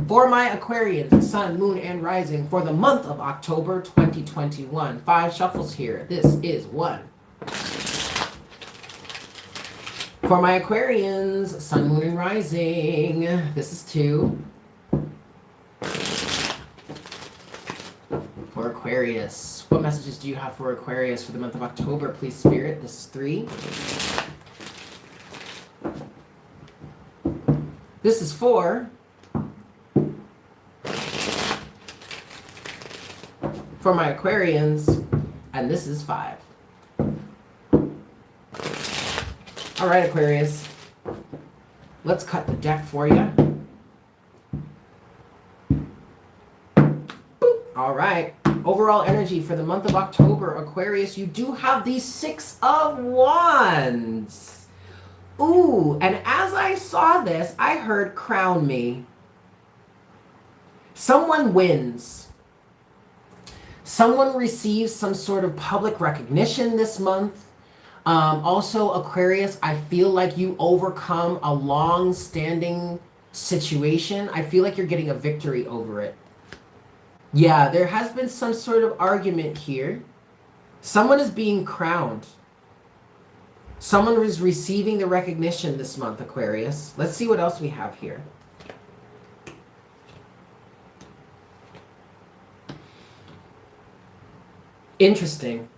for my Aquarians, Sun, Moon, and Rising for the month of October 2021. 5 shuffles here. This is 1. For my Aquarians, Sun, Moon, and Rising, this is 2. For Aquarius, what messages do you have for Aquarius for the month of October, please, Spirit? This is 3. This is 4. For my Aquarians, and this is 5. All right, Aquarius, let's cut the deck for you. All right, overall energy for the month of October, Aquarius, you do have the 6 of Wands. Ooh, and as I saw this, I heard crown me. Someone wins. Someone receives some sort of public recognition this month. Also, Aquarius, I feel like you overcome a long-standing situation. I feel like you're getting a victory over it. Yeah, there has been some sort of argument here. Someone is being crowned. Someone is receiving the recognition this month, Aquarius. Let's see what else we have here. Interesting.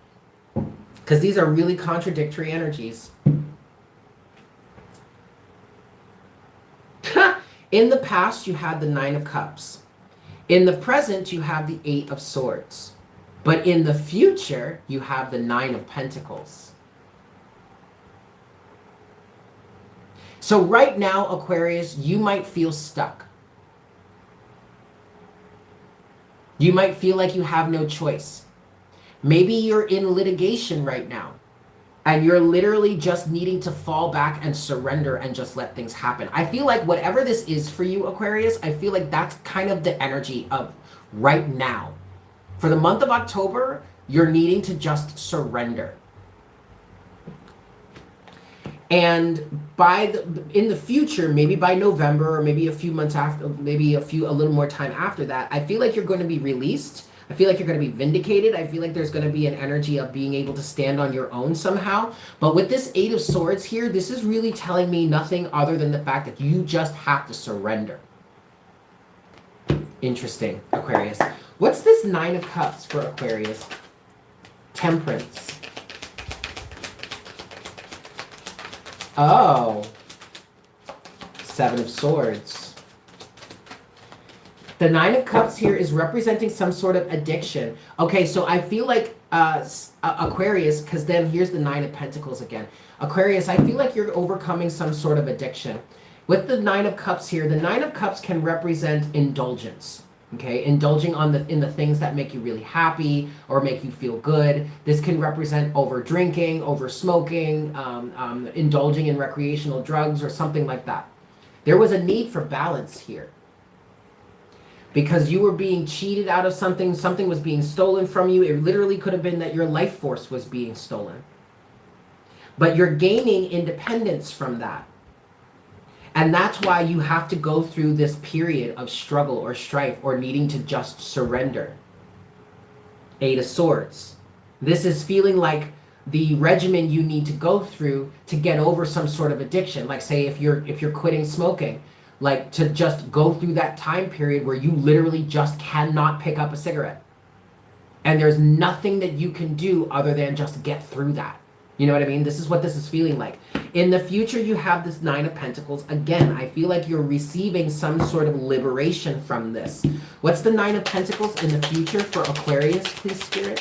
Because these are really contradictory energies. In the past, you had the 9 of Cups. In the present, you have the 8 of Swords. But in the future, you have the 9 of Pentacles. So right now, Aquarius, you might feel stuck. You might feel like you have no choice. Maybe you're in litigation right now and you're literally just needing to fall back and surrender and just let things happen. I feel like whatever this is for you, Aquarius, I feel like that's kind of the energy of right now. For the month of October, you're needing to just surrender. And in the future, maybe by November or maybe a few months after, maybe a little more time after that, I feel like you're going to be released. I feel like you're going to be vindicated. I feel like there's going to be an energy of being able to stand on your own somehow. But with this Eight of Swords here, this is really telling me nothing other than the fact that you just have to surrender. Interesting, Aquarius. What's this Nine of Cups for Aquarius? Temperance. Oh. Seven of Swords. The Nine of Cups here is representing some sort of addiction. Okay, so I feel like Aquarius, because then here's the Nine of Pentacles again. Aquarius, I feel like you're overcoming some sort of addiction. With the Nine of Cups here, the Nine of Cups can represent indulgence. Okay, indulging in the things that make you really happy or make you feel good. This can represent over drinking, over smoking, indulging in recreational drugs or something like that. There was a need for balance here. Because you were being cheated out of something, something was being stolen from you. It literally could have been that your life force was being stolen. But you're gaining independence from that. And that's why you have to go through this period of struggle or strife or needing to just surrender. Eight of Swords. This is feeling like the regimen you need to go through to get over some sort of addiction. Like say if you're quitting smoking, like to just go through that time period where you literally just cannot pick up a cigarette. And there's nothing that you can do other than just get through that. You know what I mean? This is what this is feeling like. In the future, you have this Nine of Pentacles. Again, I feel like you're receiving some sort of liberation from this. What's the Nine of Pentacles in the future for Aquarius, please, Spirit?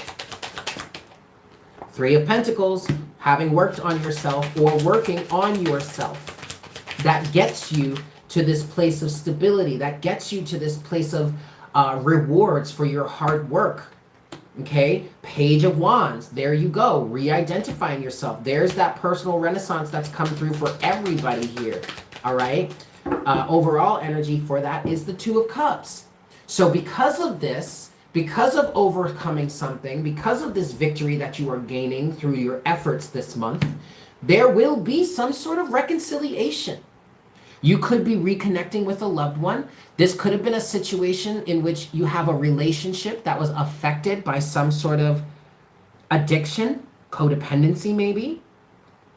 Three of Pentacles, having worked on yourself or working on yourself. That gets you to this place of stability. That gets you to this place of rewards for your hard work. Okay, Page of Wands, there you go, re-identifying yourself. There's that personal renaissance that's come through for everybody here, all right? Overall energy for that is the Two of Cups. So because of this, because of overcoming something, because of this victory that you are gaining through your efforts this month, there will be some sort of reconciliation. You could be reconnecting with a loved one. This could have been a situation in which you have a relationship that was affected by some sort of addiction, codependency maybe.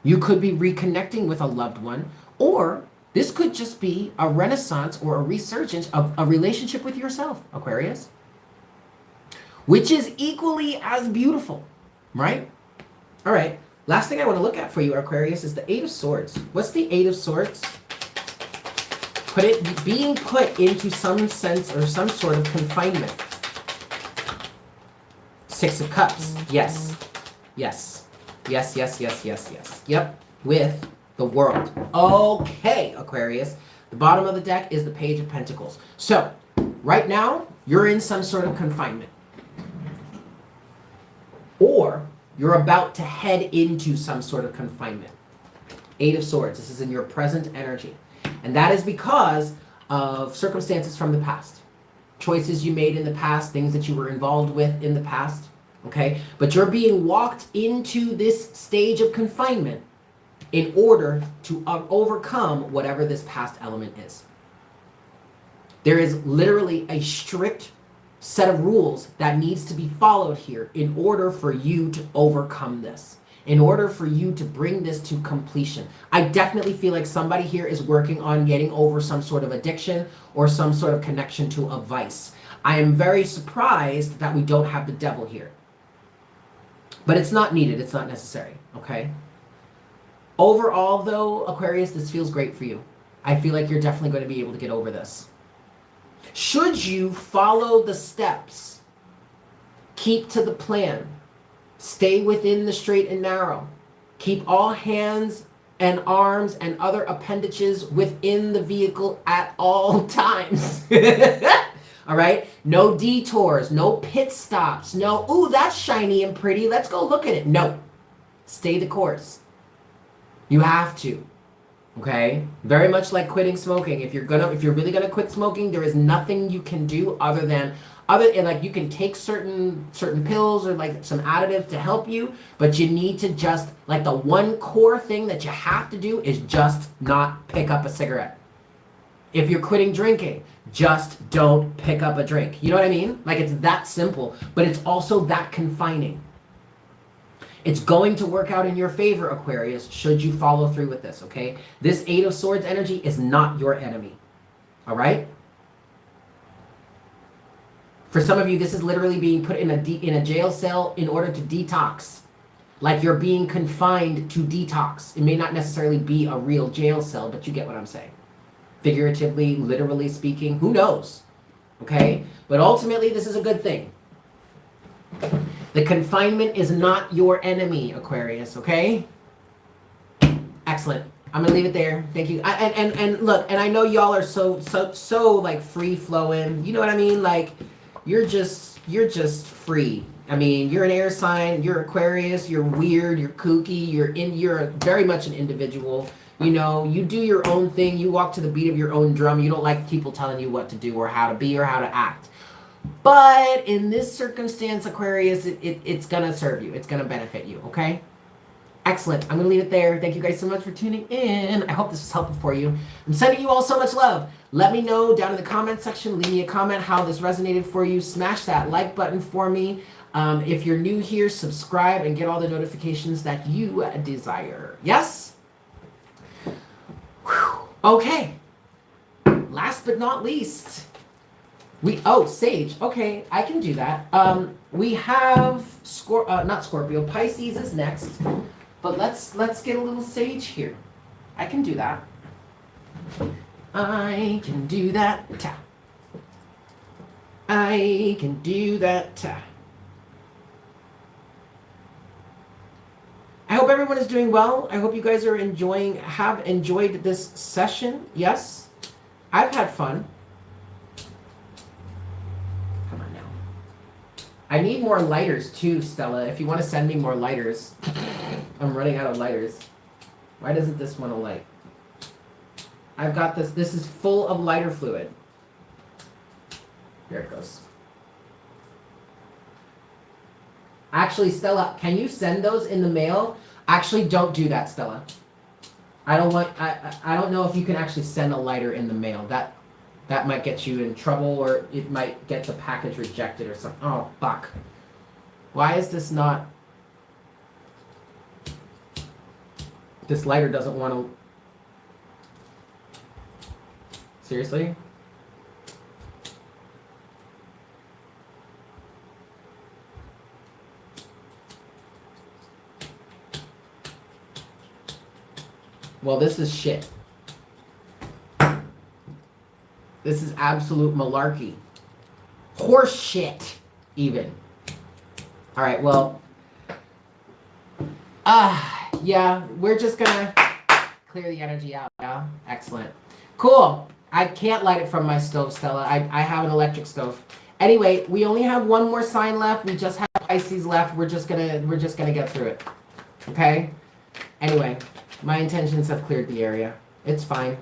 You could be reconnecting with a loved one, or this could just be a renaissance or a resurgence of a relationship with yourself, Aquarius, which is equally as beautiful, right? All right, last thing I want to look at for you, Aquarius, is the Eight of Swords. What's the Eight of Swords? Being put into some sense or some sort of confinement. Six of Cups. Yes. Yes. Yes, yes, yes, yes, yes. Yep. With the World. Okay, Aquarius. The bottom of the deck is the Page of Pentacles. So, right now, you're in some sort of confinement. Or, you're about to head into some sort of confinement. Eight of Swords. This is in your present energy. And that is because of circumstances from the past. Choices you made in the past, things that you were involved with in the past, okay? But you're being walked into this stage of confinement in order to overcome whatever this past element is. There is literally a strict set of rules that needs to be followed here in order for you to overcome this. In order for you to bring this to completion. I definitely feel like somebody here is working on getting over some sort of addiction or some sort of connection to a vice. I am very surprised that we don't have the Devil here. But it's not needed, it's not necessary, okay? Overall though, Aquarius, this feels great for you. I feel like you're definitely going to be able to get over this. Should you follow the steps, keep to the plan, stay within the straight and narrow. Keep all hands and arms and other appendages within the vehicle at all times. All right? No detours, no pit stops, no, ooh, that's shiny and pretty, let's go look at it. No. Stay the course. You have to. Okay? Very much like quitting smoking. If you're really gonna quit smoking, there is nothing you can do other than like you can take certain pills or like some additives to help you, but you need to just like the one core thing that you have to do is just not pick up a cigarette. If you're quitting drinking, just don't pick up a drink. You know what I mean? Like it's that simple, but it's also that confining. It's going to work out in your favor, Aquarius, should you follow through with this, okay? This Eight of Swords energy is not your enemy, all right? For some of you, this is literally being put in a jail cell in order to detox. Like you're being confined to detox. It may not necessarily be a real jail cell, but you get what I'm saying. Figuratively, literally speaking, who knows, okay? But ultimately, this is a good thing. The confinement is not your enemy, Aquarius, okay? Excellent. I'm gonna leave it there. Thank you. And look, and I know y'all are so like free flowing. You know what I mean? Like you're just free. I mean, you're an air sign. You're Aquarius. You're weird. You're kooky. You're very much an individual. You know, you do your own thing. You walk to the beat of your own drum. You don't like people telling you what to do or how to be or how to act. But in this circumstance, Aquarius, it's going to serve you. It's going to benefit you, okay? Excellent. I'm going to leave it there. Thank you guys so much for tuning in. I hope this was helpful for you. I'm sending you all so much love. Let me know down in the comment section. Leave me a comment how this resonated for you. Smash that like button for me. If you're new here, subscribe and get all the notifications that you desire. Yes? Whew. Okay. Last but not least... Sage. Okay, I can do that. We have not Scorpio. Pisces is next, but let's get a little Sage here. I can do that. I can do that. I can do that. I hope everyone is doing well. I hope you guys are have enjoyed this session. Yes, I've had fun. I need more lighters too, Stella. If you want to send me more lighters. I'm running out of lighters. Why doesn't this one light? I've got this. This is full of lighter fluid. Here it goes. Actually, Stella, can you send those in the mail? Actually, don't do that, Stella. I don't know if you can actually send a lighter in the mail. That might get you in trouble, or it might get the package rejected or something. Oh, fuck. Why is this not... This lighter doesn't want to... Seriously? Well, this is shit. This is absolute malarkey. Horse shit, even. All right, well, yeah, we're just gonna clear the energy out, yeah? Excellent. Cool. I can't light it from my stove, Stella. I have an electric stove. Anyway, we only have one more sign left. We just have Pisces left. We're just gonna get through it. Okay? Anyway, my intentions have cleared the area. It's fine.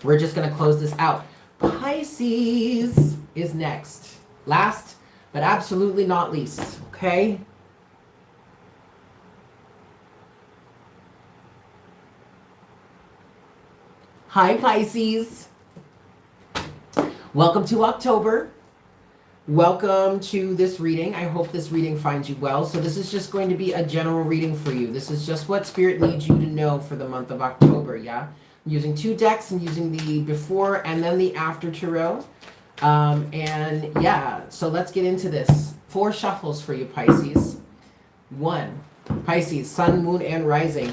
We're just going to close this out. Pisces is next. Last, but absolutely not least. Okay? Hi, Pisces. Welcome to October. Welcome to this reading. I hope this reading finds you well. So this is just going to be a general reading for you. This is just what Spirit needs you to know for the month of October, yeah? I'm using 2 decks. I'm using the before and then the after tarot. And yeah, so let's get into this. 4 shuffles for you, Pisces. 1, Pisces, Sun, Moon, and Rising.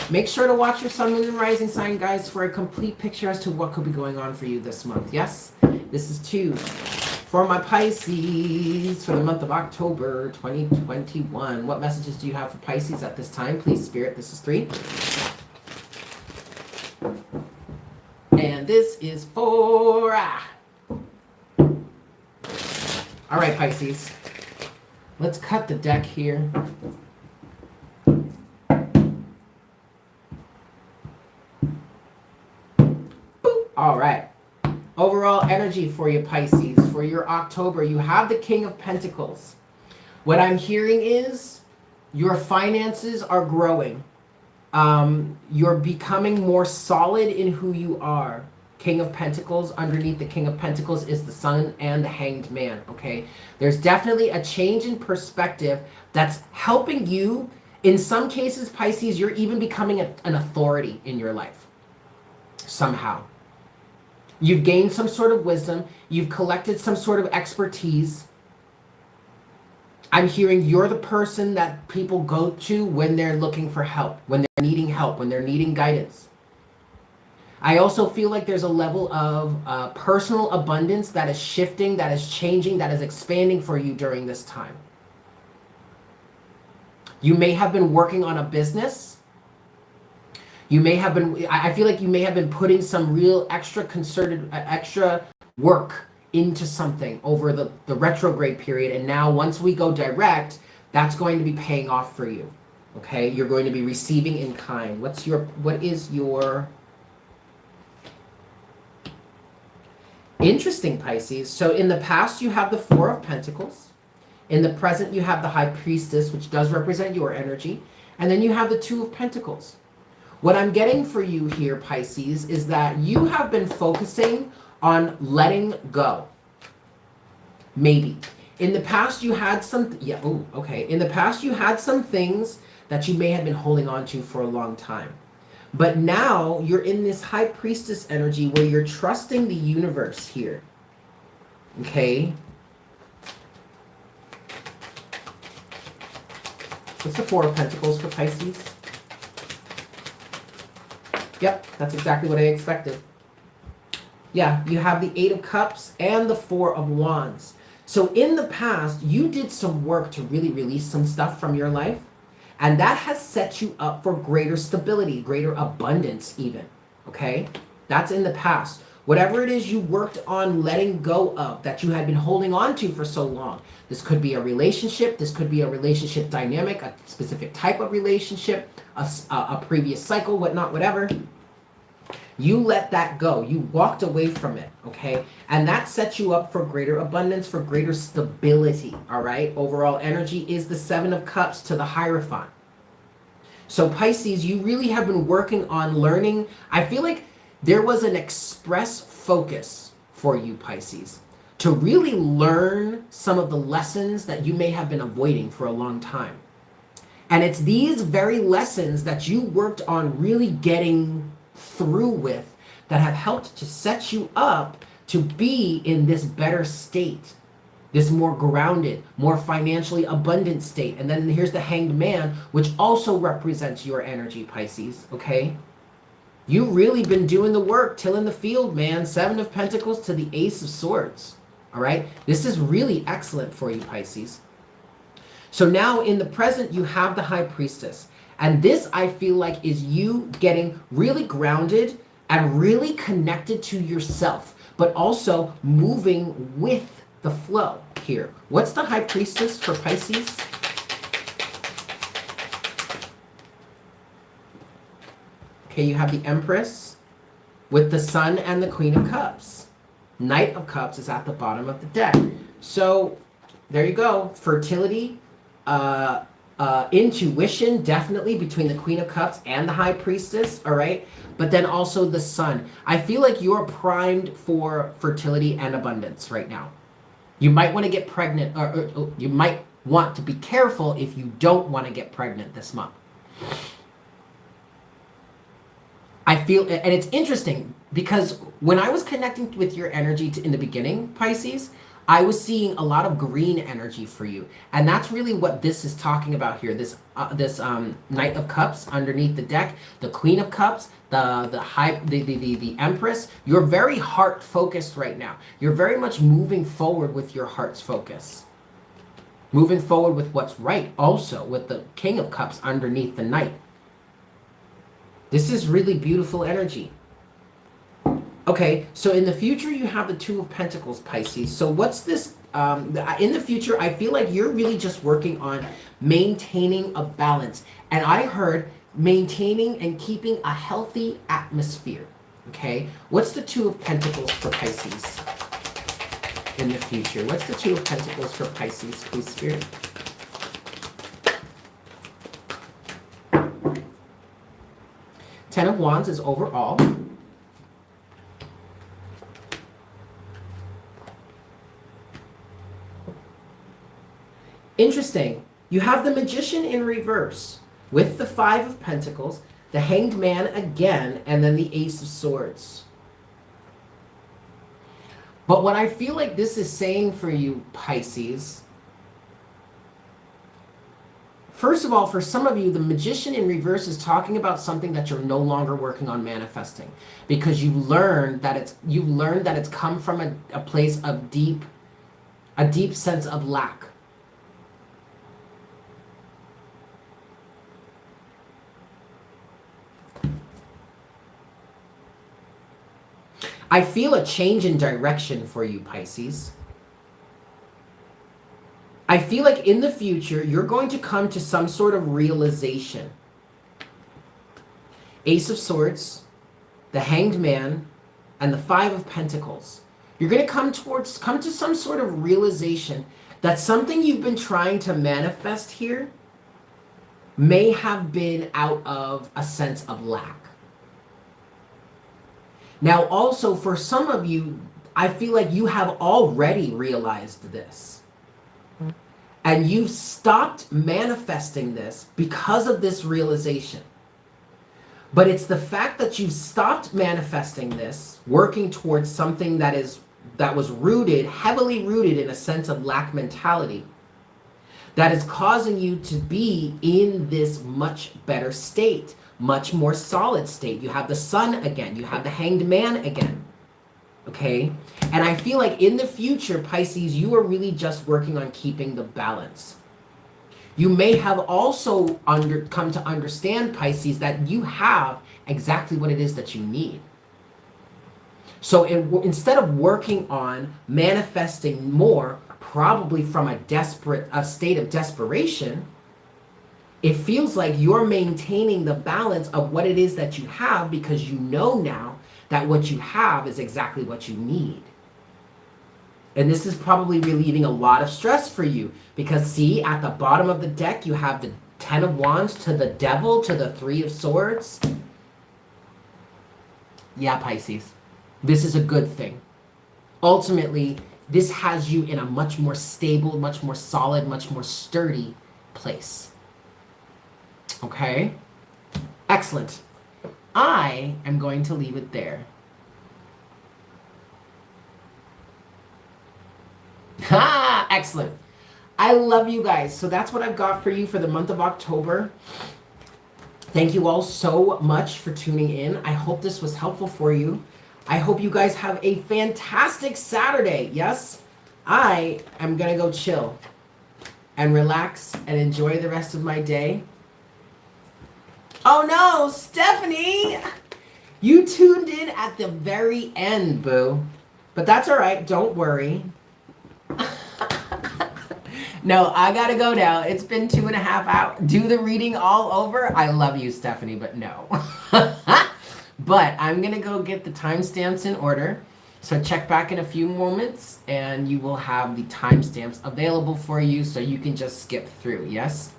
Make sure to watch your Sun, Moon, and Rising sign, guys, for a complete picture as to what could be going on for you this month. Yes? This is 2. For my Pisces, for the month of October 2021. What messages do you have for Pisces at this time? Please, Spirit, this is 3. And this is 4. All right, Pisces. Let's cut the deck here. All right. Overall energy for you, Pisces. For your October, you have the King of Pentacles. What I'm hearing is your finances are growing. You're becoming more solid in who you are. King of Pentacles, underneath the King of Pentacles is the Sun and the Hanged Man, okay? There's definitely a change in perspective that's helping you. In some cases, Pisces, you're even becoming an authority in your life, somehow. You've gained some sort of wisdom. You've collected some sort of expertise. I'm hearing you're the person that people go to when they're looking for help, when they're needing help, when they're needing guidance. I also feel like there's a level of personal abundance that is shifting, that is changing, that is expanding for you during this time. You may have been working on a business. You may have been, I feel like you may have been putting some real extra work into something over the retrograde period. And now once we go direct, that's going to be paying off for you. Okay? You're going to be receiving in kind. What is your... Interesting, Pisces. So in the past, you have the Four of Pentacles. In the present, you have the High Priestess, which does represent your energy. And then you have the Two of Pentacles. What I'm getting for you here, Pisces, is that you have been focusing on letting go. Maybe. In the past, you had some... Yeah, oh, okay. In the past, you had some things that you may have been holding on to for a long time. But now you're in this High Priestess energy where you're trusting the universe here. Okay? What's the Four of Pentacles for Pisces? Yep, that's exactly what I expected. Yeah, you have the Eight of Cups and the Four of Wands. So in the past, you did some work to really release some stuff from your life. And that has set you up for greater stability, greater abundance even, okay? That's in the past. Whatever it is you worked on letting go of that you had been holding on to for so long. This could be a relationship. This could be a relationship dynamic, a specific type of relationship, a previous cycle, whatnot, whatever. You let that go. You walked away from it, okay? And that sets you up for greater abundance, for greater stability, all right? Overall energy is the Seven of Cups to the Hierophant. So Pisces, you really have been working on learning. I feel like there was an express focus for you, Pisces, to really learn some of the lessons that you may have been avoiding for a long time. And it's these very lessons that you worked on really getting through with that have helped to set you up to be in this better state, this more grounded, more financially abundant state. And then here's the Hanged Man, which also represents your energy, Pisces, okay? You've really been doing the work, tilling the field, man. Seven of Pentacles to the Ace of Swords, all right? This is really excellent for you, Pisces. So now in the present, you have the High Priestess. And this, I feel like, is you getting really grounded and really connected to yourself, but also moving with the flow here. What's the High Priestess for Pisces? Okay, you have the Empress with the Sun and the Queen of Cups. Knight of Cups is at the bottom of the deck. So there you go. Fertility, intuition, definitely between the Queen of Cups and the High Priestess, all right? But then also the Sun. I feel like you're primed for fertility and abundance right now. You might want to get pregnant, or you might want to be careful if you don't want to get pregnant this month. I feel, and it's interesting because when I was connecting with your energy in the beginning, Pisces, I was seeing a lot of green energy for you. And that's really what this is talking about here. This Knight of Cups underneath the deck, the Queen of Cups, the Empress. You're very heart focused right now. You're very much moving forward with your heart's focus. Moving forward with what's right also with the King of Cups underneath the Knight. This is really beautiful energy. Okay, so in the future, you have the Two of Pentacles, Pisces. So what's this? In the future, I feel like you're really just working on maintaining a balance. And I heard maintaining and keeping a healthy atmosphere. Okay? What's the Two of Pentacles for Pisces in the future? What's the Two of Pentacles for Pisces, please, Spirit? Ten of Wands is overall. Interesting. You have the Magician in reverse with the Five of Pentacles, the Hanged Man again, and then the Ace of Swords. But what I feel like this is saying for you, Pisces, first of all, for some of you, the Magician in reverse is talking about something that you're no longer working on manifesting, because you've learned that it's come from a place of a deep sense of lack. I feel a change in direction for you, Pisces. I feel like in the future, you're going to come to some sort of realization. Ace of Swords, the Hanged Man, and the Five of Pentacles. You're going to come to some sort of realization that something you've been trying to manifest here may have been out of a sense of lack. Now, also, for some of you, I feel like you have already realized this. And you've stopped manifesting this because of this realization. But it's the fact that you've stopped manifesting this, working towards something that was heavily rooted in a sense of lack mentality, that is causing you to be in this much better state. Much more solid state. You have the Sun again. You have the Hanged Man again. Okay? And I feel like in the future, Pisces, you are really just working on keeping the balance. You may have also come to understand, Pisces, that you have exactly what it is that you need. So instead of working on manifesting more, probably from a state of desperation, it feels like you're maintaining the balance of what it is that you have, because you know now that what you have is exactly what you need. And this is probably relieving a lot of stress for you, because see, at the bottom of the deck, you have the Ten of Wands to the Devil to the Three of Swords. Yeah, Pisces, this is a good thing. Ultimately, this has you in a much more stable, much more solid, much more sturdy place. Okay? Excellent. I am going to leave it there. Ha! Excellent. I love you guys. So that's what I've got for you for the month of October. Thank you all so much for tuning in. I hope this was helpful for you. I hope you guys have a fantastic Saturday. Yes? I am going to go chill and relax and enjoy the rest of my day. Oh no, Stephanie! You tuned in at the very end, boo. But that's all right. Don't worry. No, I gotta go now. It's been 2.5 hours. Do the reading all over? I love you, Stephanie, but no. But I'm gonna go get the timestamps in order. So check back in a few moments and you will have the timestamps available for you so you can just skip through, yes?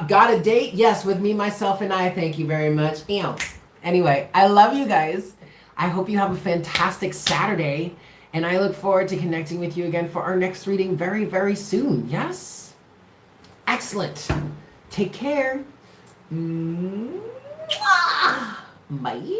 Got a date? Yes, with me, myself, and I. Thank you very much. Anyway, I love you guys. I hope you have a fantastic Saturday. And I look forward to connecting with you again for our next reading very, very soon. Yes? Excellent. Take care. Mwah! Bye.